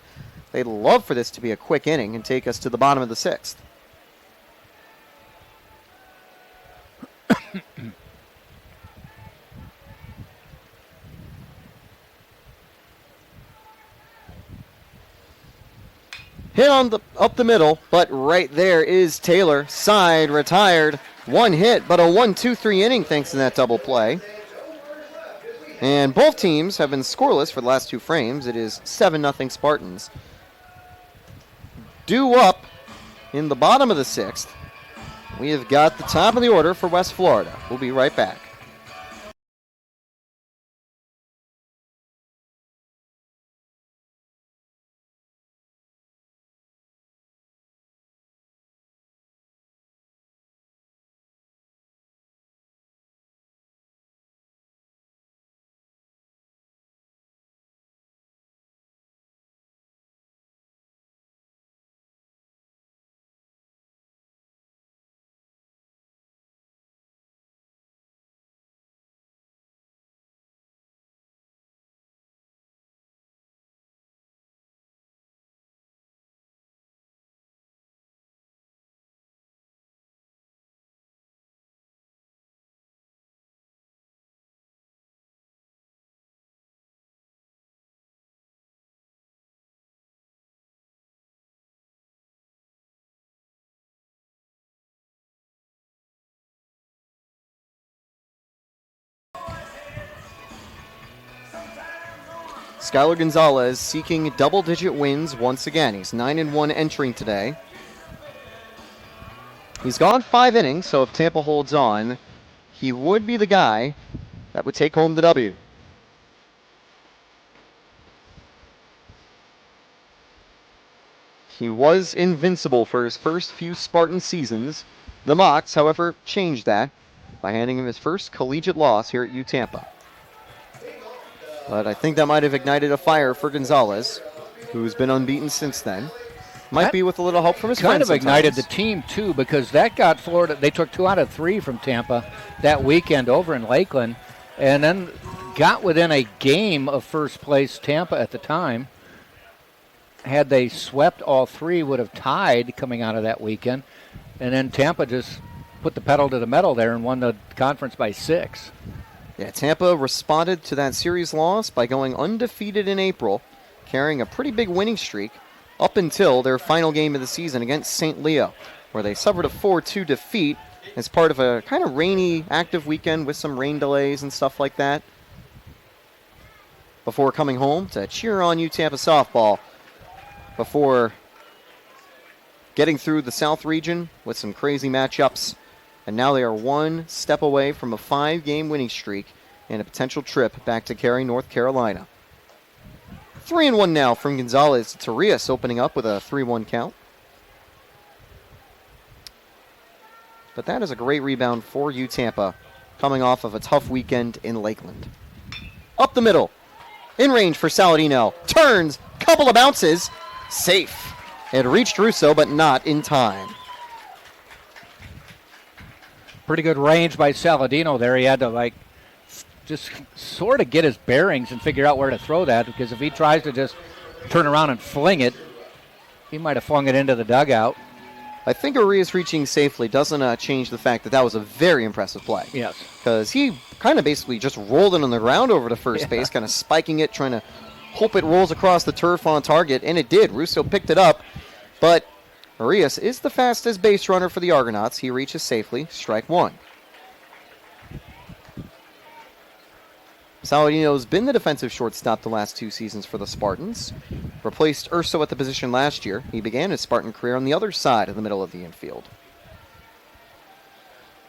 They'd love for this to be a quick inning and take us to the bottom of the 6th. Hit up the middle, but right there is Taylor. Side retired. 1 hit, but a 1-2-3 inning thanks to that double play. And both teams have been scoreless for the last 2 frames. It is 7-0 Spartans. Due up in the bottom of the 6th. We have got the top of the order for West Florida. We'll be right back. Skylar Gonzalez seeking double-digit wins once again. He's 9-1 entering today. He's gone 5 innings, so if Tampa holds on, he would be the guy that would take home the W. He was invincible for his first few Spartan seasons. The Mocs, however, changed that by handing him his first collegiate loss here at UTampa. But I think that might have ignited a fire for Gonzalez, who's been unbeaten since then. Might be with a little help from his friends. Kind of ignited the team, too, because that got Florida. They took 2 out of 3 from Tampa that weekend over in Lakeland, and then got within a game of first place Tampa at the time. Had they swept all 3, would have tied coming out of that weekend. And then Tampa just put the pedal to the metal there and won the conference by 6. Yeah, Tampa responded to that series loss by going undefeated in April, carrying a pretty big winning streak up until their final game of the season against St. Leo, where they suffered a 4-2 defeat as part of a kind of rainy, active weekend with some rain delays and stuff like that, before coming home to cheer on UTampa softball before getting through the South region with some crazy matchups. And now they are 1 step away from a 5-game winning streak and a potential trip back to Cary, North Carolina. 3-1 now from Gonzalez to Rios, opening up with a 3-1 count. But that is a great rebound for UTampa, coming off of a tough weekend in Lakeland. Up the middle, in range for Saladino, turns, couple of bounces, safe. It reached Russo, but not in time. Pretty good range by Saladino there. He had to, just sort of get his bearings and figure out where to throw that, because if he tries to just turn around and fling it, he might have flung it into the dugout. I think Arias reaching safely doesn't change the fact that that was a very impressive play. Yes. Because he kind of basically just rolled it on the ground over to first base, kind of spiking it, trying to hope it rolls across the turf on target, and it did. Russo picked it up, but Arias is the fastest base runner for the Argonauts. He reaches safely, strike 1. Saladino's been the defensive shortstop the last 2 seasons for the Spartans. Replaced Urso at the position last year. He began his Spartan career on the other side of the middle of the infield.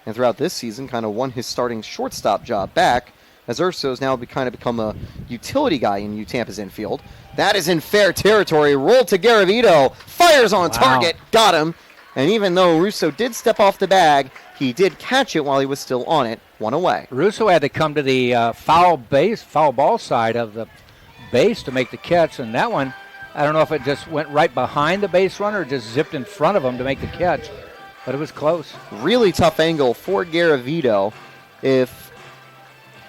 And throughout this season, kind of won his starting shortstop job back, as Urso's now kind of become a utility guy in UTampa's infield. That is in fair territory. Rolled to Garavito. Fires on target. Got him. And even though Russo did step off the bag, he did catch it while he was still on it. 1 away. Russo had to come to the foul ball side of the base to make the catch, and that one, I don't know if it just went right behind the base runner or just zipped in front of him to make the catch, but it was close. Really tough angle for Garavito. If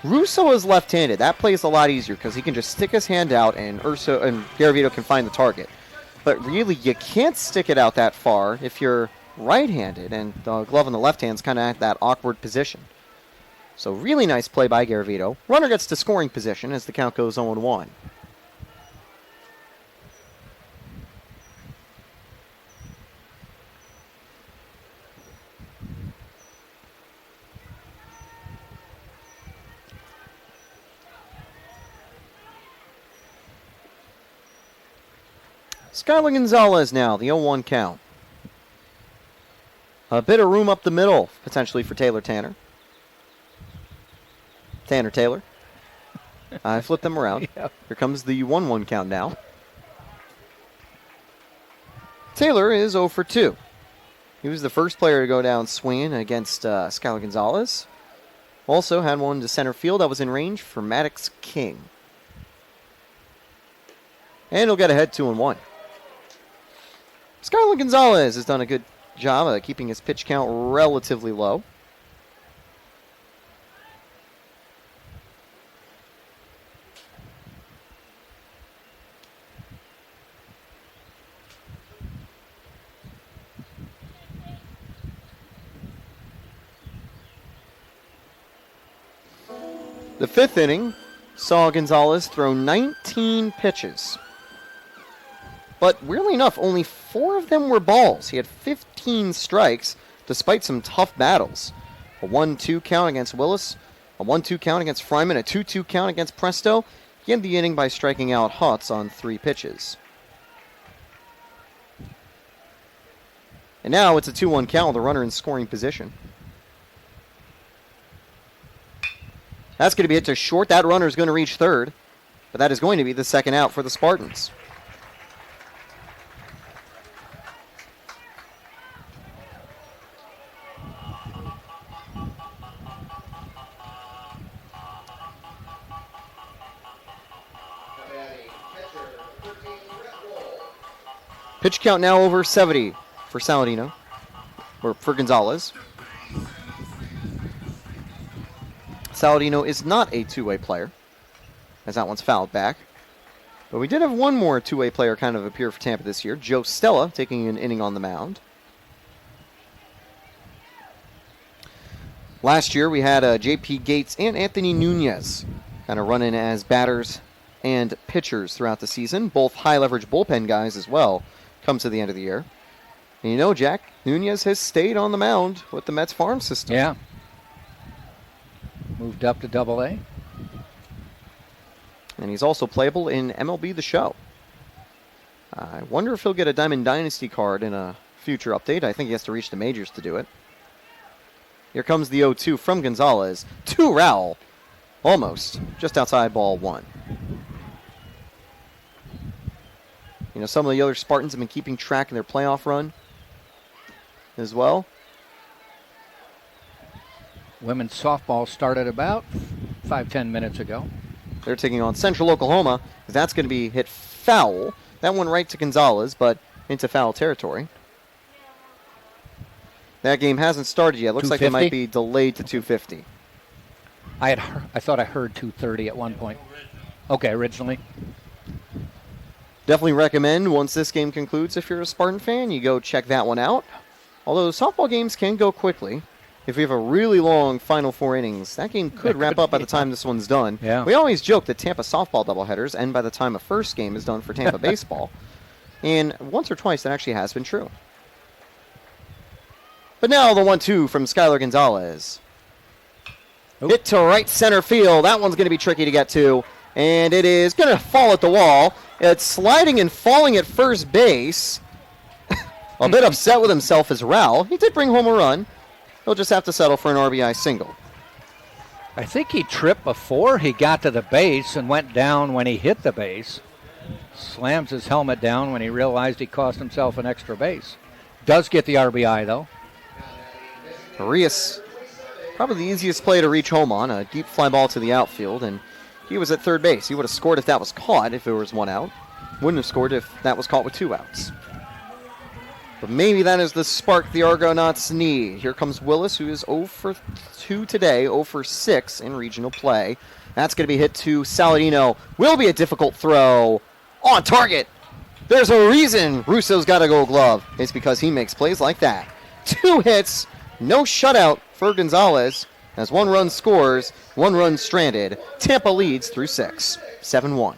Russo is left-handed, that plays a lot easier because he can just stick his hand out and Garavito can find the target. But really, you can't stick it out that far if you're right-handed, and the glove on the left hand is kind of at that awkward position. So really nice play by Garavito. Runner gets to scoring position as the count goes 0-1. Skylar Gonzalez now, the 0-1 count. A bit of room up the middle, potentially, for Taylor. Taylor. I flipped them around. Yep. Here comes the 1-1 count now. Taylor is 0 for 2. He was the first player to go down swinging against Skylar Gonzalez. Also had one to center field that was in range for Maddox King. And he'll get ahead 2-1. Skylar Gonzalez has done a good job of keeping his pitch count relatively low. The 5th inning saw Gonzalez throw 19 pitches. But weirdly enough, only 4 of them were balls. He had 15 strikes, despite some tough battles. A 1-2 count against Willis, a 1-2 count against Fryman, a 2-2 count against Presto, began the inning by striking out Hutz on 3 pitches. And now it's a 2-1 count with a runner in scoring position. That's going to be hit to short. That runner is going to reach third, but that is going to be the second out for the Spartans. Pitch count now over 70 for Saladino, or for Gonzalez. Saladino is not a two-way player, as that one's fouled back. But we did have one more two-way player kind of appear for Tampa this year, Joe Stella, taking an inning on the mound. Last year we had J.P. Gates and Anthony Nunez kind of running as batters and pitchers throughout the season, both high-leverage bullpen guys as well, come to the end of the year. And you know, Jack, Nunez has stayed on the mound with the Mets farm system. Yeah. Moved up to Double-A. And he's also playable in MLB The Show. I wonder if he'll get a Diamond Dynasty card in a future update. I think he has to reach the majors to do it. Here comes the 0-2 from Gonzalez to Rowell. Almost. Just outside ball 1. You know, some of the other Spartans have been keeping track of their playoff run as well. Women's softball started about 5-10 minutes ago. They're taking on Central Oklahoma. That's going to be hit foul. That one right to Gonzalez, but into foul territory. That game hasn't started yet. Looks like it might be delayed to 2:50. I thought I heard 2:30 at one point. Okay, originally. Definitely recommend, once this game concludes, if you're a Spartan fan, you go check that one out. Although softball games can go quickly. If we have a really long final 4 innings, that game could wrap up by the time this one's done. Yeah. We always joke that Tampa softball doubleheaders end by the time a first game is done for Tampa baseball. And once or twice that actually has been true. But now the 1-2 from Skylar Gonzalez. Oop. Hit to right center field. That one's going to be tricky to get to. And it is going to fall at the wall. It's sliding and falling at first base. A bit upset with himself as Rowell. He did bring home a run. He'll just have to settle for an RBI single. I think he tripped before he got to the base and went down when he hit the base. Slams his helmet down when he realized he cost himself an extra base. Does get the RBI, though. Arias, probably the easiest play to reach home on. A deep fly ball to the outfield, and he was at third base. He would have scored if that was caught, if there was 1 out. Wouldn't have scored if that was caught with 2 outs. But maybe that is the spark the Argonauts need. Here comes Willis, who is 0 for 2 today, 0 for 6 in regional play. That's going to be hit to Saladino. Will be a difficult throw. On target. There's a reason Russo's got a gold glove. It's because he makes plays like that. 2 hits, no shutout for Gonzalez. As 1 run scores, 1 run stranded. Tampa leads through 6, 7-1.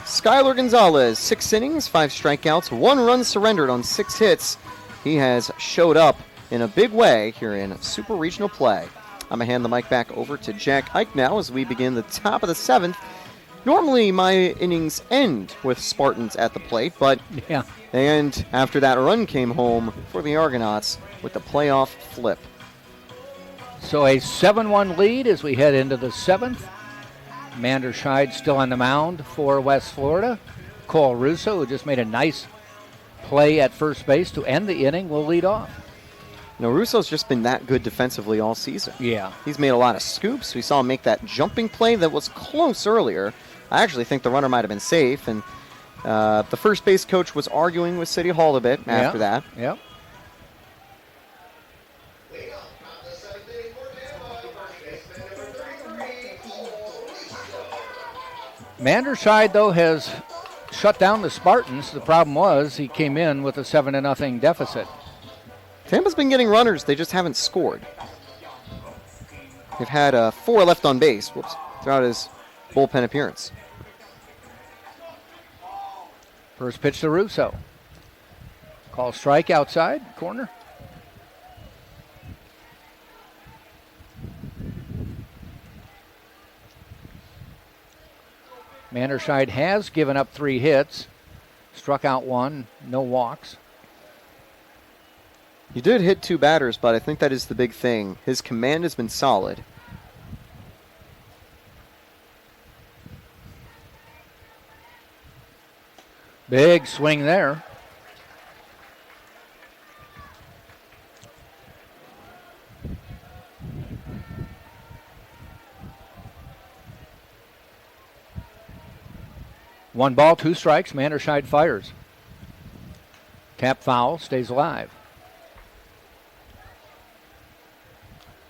Skylar Gonzalez, 6 innings, 5 strikeouts, 1 run surrendered on 6 hits. He has showed up in a big way here in Super Regional play. I'm going to hand the mic back over to Jack Ike now as we begin the top of the 7th. Normally my innings end with Spartans at the plate, but Yeah. they end after that run came home for the Argonauts with the playoff flip. So a 7-1 lead as we head into the 7th. Manderscheid still on the mound for West Florida. Cole Russo, who just made a nice play at first base to end the inning, will lead off. Russo's just been that good defensively all season. Yeah. He's made a lot of scoops. We saw him make that jumping play that was close earlier. I actually think the runner might have been safe, and the first base coach was arguing with City Hall a bit after that. Yep. Manderscheid, though, has shut down the Spartans. The problem was he came in with a 7-0 deficit. Tampa's been getting runners. They just haven't scored. They've had 4 left on base throughout his bullpen appearance. First pitch to Russo. Call strike outside, corner. Manderscheid has given up 3 hits, struck out 1, no walks. He did hit 2 batters, but I think that is the big thing. His command has been solid. Big swing there. One ball, 2 strikes. Manderscheid fires. Tap foul, stays alive.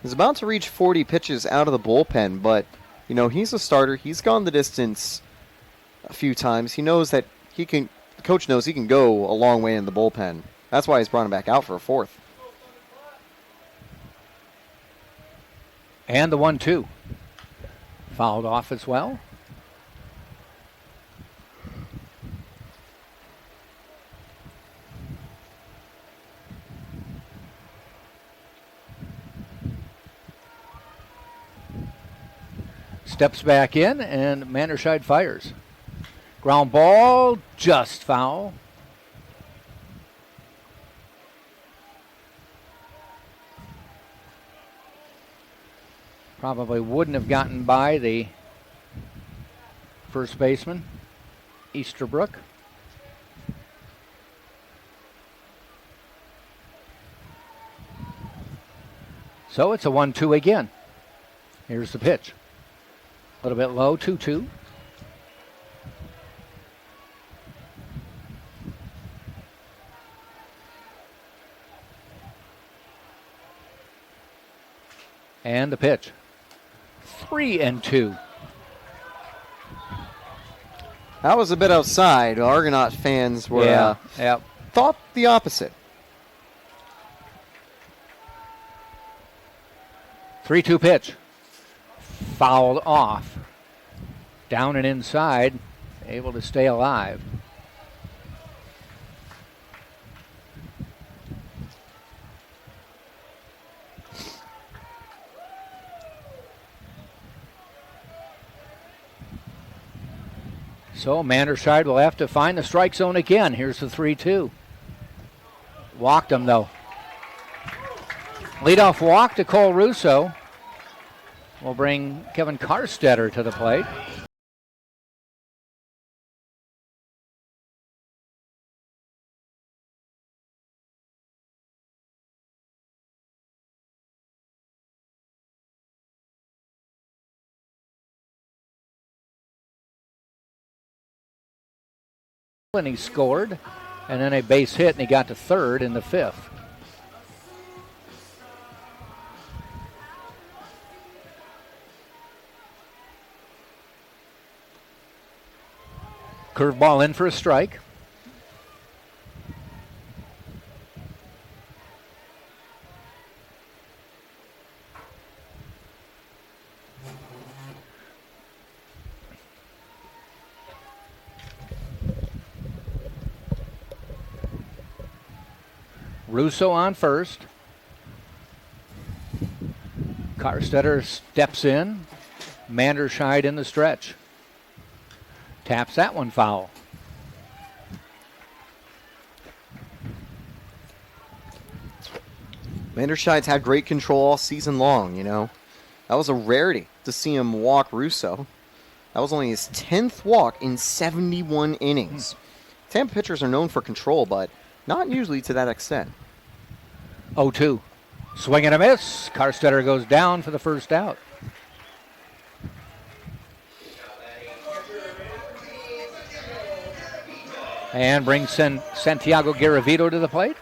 He's about to reach 40 pitches out of the bullpen, but, he's a starter. He's gone the distance a few times. He knows that the coach knows he can go a long way in the bullpen. That's why he's brought him back out for a 4th. And the 1-2. Fouled off as well. Steps back in, and Manderscheid fires. Ground ball, just foul. Probably wouldn't have gotten by the first baseman, Easterbrook. So it's a 1-2 again. Here's the pitch. A little bit low, 2-2. And the pitch. 3-2. That was a bit outside. Argonaut fans were thought the opposite. 3-2 pitch. Fouled off. Down and inside. Able to stay alive. So Manderscheid will have to find the strike zone again. Here's the 3-2. Walked him, though. Leadoff walk to Cole Russo. Will bring Kevin Karstetter to the plate. And he scored, and then a base hit, and he got to third in the 5th. Curveball in for a strike. Russo on first. Karstetter steps in. Manderscheid in the stretch. Taps that one foul. Manderscheid's had great control all season long, That was a rarity to see him walk Russo. That was only his 10th walk in 71 innings. Tampa pitchers are known for control, but not usually to that extent. 0-2. Swing and a miss. Carstetter goes down for the first out. And brings Santiago Garavito to the plate.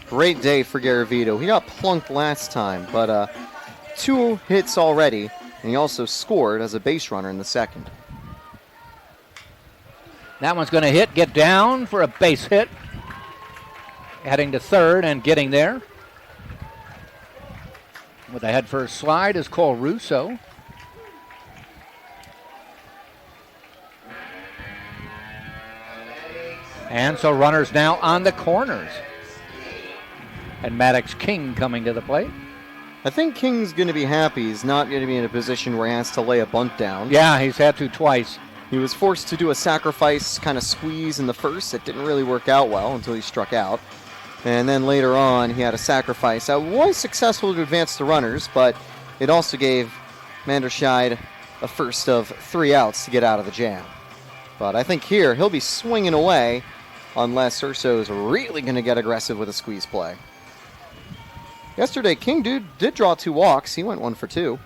Great day for Garavito. He got plunked last time, but 2 hits already, and he also scored as a base runner in the second. That one's going to get down for a base hit. Heading to third and getting there. With a head first slide is Cole Russo. And so runners now on the corners. And Maddox King coming to the plate. I think King's going to be happy. He's not going to be in a position where he has to lay a bunt down. Yeah, he's had to twice. He was forced to do a sacrifice kind of squeeze in the first. It didn't really work out well until he struck out. And then later on, he had a sacrifice that was successful to advance the runners, but it also gave Manderscheid a first of 3 outs to get out of the jam. But I think here, he'll be swinging away unless Urso is really going to get aggressive with a squeeze play. Yesterday, King did draw 2 walks. He went 1 for 2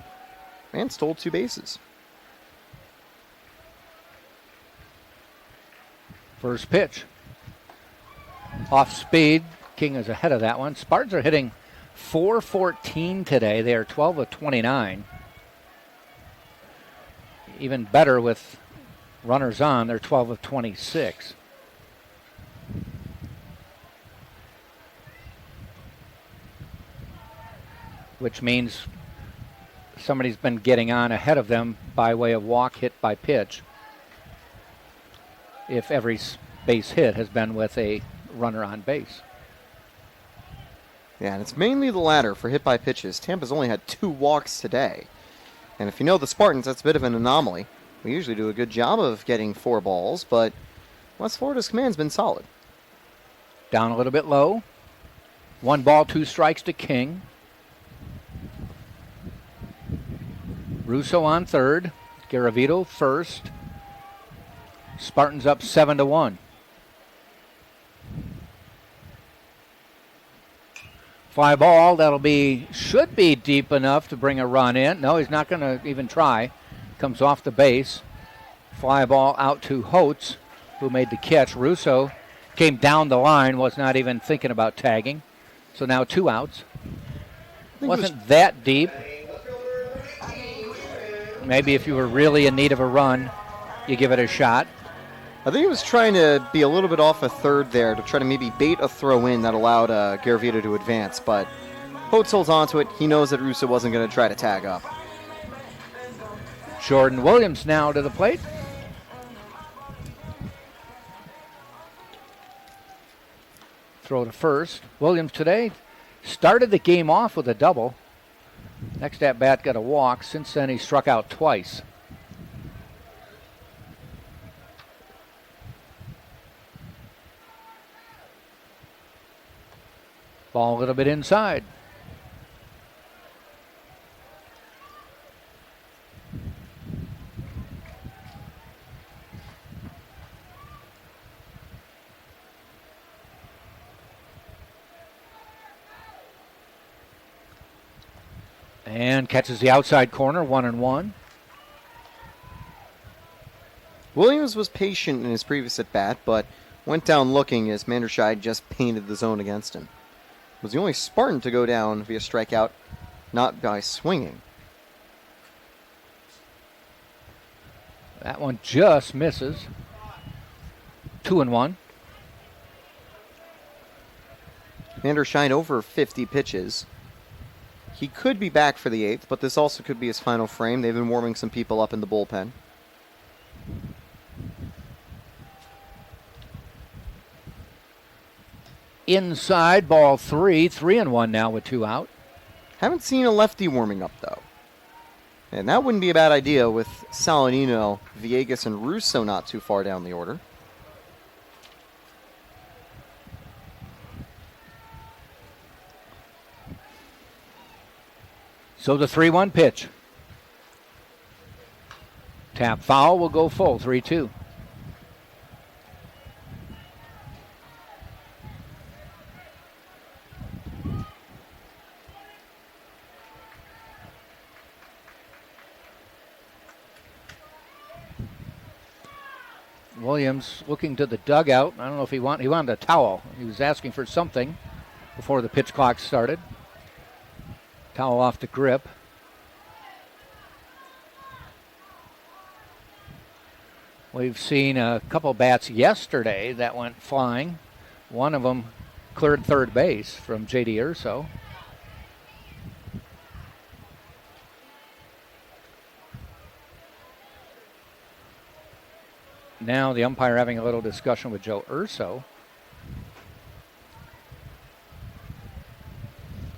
and stole 2 bases. First pitch. Off speed. King is ahead of that one. Spartans are hitting .414 today. They are 12 of 29. Even better with runners on. They're 12 of 26. Which means somebody's been getting on ahead of them by way of walk, hit by pitch. If every base hit has been with a runner on base. Yeah, and it's mainly the latter for hit by pitches. Tampa's only had 2 walks today. And if you know the Spartans, that's a bit of an anomaly. We usually do a good job of getting 4 balls, but West Florida's command's been solid. Down a little bit low. 1 ball, 2 strikes to King. Russo on third. Garavito first. Spartans up 7-1. Fly ball, should be deep enough to bring a run in. No, he's not going to even try. Comes off the base. Fly ball out to Holtz, who made the catch. Russo came down the line, was not even thinking about tagging. So now 2 outs. Wasn't that deep. Maybe if you were really in need of a run, you give it a shot. I think he was trying to be a little bit off a third there to try to maybe bait a throw in that allowed Garavito to advance, but Holtz holds onto it. He knows that Russo wasn't going to try to tag up. Jordan Williams now to the plate. Throw to first. Williams today started the game off with a double. Next at bat got a walk. Since then he struck out twice. Ball a little bit inside. And catches the outside corner, 1-1. Williams was patient in his previous at-bat, but went down looking as Manderscheid just painted the zone against him. Was the only Spartan to go down via strikeout, not by swinging. That one just misses. 2-1. Manderscheid over 50 pitches. He could be back for the 8th, but this also could be his final frame. They've been warming some people up in the bullpen. Inside, ball 3. 3-1 now with 2 out. Haven't seen a lefty warming up, though. And that wouldn't be a bad idea with Saladino, Villegas, and Russo not too far down the order. So the 3-1 pitch. Tap foul will go full, 3-2. Williams looking to the dugout. I don't know if he wanted a towel. He was asking for something before the pitch clock started. Towel off the grip. We've seen a couple bats yesterday that went flying. One of them cleared third base from J.D. Urso. Now the umpire having a little discussion with Joe Urso.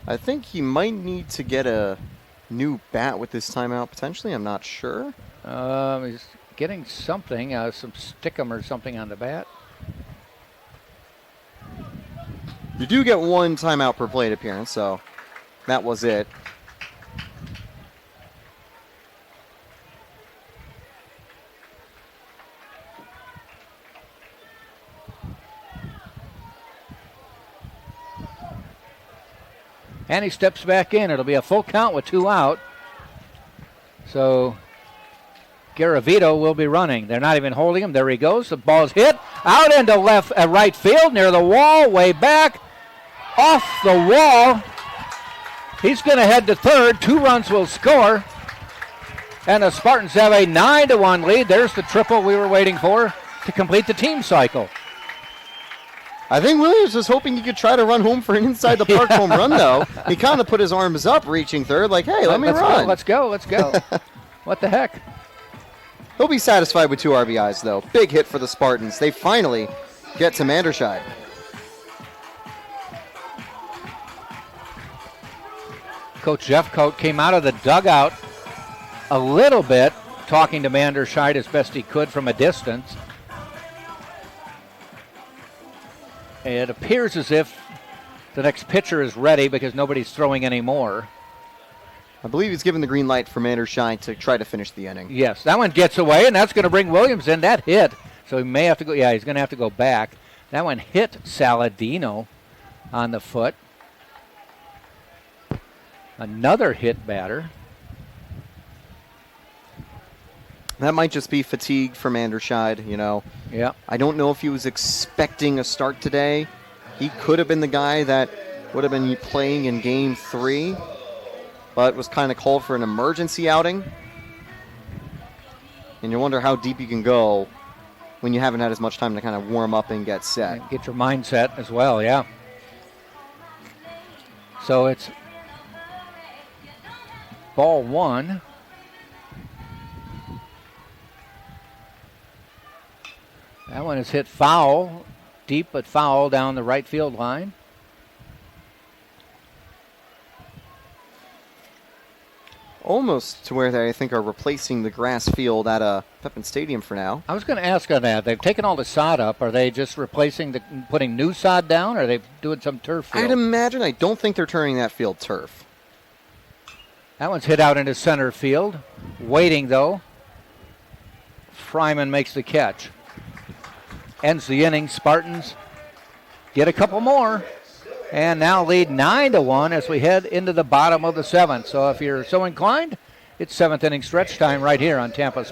I think he might need to get a new bat with this timeout, potentially. I'm not sure. He's getting something, some stickum or something on the bat. You do get one timeout per plate appearance, so that was it. And he steps back in. It'll be a full count with 2 out. So Garavito will be running. They're not even holding him. There he goes. The ball's hit out into right field near the wall, way back. Off the wall. He's going to head to third. 2 runs will score. And the Spartans have a 9-1 lead. There's the triple we were waiting for to complete the team cycle. I think Williams was hoping he could try to run home for an inside the park home run, though. He kind of put his arms up, reaching third, like, hey, let me run. Let's go. What the heck? He'll be satisfied with 2 RBIs, though. Big hit for the Spartans. They finally get to Manderscheid. Coach Jeffcoat came out of the dugout a little bit, talking to Manderscheid as best he could from a distance. It appears as if the next pitcher is ready because nobody's throwing anymore. I believe he's given the green light for Manderscheid to try to finish the inning. Yes, that one gets away, and that's going to bring Williams in. That hit, so he may have to go. Yeah, he's going to have to go back. That one hit Saladino on the foot. Another hit batter. That might just be fatigue for Manderscheid, you know. Yeah. I don't know if he was expecting a start today. He could have been the guy that would have been playing in Game 3, but was kind of called for an emergency outing. And you wonder how deep you can go when you haven't had as much time to kind of warm up and get set. And get your mindset as well, yeah. So it's ball 1. That one is hit foul, deep but foul down the right field line. Almost to where they, I think, are replacing the grass field at Pepin Stadium for now. I was going to ask on that. They've taken all the sod up. Are they just putting new sod down, or are they doing some turf field? I'd imagine. I don't think they're turning that field turf. That one's hit out into center field. Waiting, though. Fryman makes the catch. Ends the inning. Spartans get a couple more and now lead 9-1 as we head into the bottom of the 7th. So if you're so inclined, it's 7th inning stretch time right here on Tampa.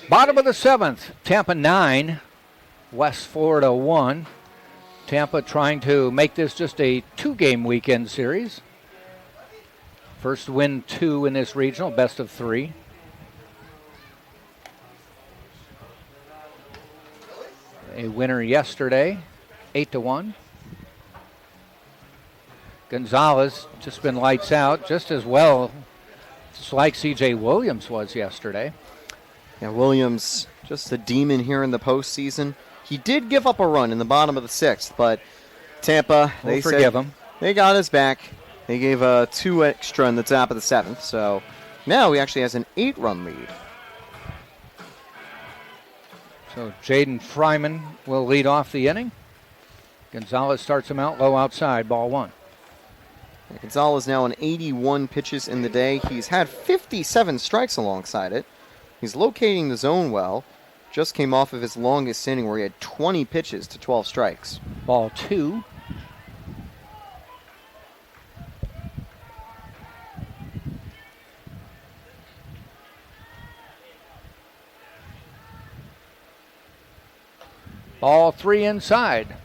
Bottom of the 7th, Tampa 9, West Florida 1. Tampa trying to make this just a 2-game weekend series. First win 2 in this regional, best of 3. A winner yesterday, 8-1. Gonzalez just been lights out, just as well, just like C.J. Williams was yesterday. Yeah, Williams, just a demon here in the postseason. He did give up a run in the bottom of the 6th, but Tampa, We'll forgive him. They got his back. They gave 2 extra in the top of the 7th, so now he actually has an 8-run lead. So Jaden Fryman will lead off the inning. Gonzalez starts him out low outside, ball 1. Gonzalez now on 81 pitches in the day. He's had 57 strikes alongside it. He's locating the zone well. Just came off of his longest inning where he had 20 pitches to 12 strikes. Ball 2. Ball 3 inside.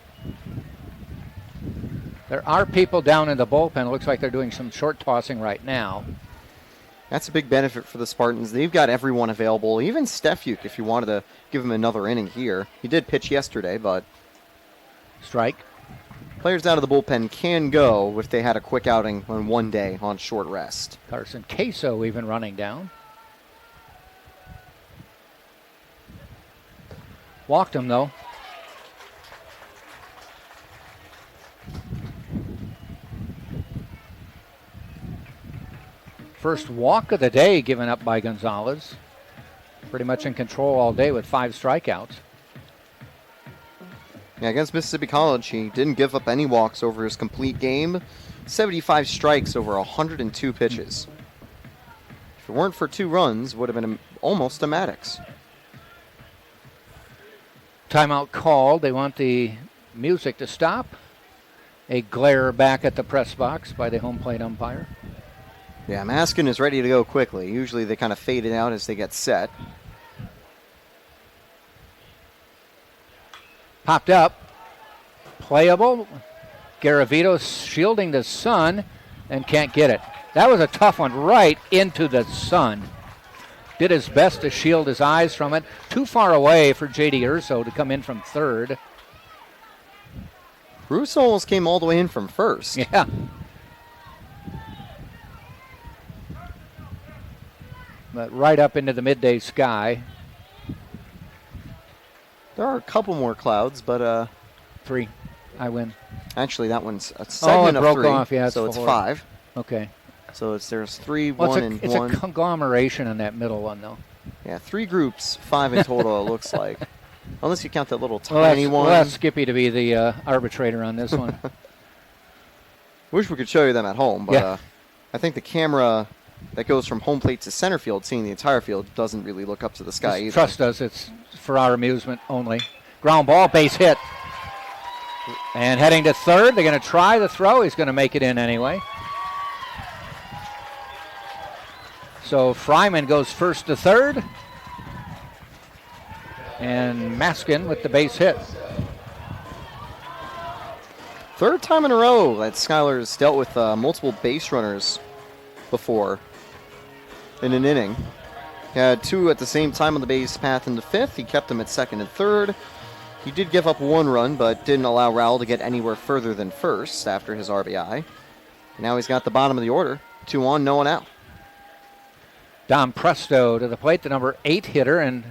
There are people down in the bullpen. It looks like they're doing some short tossing right now. That's a big benefit for the Spartans. They've got everyone available, even Stefuk, if you wanted to give him another inning here. He did pitch yesterday, but strike. Players out of the bullpen can go if they had a quick outing on one day on short rest. Carson Queso even running down. Walked him, though. First walk of the day given up by Gonzalez. Pretty much in control all day with 5 strikeouts. Yeah, against Mississippi College, he didn't give up any walks over his complete game. 75 strikes over 102 pitches. If it weren't for 2 runs, would have been almost a Maddox. Timeout called. They want the music to stop. A glare back at the press box by the home plate umpire. Yeah, Maskin is ready to go quickly. Usually they kind of fade it out as they get set. Popped up. Playable. Garavito shielding the sun and can't get it. That was a tough one right into the sun. Did his best to shield his eyes from it. Too far away for J.D. Urso to come in from third. Russo almost came all the way in from first. Yeah. But right up into the midday sky. There are a couple more clouds, but 3. I win. Actually, that one's a segment it of broke 3, off. Yeah, so it's 4. 5. Okay. So there's 3, Well, 1, and 1. It's a conglomeration in that middle one, though. Yeah, 3 groups, 5 in total, it looks like. Unless you count that little tiny one. We'll ask Skippy to be the arbitrator on this one. Wish we could show you them at home, but Yeah. I think the camera that goes from home plate to center field, seeing the entire field, doesn't really look up to the sky either. Trust us, it's for our amusement only. Ground ball, base hit. And heading to third, they're going to try the throw. He's going to make it in anyway. So Fryman goes first to third. And Maskin with the base hit. Third time in a row that Skylar's dealt with multiple base runners before in an inning. He had 2 at the same time on the base path in the 5th. He kept them at 2nd and 3rd. He did give up 1 run, but didn't allow Rowell to get anywhere further than first after his RBI. Now he's got the bottom of the order. 2 on, no one out. Dom Presto to the plate, the number 8 hitter, and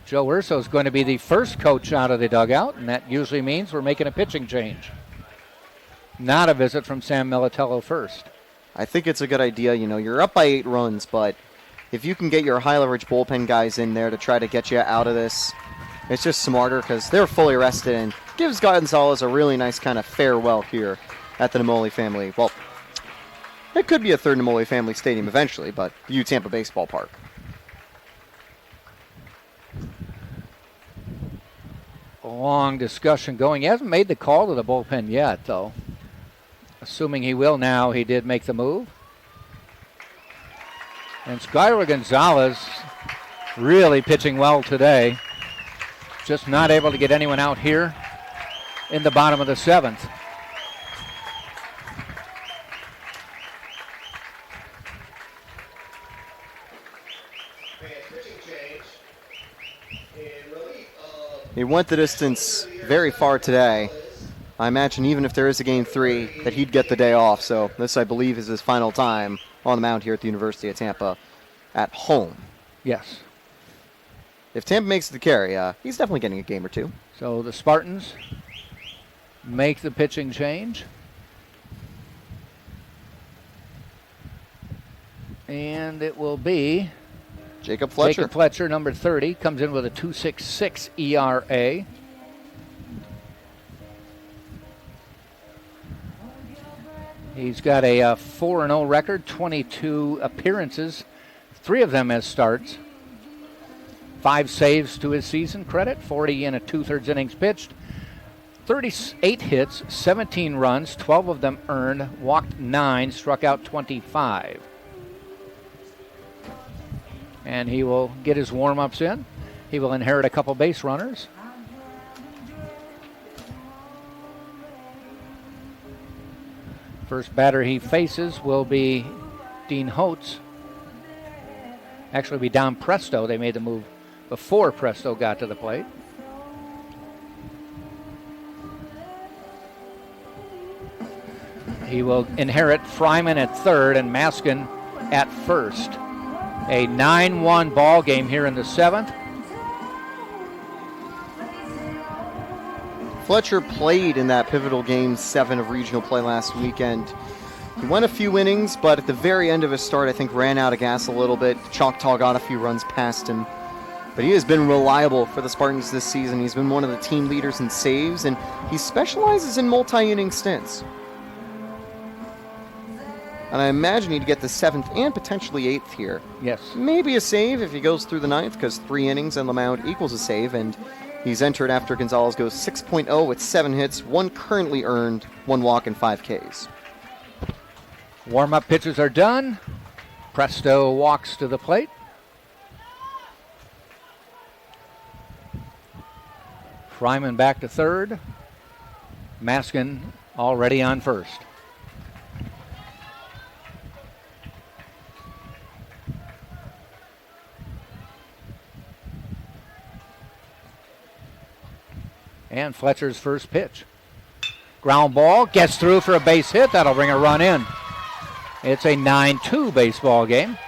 Joe Urso is going to be the first coach out of the dugout, and that usually means we're making a pitching change. Not a visit from Sam Militello first. I think it's a good idea. You know, you're up by 8 runs, but if you can get your high-leverage bullpen guys in there to try to get you out of this, it's just smarter because they're fully rested and gives Gonzalez a really nice kind of farewell here at the Namoli family. Well, it could be a third Namoli family stadium eventually, but Tampa Baseball Park. A long discussion going. He hasn't made the call to the bullpen yet, though. Assuming he will now, he did make the move. And Skylar Gonzalez really pitching well today. Just not able to get anyone out here in the bottom of the 7th. He went the distance very far today. I imagine even if there is a Game 3 that he'd get the day off. So this, I believe, is his final time on the mound here at the University of Tampa at home. Yes. If Tampa makes it to carry, he's definitely getting a game or two. So the Spartans make the pitching change. And it will be Jacob Fletcher. Jacob Fletcher, number 30, comes in with a 2.66 ERA. He's got a 4-0 record, 22 appearances, 3 of them as starts. 5 saves to his season credit, 40 and a 2/3 innings pitched. 38 hits, 17 runs, 12 of them earned, walked 9, struck out 25. And he will get his warm-ups in. He will inherit a couple base runners. First batter he faces will be Dean Holtz. Actually, it'll be Don Presto. They made the move before Presto got to the plate. He will inherit Fryman at third and Maskin at first. A 9-1 ball game here in the 7th. Fletcher played in that pivotal Game 7 of regional play last weekend. He went a few innings, but at the very end of his start, I think ran out of gas a little bit. Choctaw got a few runs past him. But he has been reliable for the Spartans this season. He's been one of the team leaders in saves, and he specializes in multi-inning stints. And I imagine he'd get the 7th and potentially 8th here. Yes. Maybe a save if he goes through the 9th, because 3 innings on the mound equals a save, and he's entered after Gonzalez goes 6.0 with 7 hits, 1 currently earned, 1 walk, and 5 Ks. Warm-up pitches are done. Presto walks to the plate. Fryman back to third. Maskin already on first. And Fletcher's first pitch. Ground ball, gets through for a base hit. That'll bring a run in. It's a 9-2 baseball game.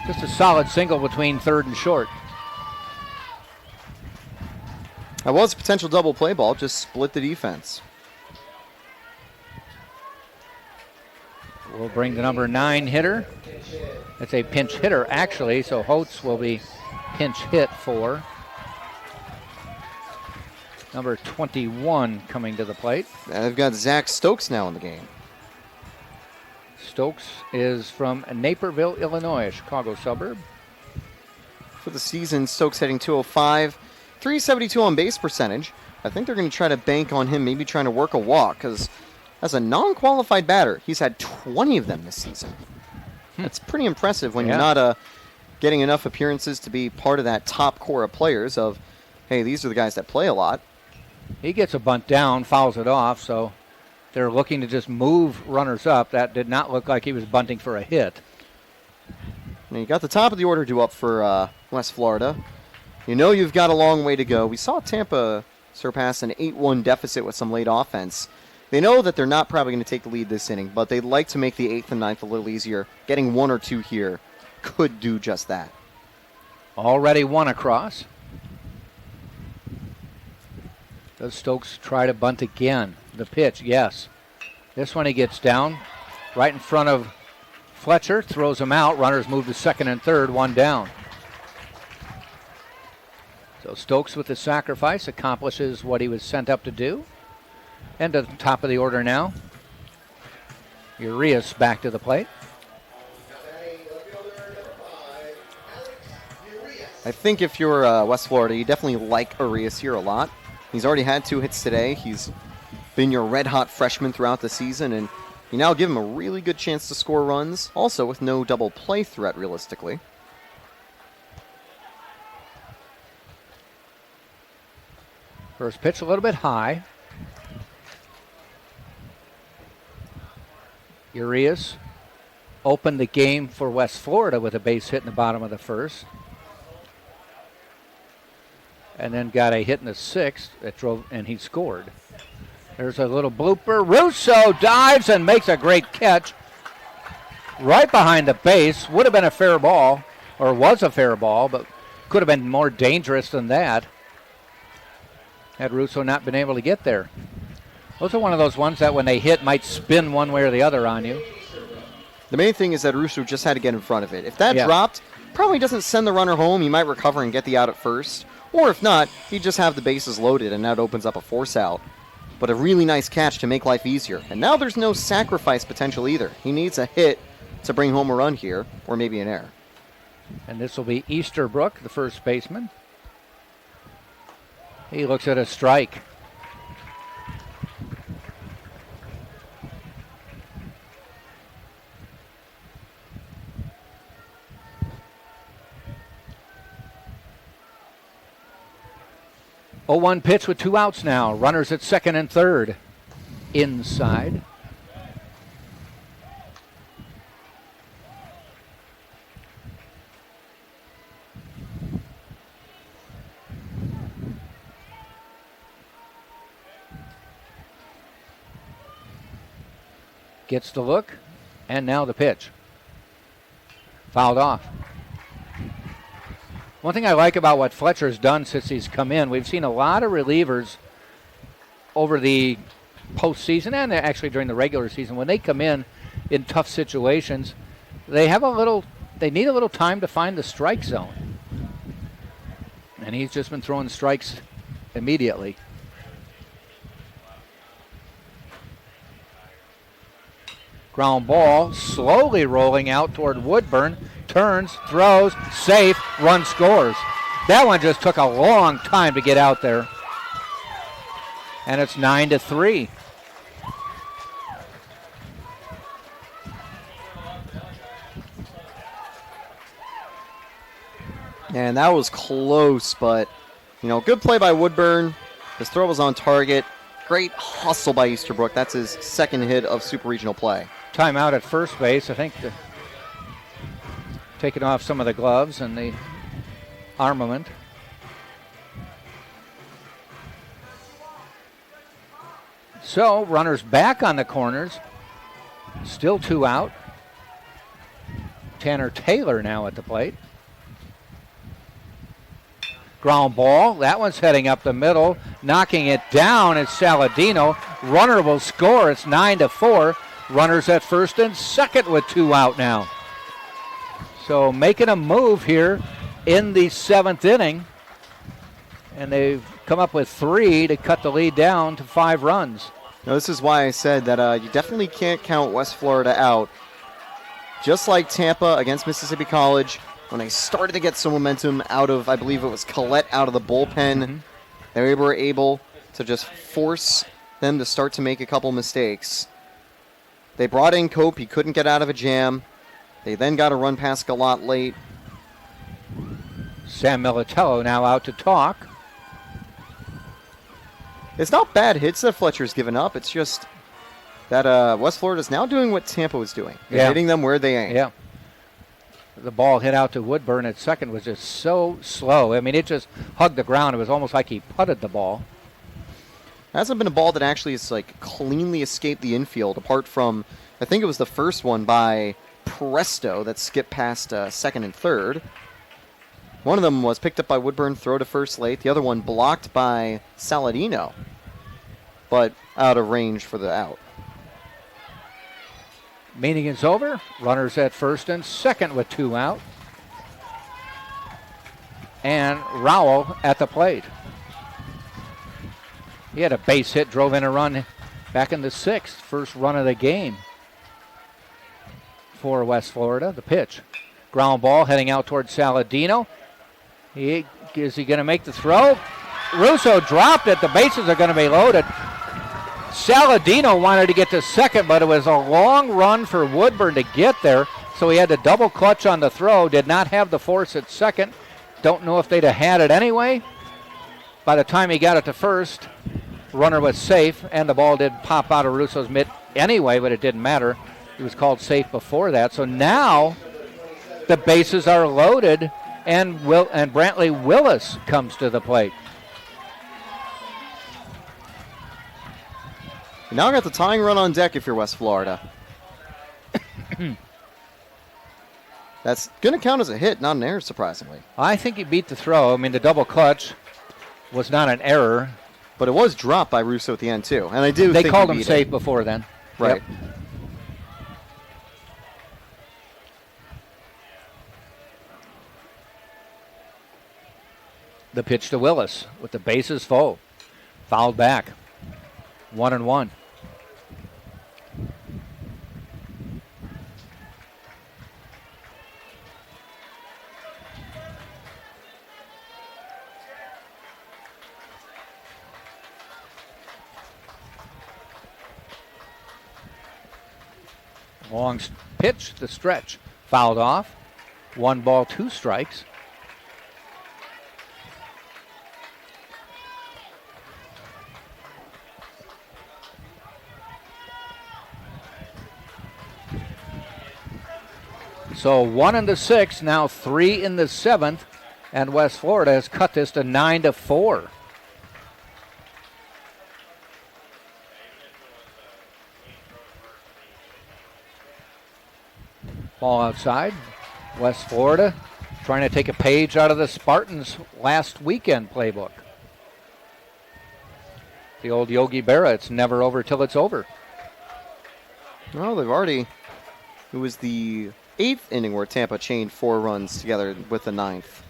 Just a solid single between third and short. That was a potential double play ball, just split the defense. We'll bring the number 9 hitter. It's a pinch hitter, actually, so Holtz will be pinch hit for number 21 coming to the plate. And they've got Zach Stokes now in the game. Stokes is from Naperville, Illinois, a Chicago suburb. For the season, Stokes hitting 205, 372 on base percentage. I think they're going to try to bank on him, maybe trying to work a walk, because as a non-qualified batter, he's had 20 of them this season. That's pretty impressive when you're not getting enough appearances to be part of that top core of players of, hey, these are the guys that play a lot. He gets a bunt down, fouls it off, so they're looking to just move runners up. That did not look like he was bunting for a hit. Now you got the top of the order due up for West Florida. You know you've got a long way to go. We saw Tampa surpass an 8-1 deficit with some late offense. They know that they're not probably going to take the lead this inning, but they'd like to make the 8th and 9th a little easier. Getting 1 or 2 here could do just that. Already 1 across. Does Stokes try to bunt again? The pitch, yes. This one he gets down right in front of Fletcher, throws him out. Runners move to second and third, 1 down. So Stokes with the sacrifice accomplishes what he was sent up to do. And to the top of the order now, Urias back to the plate. I think if you're West Florida, you definitely like Urias here a lot. He's already had 2 hits today. He's been your red-hot freshman throughout the season, and you now give him a really good chance to score runs, also with no double play threat, realistically. First pitch a little bit high. Urias opened the game for West Florida with a base hit in the bottom of the first. And then got a hit in the sixth that drove, and he scored. There's a little blooper. Russo dives and makes a great catch right behind the base. Would have been a fair ball, or was a fair ball, but could have been more dangerous than that had Russo not been able to get there. Those are one of those ones that when they hit might spin one way or the other on you. The main thing is that Russo just had to get in front of it. If that Yeah. dropped, probably doesn't send the runner home. He might recover and get the out at first. Or if not, he'd just have the bases loaded, and that opens up a force out. But a really nice catch to make life easier. And now there's no sacrifice potential either. He needs a hit to bring home a run here, or maybe an error. And this will be Easterbrook, the first baseman. He looks at a strike. Oh, 1 pitch with 2 outs now. Runners at second and third. Inside. Gets the look, and now the pitch. Fouled off. One thing I like about what Fletcher's done since he's come in, we've seen a lot of relievers over the postseason and actually during the regular season. When they come in tough situations, they need a little time to find the strike zone. And he's just been throwing strikes immediately. Ground ball, slowly rolling out toward Woodburn. Turns, throws, safe, run scores. That one just took a long time to get out there. And it's 9-3. And that was close, but, good play by Woodburn. His throw was on target. Great hustle by Easterbrook. That's his second hit of Super Regional play. Timeout at first base. I think taking off some of the gloves and the armament. So, runners back on the corners. Still 2 out. Tanner Taylor now at the plate. Ground ball. That one's heading up the middle. Knocking it down is Saladino. Runner will score. It's 9-4. Runners at first and second with 2 out now. So making a move here in the 7th inning. And they've come up with 3 to cut the lead down to 5 runs. Now, this is why I said that you definitely can't count West Florida out. Just like Tampa against Mississippi College, when they started to get some momentum out of, I believe it was Collette out of the bullpen, they were able to just force them to start to make a couple mistakes. They brought in Cope. He couldn't get out of a jam. They then got a run past Galat late. Sam Militello now out to talk. It's not bad hits that Fletcher's given up. It's just that West Florida's now doing what Tampa was doing. They're hitting them where they ain't. Yeah. The ball hit out to Woodburn at second was just so slow. I mean, it just hugged the ground. It was almost like he putted the ball. Hasn't been a ball that actually has cleanly escaped the infield, apart from, I think it was the first one by Presto that skipped past second and third. One of them was picked up by Woodburn, throw to first late. The other one blocked by Saladino, but out of range for the out. Meeting is over. Runners at first and second with 2 out. And Rowell at the plate. He had a base hit, drove in a run back in the 6th. First run of the game for West Florida. The pitch. Ground ball heading out towards Saladino. Is he going to make the throw? Russo dropped it. The bases are going to be loaded. Saladino wanted to get to second, but it was a long run for Woodburn to get there, so he had to double clutch on the throw. Did not have the force at second. Don't know if they'd have had it anyway, By the time he got it to first, runner was safe, and the ball did pop out of Russo's mitt anyway, but it didn't matter. He was called safe before that. So now the bases are loaded, and Brantley Willis comes to the plate. You now got the tying run on deck if you're West Florida. That's going to count as a hit, not an error, surprisingly. I think he beat the throw. I mean, the double clutch was not an error. But it was dropped by Russo at the end, too. And I do think they called him safe before then. Right. Yep. The pitch to Willis with the bases full. Fouled back. 1-1. Long pitch, the stretch. Fouled off. 1 ball, 2 strikes. So 1 in the 6th, now 3 in the 7th, and West Florida has cut this to 9-4. Ball outside. West Florida trying to take a page out of the Spartans' last weekend playbook. The old Yogi Berra, it's never over till it's over. Well, they've already... It was the 8th inning where Tampa chained 4 runs together with the 9th.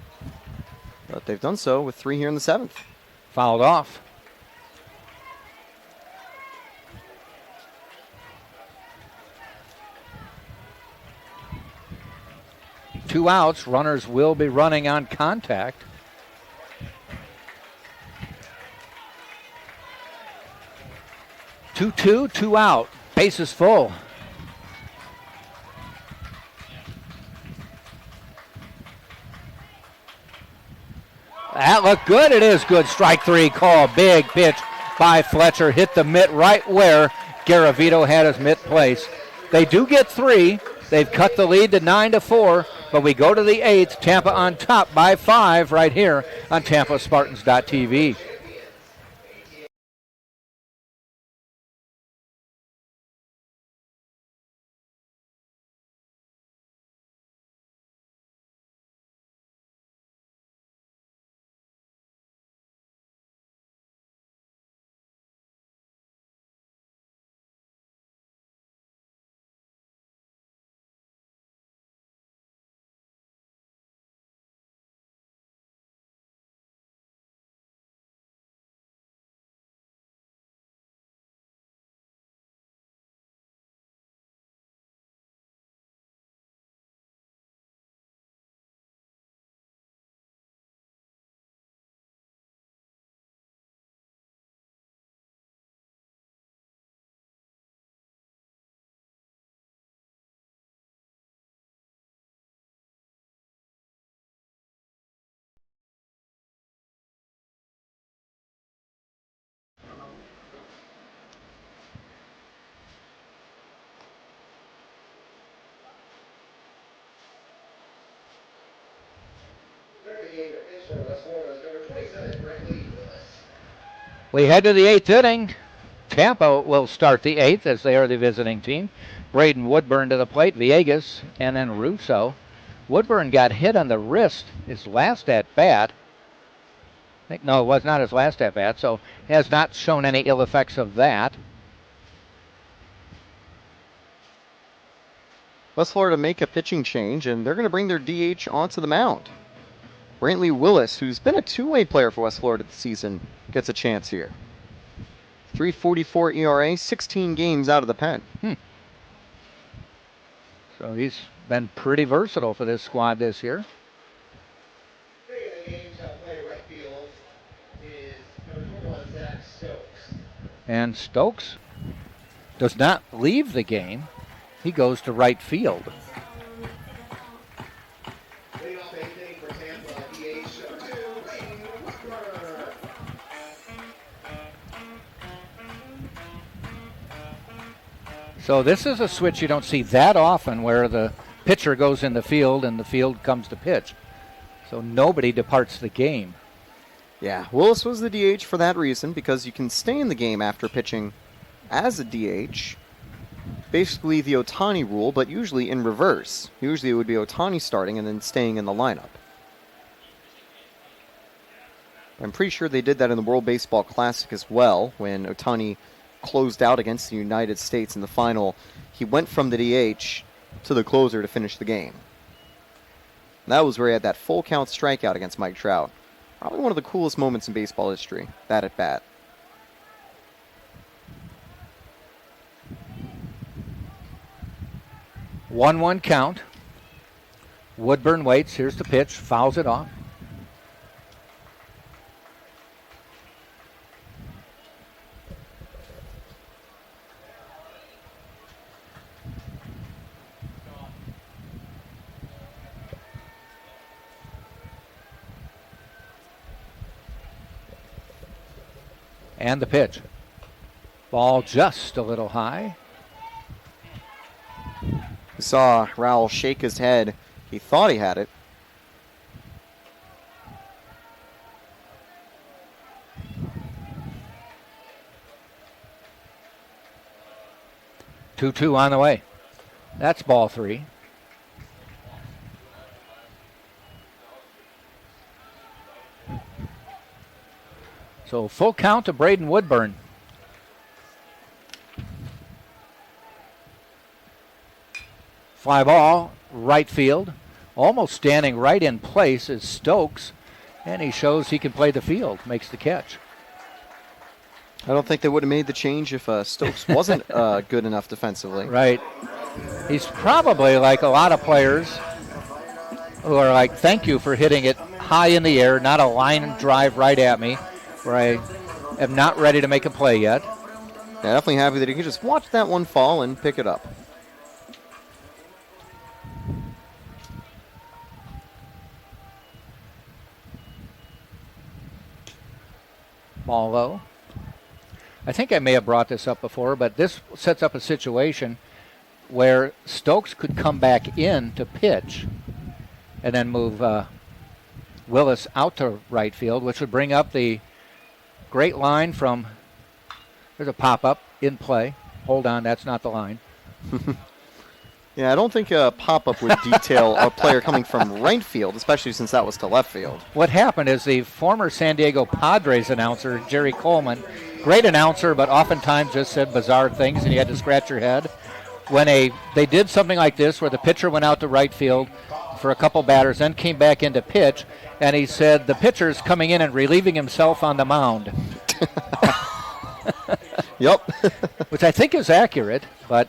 But they've done so with 3 here in the 7th. Fouled off. Two outs. Runners will be running on contact. Two, 2 out. Bases full. That looked good. It is good. Strike 3 call. Big pitch by Fletcher. Hit the mitt right where Garavito had his mitt placed. They do get 3. They've cut the lead to 9-4, but we go to the 8th. Tampa on top by 5 right here on TampaSpartans.tv. We head to the 8th inning. Tampa will start the 8th as they are the visiting team. Braden Woodburn to the plate, Villegas, and then Russo. Woodburn got hit on the wrist his last at bat. No, it was not his last at bat, so has not shown any ill effects of that. West Florida make a pitching change, and they're going to bring their DH onto the mound. Brantley Willis, who's been a two-way player for West Florida this season, gets a chance here. 3.44 ERA, 16 games out of the pen. So he's been pretty versatile for this squad this year. And Stokes does not leave the game. He goes to right field. So this is a switch you don't see that often where the pitcher goes in the field and the field comes to pitch. So nobody departs the game. Yeah, Willis was the DH for that reason, because you can stay in the game after pitching as a DH. Basically the Ohtani rule, but usually in reverse. Usually it would be Ohtani starting and then staying in the lineup. I'm pretty sure they did that in the World Baseball Classic as well, when Ohtani closed out against the United States in the final. He went from the DH to the closer to finish the game. And that was where he had that full count strikeout against Mike Trout. Probably one of the coolest moments in baseball history, that at bat. One count. Woodburn waits. Here's the pitch. Fouls it off. And the pitch. Ball just a little high. We saw Raul shake his head. He thought he had it. Two on the way. That's ball 3. So full count to Braden Woodburn. Fly ball, right field. Almost standing right in place is Stokes, and he shows he can play the field, makes the catch. I don't think they would have made the change if Stokes wasn't good enough defensively. Right. He's probably like a lot of players who are like, thank you for hitting it high in the air, not a line drive right at me, where I am not ready to make a play yet. Yeah, definitely happy that he could just watch that one fall and pick it up. Ball low. I think I may have brought this up before, but this sets up a situation where Stokes could come back in to pitch and then move Willis out to right field, which would bring up the great line from, there's a pop-up in play. Hold on, that's not the line. Yeah, I don't think a pop-up would detail a player coming from right field, especially since that was to left field. What happened is the former San Diego Padres announcer, Jerry Coleman, great announcer, but oftentimes just said bizarre things, and you had to scratch your head. When they did something like this, where the pitcher went out to right field for a couple batters, then came back into pitch, and he said the pitcher's coming in and relieving himself on the mound. Yep. Which I think is accurate, but...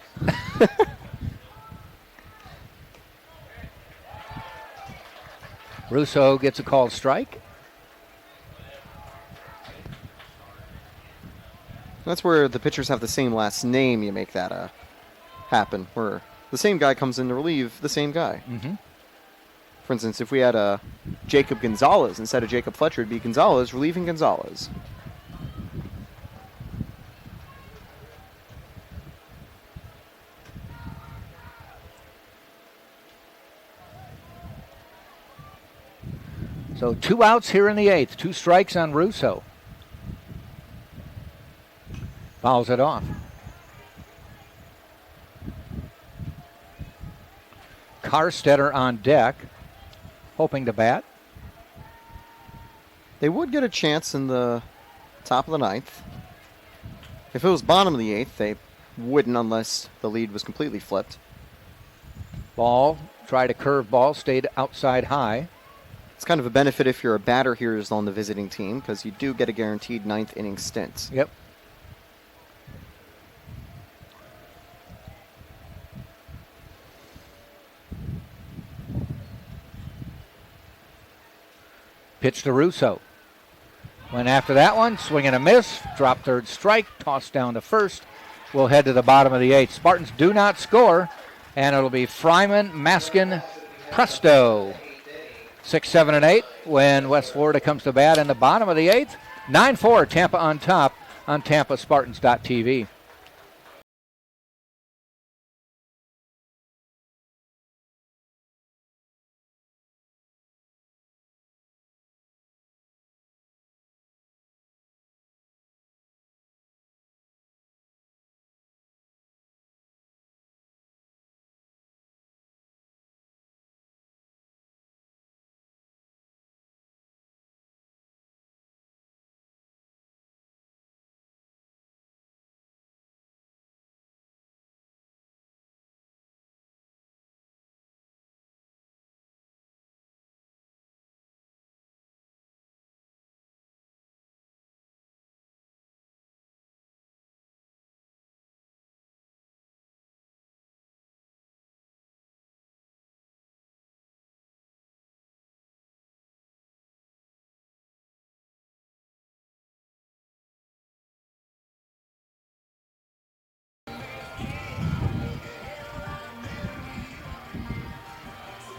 Russo gets a called strike. That's where the pitchers have the same last name. You make that happen, where the same guy comes in to relieve the same guy. Mm-hmm. For instance, if we had Jacob Gonzalez instead of Jacob Fletcher, it'd be Gonzalez relieving Gonzalez. So 2 outs here in the 8th. 2 strikes on Russo. Fouls it off. Carstetter on deck, hoping to bat. They would get a chance in the top of the 9th. If it was bottom of the 8th, they wouldn't unless the lead was completely flipped. Ball, tried a curve ball, stayed outside high. It's kind of a benefit if you're a batter here is on the visiting team, because you do get a guaranteed 9th inning stint. Yep. Pitch to Russo. Went after that one, swing and a miss, drop third strike, tossed down to first. We'll head to the bottom of the 8th. Spartans do not score, and it'll be Fryman, Maskin, Presto. 6, 7, and 8 when West Florida comes to bat in the bottom of the 8th. 9-4, Tampa on top on TampaSpartans.tv.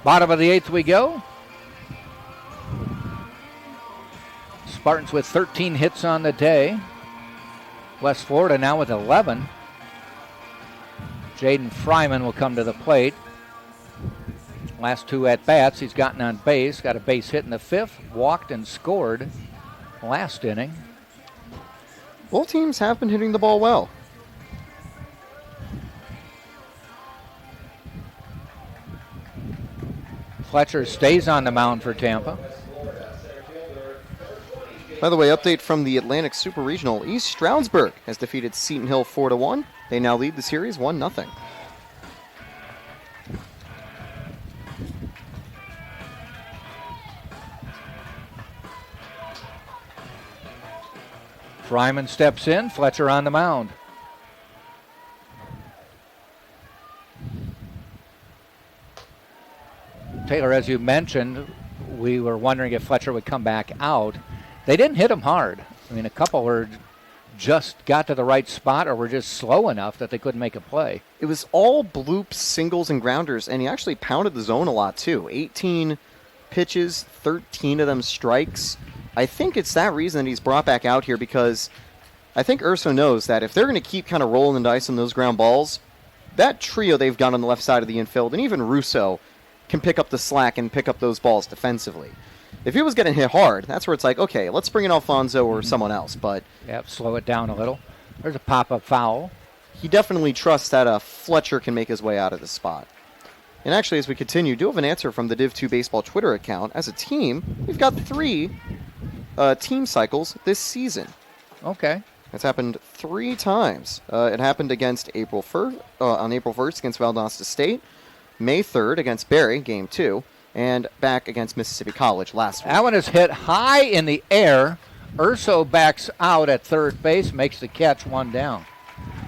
Bottom of the 8th we go. Spartans with 13 hits on the day. West Florida now with 11. Jaden Fryman will come to the plate. Last 2 at-bats, he's gotten on base. Got a base hit in the 5th. Walked and scored last inning. Both teams have been hitting the ball well. Fletcher stays on the mound for Tampa. By the way, update from the Atlantic Super Regional. East Stroudsburg has defeated Seton Hill 4-1. They now lead the series 1-0. Fryman steps in, Fletcher on the mound. Taylor, as you mentioned, we were wondering if Fletcher would come back out. They didn't hit him hard. I mean, a couple were just got to the right spot or were just slow enough that they couldn't make a play. It was all bloops, singles, and grounders, and he actually pounded the zone a lot, too. 18 pitches, 13 of them strikes. I think it's that reason that he's brought back out here, because I think Urso knows that if they're going to keep kind of rolling the dice on those ground balls, that trio they've got on the left side of the infield, and even Russo, can pick up the slack and pick up those balls defensively. If he was getting hit hard, that's where it's like, okay, let's bring in Alfonso or someone else. But yep, slow it down a little. There's a pop-up foul. He definitely trusts that Fletcher can make his way out of this spot. And actually, as we continue, do have an answer from the Div 2 Baseball Twitter account. As a team, we've got 3 team cycles this season. Okay. It's happened 3 times. It happened against April 1st, on April 1st against Valdosta State, May 3rd against Barry, Game 2, and back against Mississippi College last week. That one is hit high in the air. Urso backs out at third base, makes the catch, 1 down.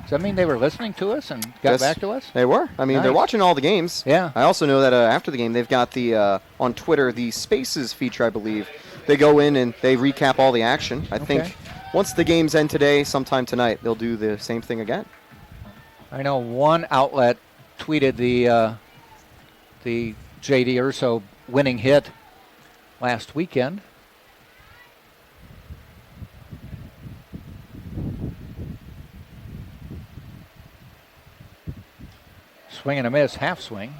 Does that mean they were listening to us and got back to us? They were. I mean, nice. They're watching all the games. Yeah. I also know that after the game, they've got the on Twitter, the Spaces feature, I believe. They go in and they recap all the action. I think once the games end today, sometime tonight, they'll do the same thing again. I know one outlet tweeted the J.D. Urso winning hit last weekend. Swing and a miss, half swing.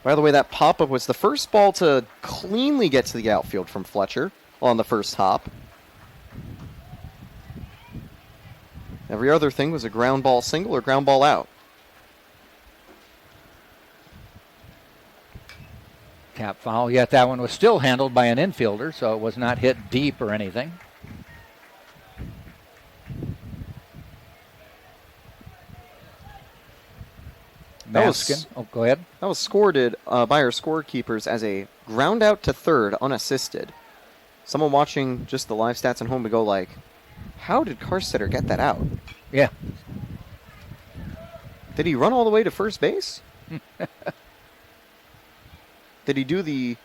By the way, that pop-up was the first ball to cleanly get to the outfield from Fletcher on the first hop. Every other thing was a ground ball single or ground ball out. Tap foul, yet that one was still handled by an infielder, so it was not hit deep or anything. Maskin. Go ahead. That was scored by our scorekeepers as a ground out to third, unassisted. Someone watching just the live stats at home would go like, how did Carstetter get that out? Yeah. Did he run all the way to first base? Did he do the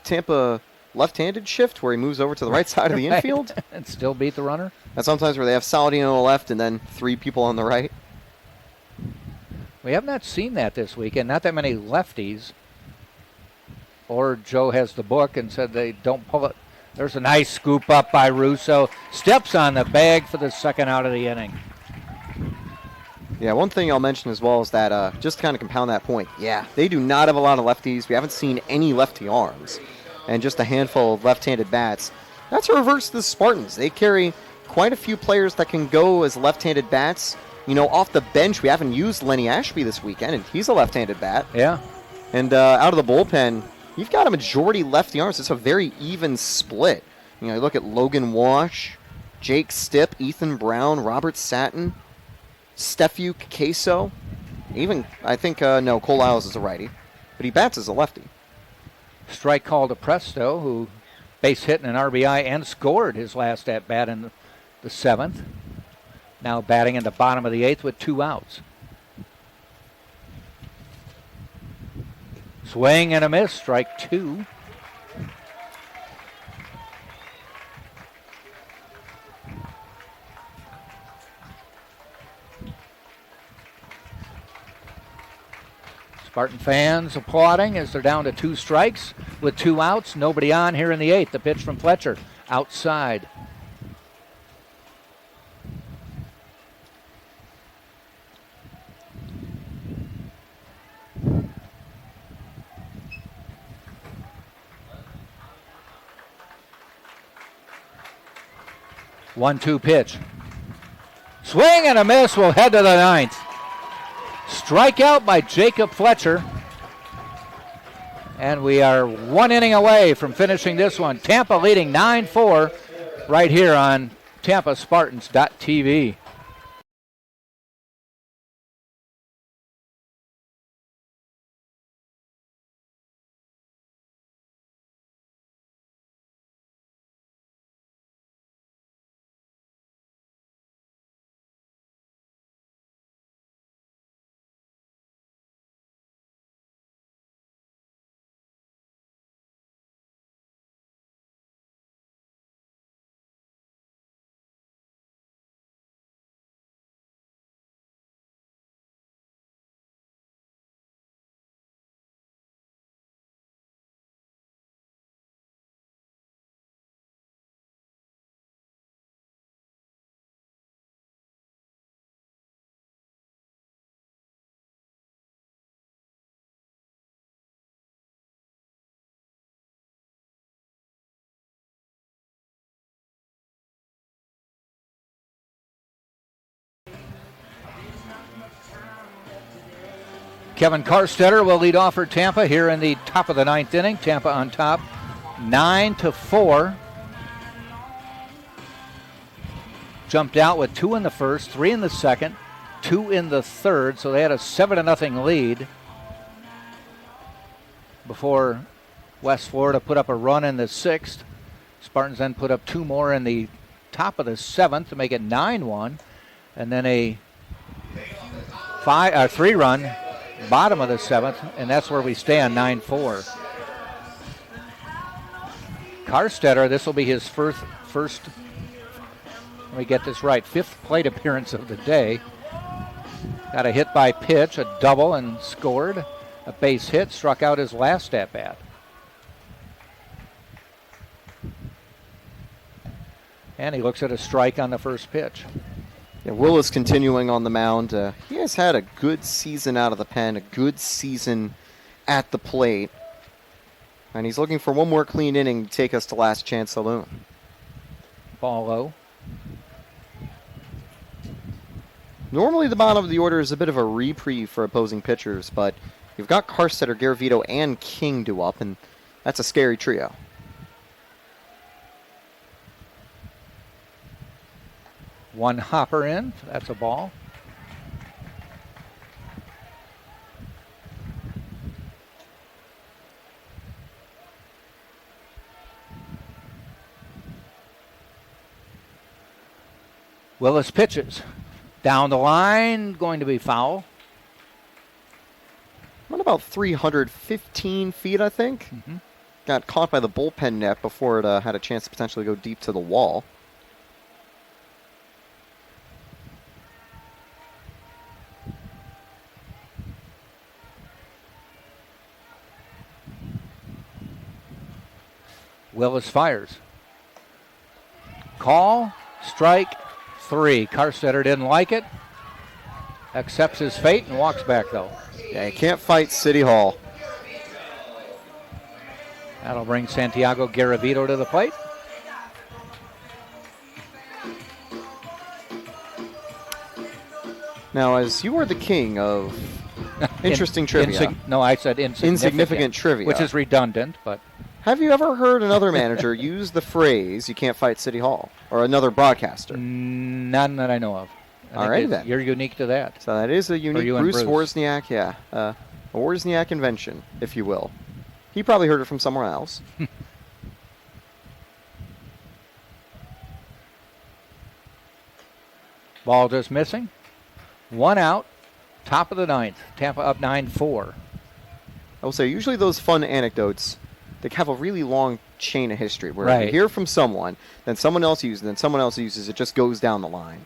Tampa left-handed shift where he moves over to the right side of the infield? And still beat the runner? And sometimes where they have Saladino on the left and then 3 people on the right. We have not seen that this weekend. Not that many lefties. Or Joe has the book and said they don't pull it. There's a nice scoop up by Russo. Steps on the bag for the second out of the inning. Yeah, one thing I'll mention as well is that, just to kind of compound that point, yeah, they do not have a lot of lefties. We haven't seen any lefty arms. And just a handful of left-handed bats. That's a reverse to the Spartans. They carry quite a few players that can go as left-handed bats. You know, off the bench, we haven't used Lenny Ashby this weekend, and he's a left-handed bat. Yeah. And out of the bullpen, you've got a majority lefty arms. It's a very even split. You know, you look at Logan Wash, Jake Stipp, Ethan Brown, Robert Satin, Steffiuk Queso. Even, I think, Cole Lyles is a righty. But he bats as a lefty. Strike call to Presto, who base hit an RBI and scored his last at-bat in the 7th. Now batting in the bottom of the 8th with 2 outs. Swing and a miss, strike 2. Spartan fans applauding as they're down to 2 strikes with 2 outs. Nobody on here in the 8th. The pitch from Fletcher outside. One-two pitch. Swing and a miss will head to the 9th. Strikeout by Jacob Fletcher. And we are 1 inning away from finishing this one. Tampa leading 9-4 right here on TampaSpartans.tv. Kevin Karstetter will lead off for Tampa here in the top of the 9th inning. Tampa on top, 9-4. Jumped out with 2 in the first, 3 in the second, 2 in the third, so they had a 7-0 lead before West Florida put up a run in the 6th. Spartans then put up 2 more in the top of the 7th to make it 9-1, and then a 3-run bottom of the 7th, and that's where we stand, 9-4. Karstetter, this will be his first, let me get this right, 5th plate appearance of the day. Got a hit by pitch, a double, and scored. A base hit, struck out his last at-bat. And he looks at a strike on the first pitch. Yeah, Willis continuing on the mound. He has had a good season out of the pen, a good season at the plate. And he's looking for one more clean inning to take us to Last Chance Saloon. Ball low. Normally the bottom of the order is a bit of a reprieve for opposing pitchers, but you've got Karstetter, Garavito, and King due up, and that's a scary trio. One hopper in. That's a ball. Willis pitches. Down the line, going to be foul. Run about 315 feet, I think. Mm-hmm. Got caught by the bullpen net before it had a chance to potentially go deep to the wall. Willis fires. Call, strike, 3. Karstetter didn't like it. Accepts his fate and walks back, though. Yeah, you can't fight City Hall. That'll bring Santiago Garavito to the plate. Now, as you are the king of interesting trivia. No, I said insignificant trivia. Which is redundant, but... Have you ever heard another manager use the phrase, you can't fight City Hall? Or another broadcaster? None that I know of. All right, then. You're unique to that. So that is a unique Bruce Wozniak, a Wozniak invention, if you will. He probably heard it from somewhere else. Ball just missing. 1 out. Top of the 9th. Tampa up 9-4. I will say, usually those fun anecdotes, they have a really long chain of history where right. you hear from someone, then someone else uses, then someone else uses. It just goes down the line.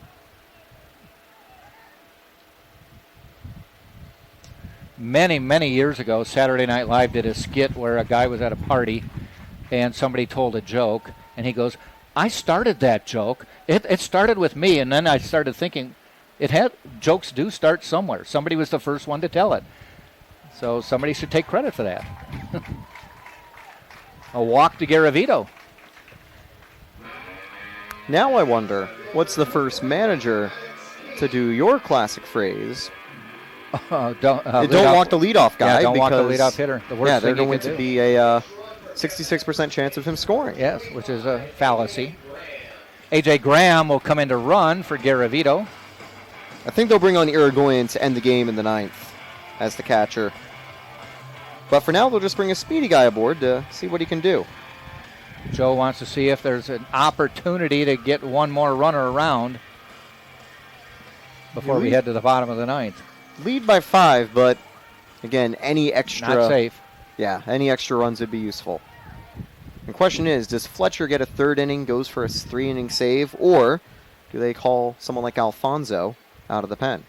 Many, many years ago, Saturday Night Live did a skit where a guy was at a party and somebody told a joke, and he goes, I started that joke. It started with me, and then I started thinking, jokes do start somewhere. Somebody was the first one to tell it. So somebody should take credit for that. A walk to Garavito. Now I wonder, what's the first manager to do your classic phrase? Don't walk the leadoff guy. Yeah, don't walk the because, leadoff hitter. The worst they're thing going to be a 66% chance of him scoring. Yes, which is a fallacy. A.J. Graham will come in to run for Garavito. I think they'll bring on Irigoyen to end the game in the ninth as the catcher. But for now, they'll just bring a speedy guy aboard to see what he can do. Joe wants to see if there's an opportunity to get one more runner around before we head to the bottom of the ninth. Lead by 5, but again, any extra... Not safe. Yeah, any extra runs would be useful. The question is, does Fletcher get a third inning, goes for a 3-inning save, or do they call someone like Alfonso out of the pen?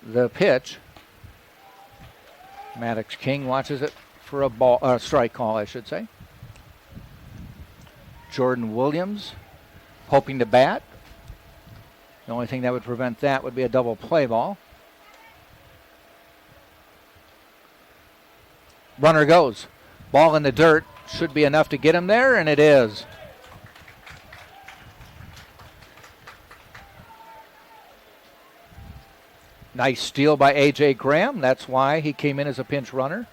The pitch. Maddox King watches it for a strike call, I should say. Jordan Williams hoping to bat. The only thing that would prevent that would be a double play ball. Runner goes. Ball in the dirt. Should be enough to get him there, and it is. Nice steal by A.J. Graham. That's why he came in as a pinch runner.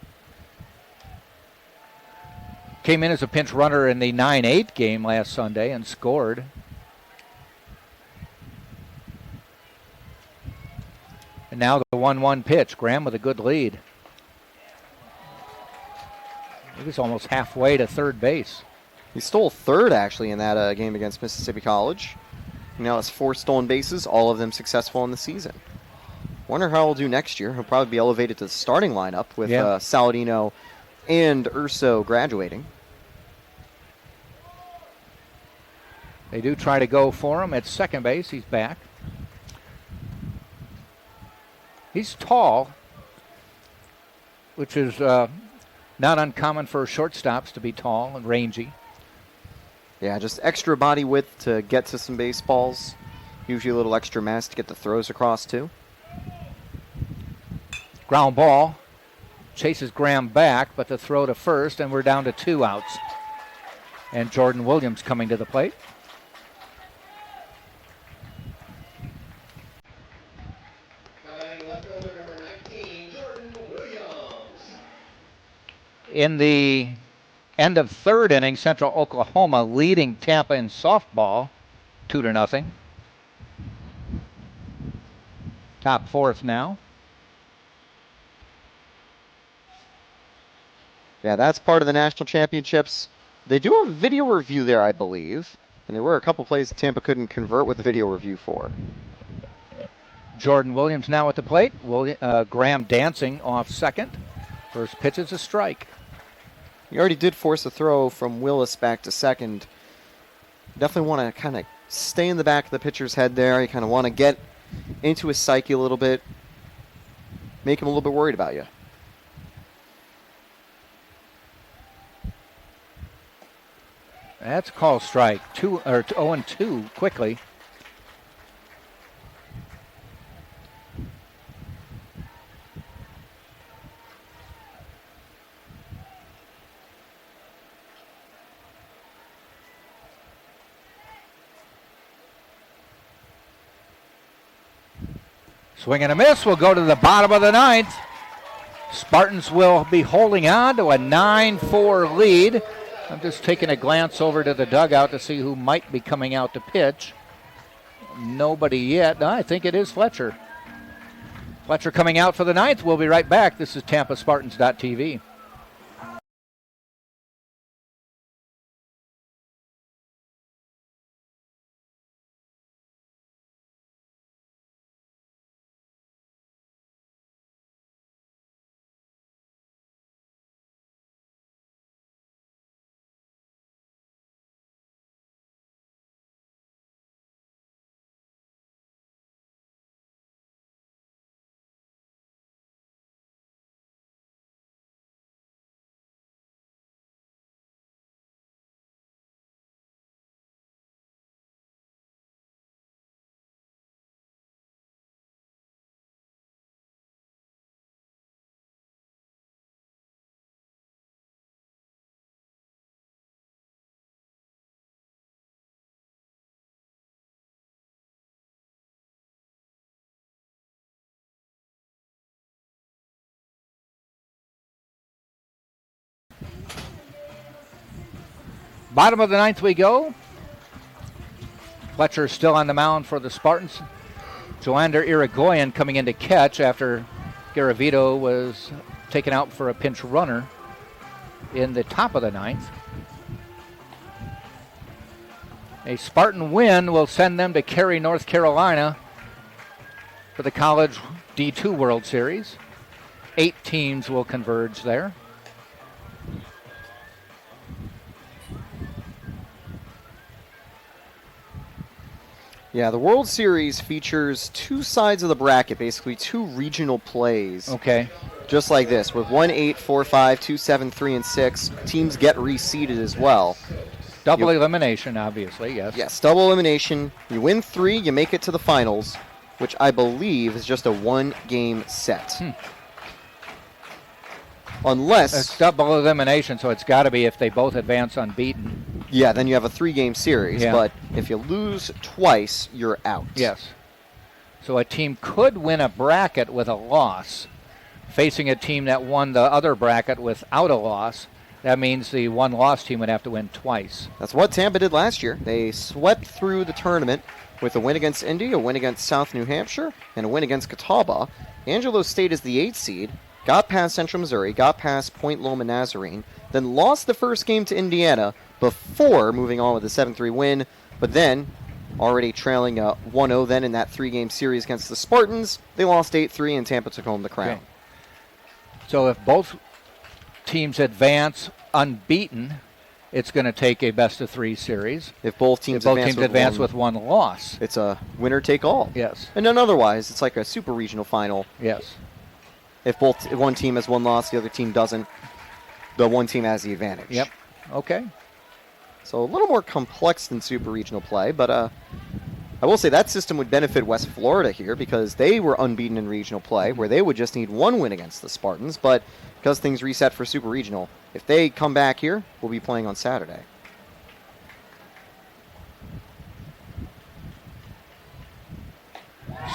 Came in as a pinch runner in the 9-8 game last Sunday and scored. And now the 1-1 pitch. Graham with a good lead. He was almost halfway to third base. He stole third, actually, in that game against Mississippi College. He now has 4 stolen bases, all of them successful in the season. Wonder how he'll do next year. He'll probably be elevated to the starting lineup with Saladino and Urso graduating. They do try to go for him at second base. He's back. He's tall, which is not uncommon for shortstops to be tall and rangy. Yeah, just extra body width to get to some baseballs. Usually a little extra mass to get the throws across, too. Ground ball. Chases Graham back, but the throw to first, and we're down to 2 outs. And Jordan Williams coming to the plate. In the end of third inning, Central Oklahoma leading Tampa in softball 2-0. Top fourth now. Yeah, that's part of the national championships. They do a video review there, I believe. And there were a couple plays Tampa couldn't convert with the video review for. Jordan Williams now at the plate. Graham dancing off second. First pitch is a strike. He already did force a throw from Willis back to second. Definitely want to kind of stay in the back of the pitcher's head there. You kind of want to get into his psyche a little bit. Make him a little bit worried about you. That's a call strike. 0-2 quickly. Swing and a miss. We'll go to the bottom of the ninth. Spartans will be holding on to a 9-4 lead. I'm just taking a glance over to the dugout to see who might be coming out to pitch. Nobody yet. No, I think it is Fletcher. Fletcher coming out for the ninth. We'll be right back. This is TampaSpartans.tv. Bottom of the ninth we go. Fletcher still on the mound for the Spartans. Joander Irigoyen coming in to catch after Garavito was taken out for a pinch runner in the top of the ninth. A Spartan win will send them to Cary, North Carolina for the College D2 World Series. 8 teams will converge there. Yeah, the World Series features 2 sides of the bracket, basically 2 regional plays. Okay. Just like this, with 1, 8, 4, 5, 2, 7, 3, and 6. Teams get reseeded as well. Double elimination, obviously, yes. Yes, double elimination. You win 3, you make it to the finals, which I believe is just a 1-game set. Unless... It's double elimination, so it's got to be if they both advance unbeaten. Yeah, then you have a 3-game series, Yeah. but if you lose twice, you're out. Yes. So a team could win a bracket with a loss, facing a team that won the other bracket without a loss. That means the one-loss team would have to win twice. That's what Tampa did last year. They swept through the tournament with a win against Indy, a win against South New Hampshire, and a win against Catawba. Angelo State is the 8th seed, got past Central Missouri, got past Point Loma Nazarene, then lost the first game to Indiana before moving on with a 7-3 win, but then already trailing 1-0 then in that 3-game series against the Spartans. They lost 8-3 and Tampa took home the crown. Okay. So if both teams advance unbeaten, it's going to take a best-of-3 series. If both teams advance with one loss. It's a winner-take-all. Yes. And then otherwise, it's like a super regional final. Yes. If one team has one loss, the other team doesn't, the one team has the advantage. Yep. Okay. So a little more complex than super regional play, but I will say that system would benefit West Florida here because they were unbeaten in regional play, where they would just need 1 win against the Spartans, but because things reset for super regional, if they come back here, we'll be playing on Saturday.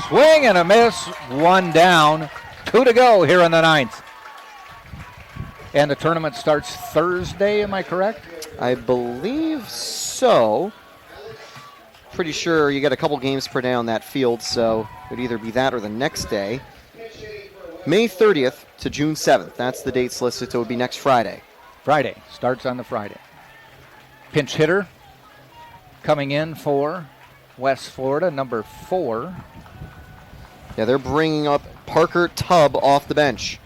Swing and a miss, 1 down, 2 to go here in the ninth. And the tournament starts Thursday, am I correct? I believe so. Pretty sure you get a couple games per day on that field, so it would either be that or the next day. May 30th to June 7th. That's the dates listed, so it would be next Friday. Friday. Starts on the Friday. Pinch hitter coming in for West Florida, number 4. Yeah, they're bringing up Parker Tubb off the bench.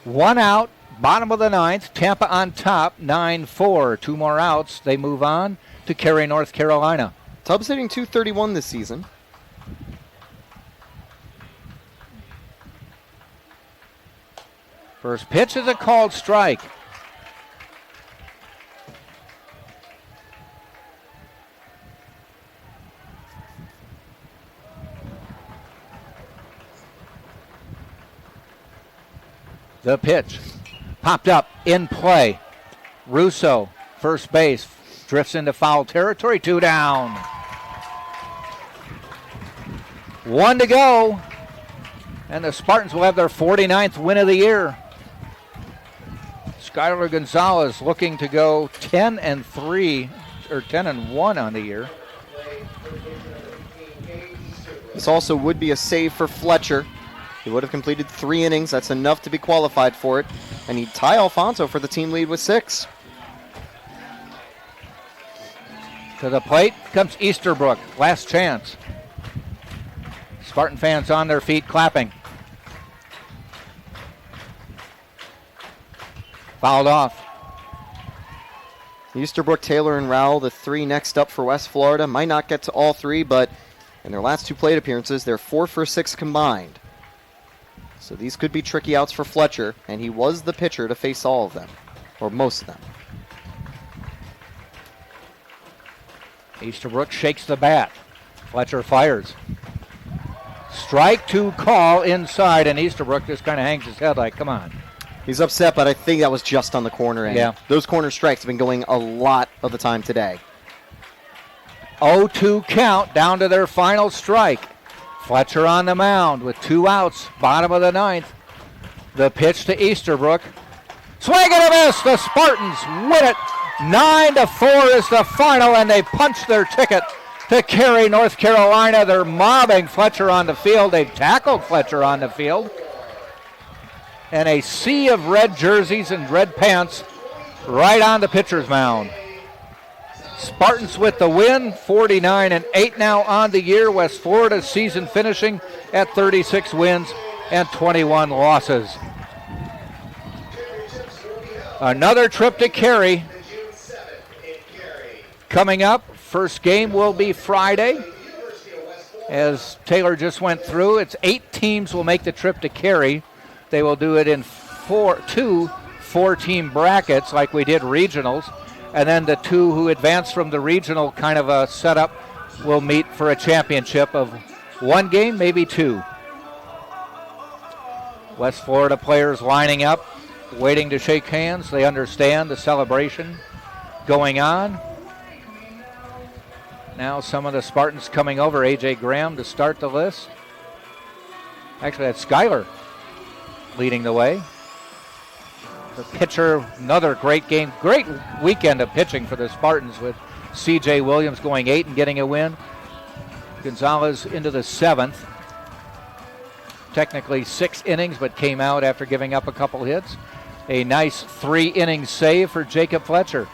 1 out, bottom of the ninth. Tampa on top, 9-4. 2 more outs. They move on to Cary, North Carolina. Tubbs hitting .231 this season. First pitch is a called strike. The pitch popped up in play. Russo, first base, drifts into foul territory. 2 down. 1 to go. And the Spartans will have their 49th win of the year. Skylar Gonzalez looking to go 10-3 or 10-1 on the year. This also would be a save for Fletcher. He would have completed 3 innings. That's enough to be qualified for it. And he'd tie Alfonso for the team lead with 6. To the plate comes Easterbrook. Last chance. Spartan fans on their feet clapping. Fouled off. Easterbrook, Taylor, and Rowell, the 3 next up for West Florida. Might not get to all 3, but in their last 2 plate appearances, they're 4 for 6 combined. So these could be tricky outs for Fletcher, and he was the pitcher to face all of them, or most of them. Easterbrook shakes the bat. Fletcher fires. Strike 2 call inside, and Easterbrook just kind of hangs his head like, come on. He's upset, but I think that was just on the corner end. Yeah. Those corner strikes have been going a lot of the time today. 0-2 count down to their final strike. Fletcher on the mound with 2 outs, bottom of the ninth. The pitch to Easterbrook. Swing and a miss. The Spartans win it. 9-4 is the final, and they punch their ticket to carry North Carolina. They're mobbing Fletcher on the field. They've tackled Fletcher on the field. And a sea of red jerseys and red pants right on the pitcher's mound. Spartans with the win, 49-8 now on the year. West Florida's season finishing at 36 wins and 21 losses. Another trip to Cary coming up. First game will be Friday. As Taylor just went through, it's 8 teams will make the trip to Cary. They will do it in two 4-team brackets like we did regionals. And then the 2 who advance from the regional kind of a setup will meet for a championship of 1 game, maybe 2. West Florida players lining up, waiting to shake hands. They understand the celebration going on. Now some of the Spartans coming over. A.J. Graham to start the list. Actually, that's Schuyler leading the way. The pitcher, another great game. Great weekend of pitching for the Spartans with C.J. Williams going 8 and getting a win. Gonzalez into the 7th. Technically 6 innings, but came out after giving up a couple hits. A nice 3-inning save for Jacob Fletcher.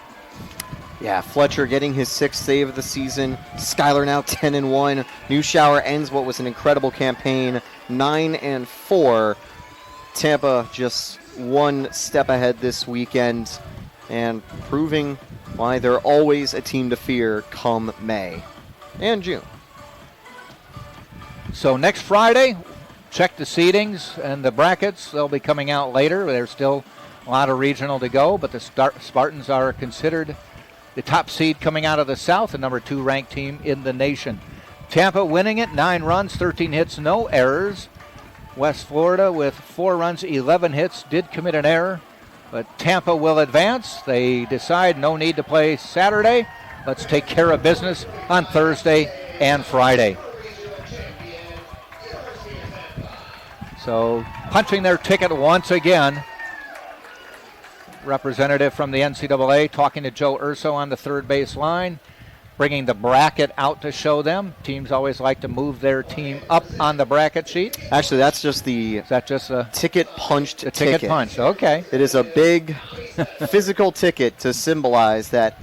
Yeah, Fletcher getting his 6th save of the season. Schuyler now 10-1. Newshower ends what was an incredible campaign, 9-4. Tampa just 1 step ahead this weekend and proving why they're always a team to fear come May and June. So next Friday, check the seedings and the brackets. They'll be coming out later. There's still a lot of regional to go, but the Spartans are considered the top seed coming out of the South, the number 2 ranked team in the nation. Tampa winning it, 9 runs, 13 hits, no errors. West Florida with 4 runs, 11 hits, did commit an error, but Tampa will advance. They decide no need to play Saturday. Let's take care of business on Thursday and Friday. So punching their ticket once again. Representative from the NCAA talking to Joe Urso on the third base line, bringing the bracket out to show them. Teams always like to move their team up on the bracket sheet. Actually, that's just the Is that just a ticket punched the ticket punch? Okay. It is a big physical ticket to symbolize that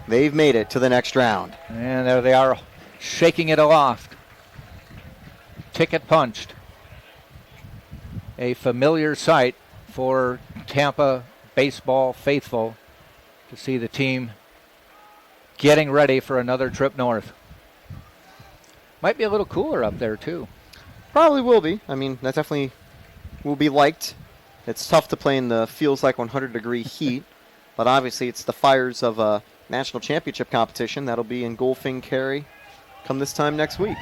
they've made it to the next round. And there they are, shaking it aloft. Ticket punched. A familiar sight for Tampa baseball faithful to see the team getting ready for another trip north. Might be a little cooler up there too. Probably will be. I mean, that definitely will be liked. It's tough to play in the feels like 100-degree heat, but obviously it's the fires of a national championship competition that'll be engulfing Cary come this time next week.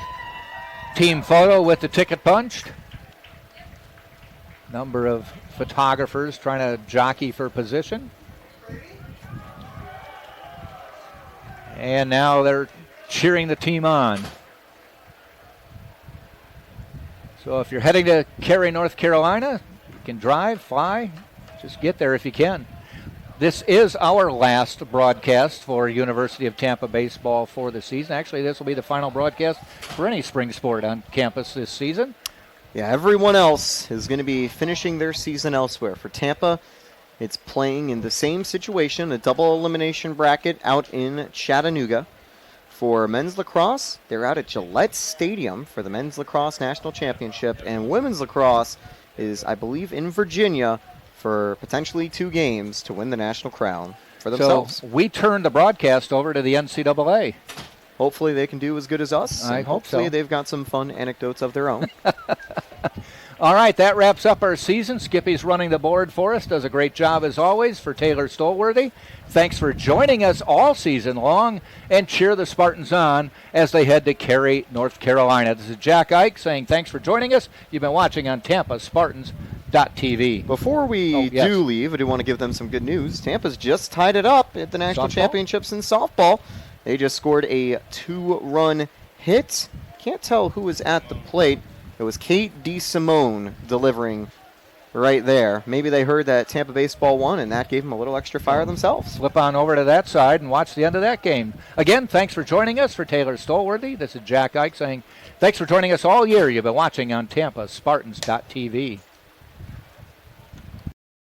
Team photo with the ticket punched. Number of photographers trying to jockey for position. And now they're cheering the team on. So if you're heading to Cary, North Carolina, you can drive, fly, just get there if you can. This is our last broadcast for University of Tampa baseball for the season. Actually, this will be the final broadcast for any spring sport on campus this season. Yeah, everyone else is going to be finishing their season elsewhere. For Tampa, it's playing in the same situation, a double elimination bracket out in Chattanooga. For men's lacrosse, they're out at Gillette Stadium for the men's lacrosse national championship. And women's lacrosse is, I believe, in Virginia for potentially 2 games to win the national crown for themselves. So we turn the broadcast over to the NCAA. Hopefully they can do as good as us. I and hope hopefully so. They've got some fun anecdotes of their own. All right, that wraps up our season. Skippy's running the board for us, does a great job as always. For Taylor Stolworthy, thanks for joining us all season long, and cheer the Spartans on as they head to Cary, North Carolina. This is Jack Ike saying thanks for joining us. You've been watching on TampaSpartans.tv. Before we do leave, I do want to give them some good news. Tampa's just tied it up at the national championships in softball. They just scored a 2-run hit. Can't tell who was at the plate. It was Kate DeSimone delivering right there. Maybe they heard that Tampa baseball won, and that gave them a little extra fire themselves. Flip on over to that side and watch the end of that game. Again, thanks for joining us. For Taylor Stolworthy, this is Jack Ike saying thanks for joining us all year. You've been watching on TampaSpartans.tv.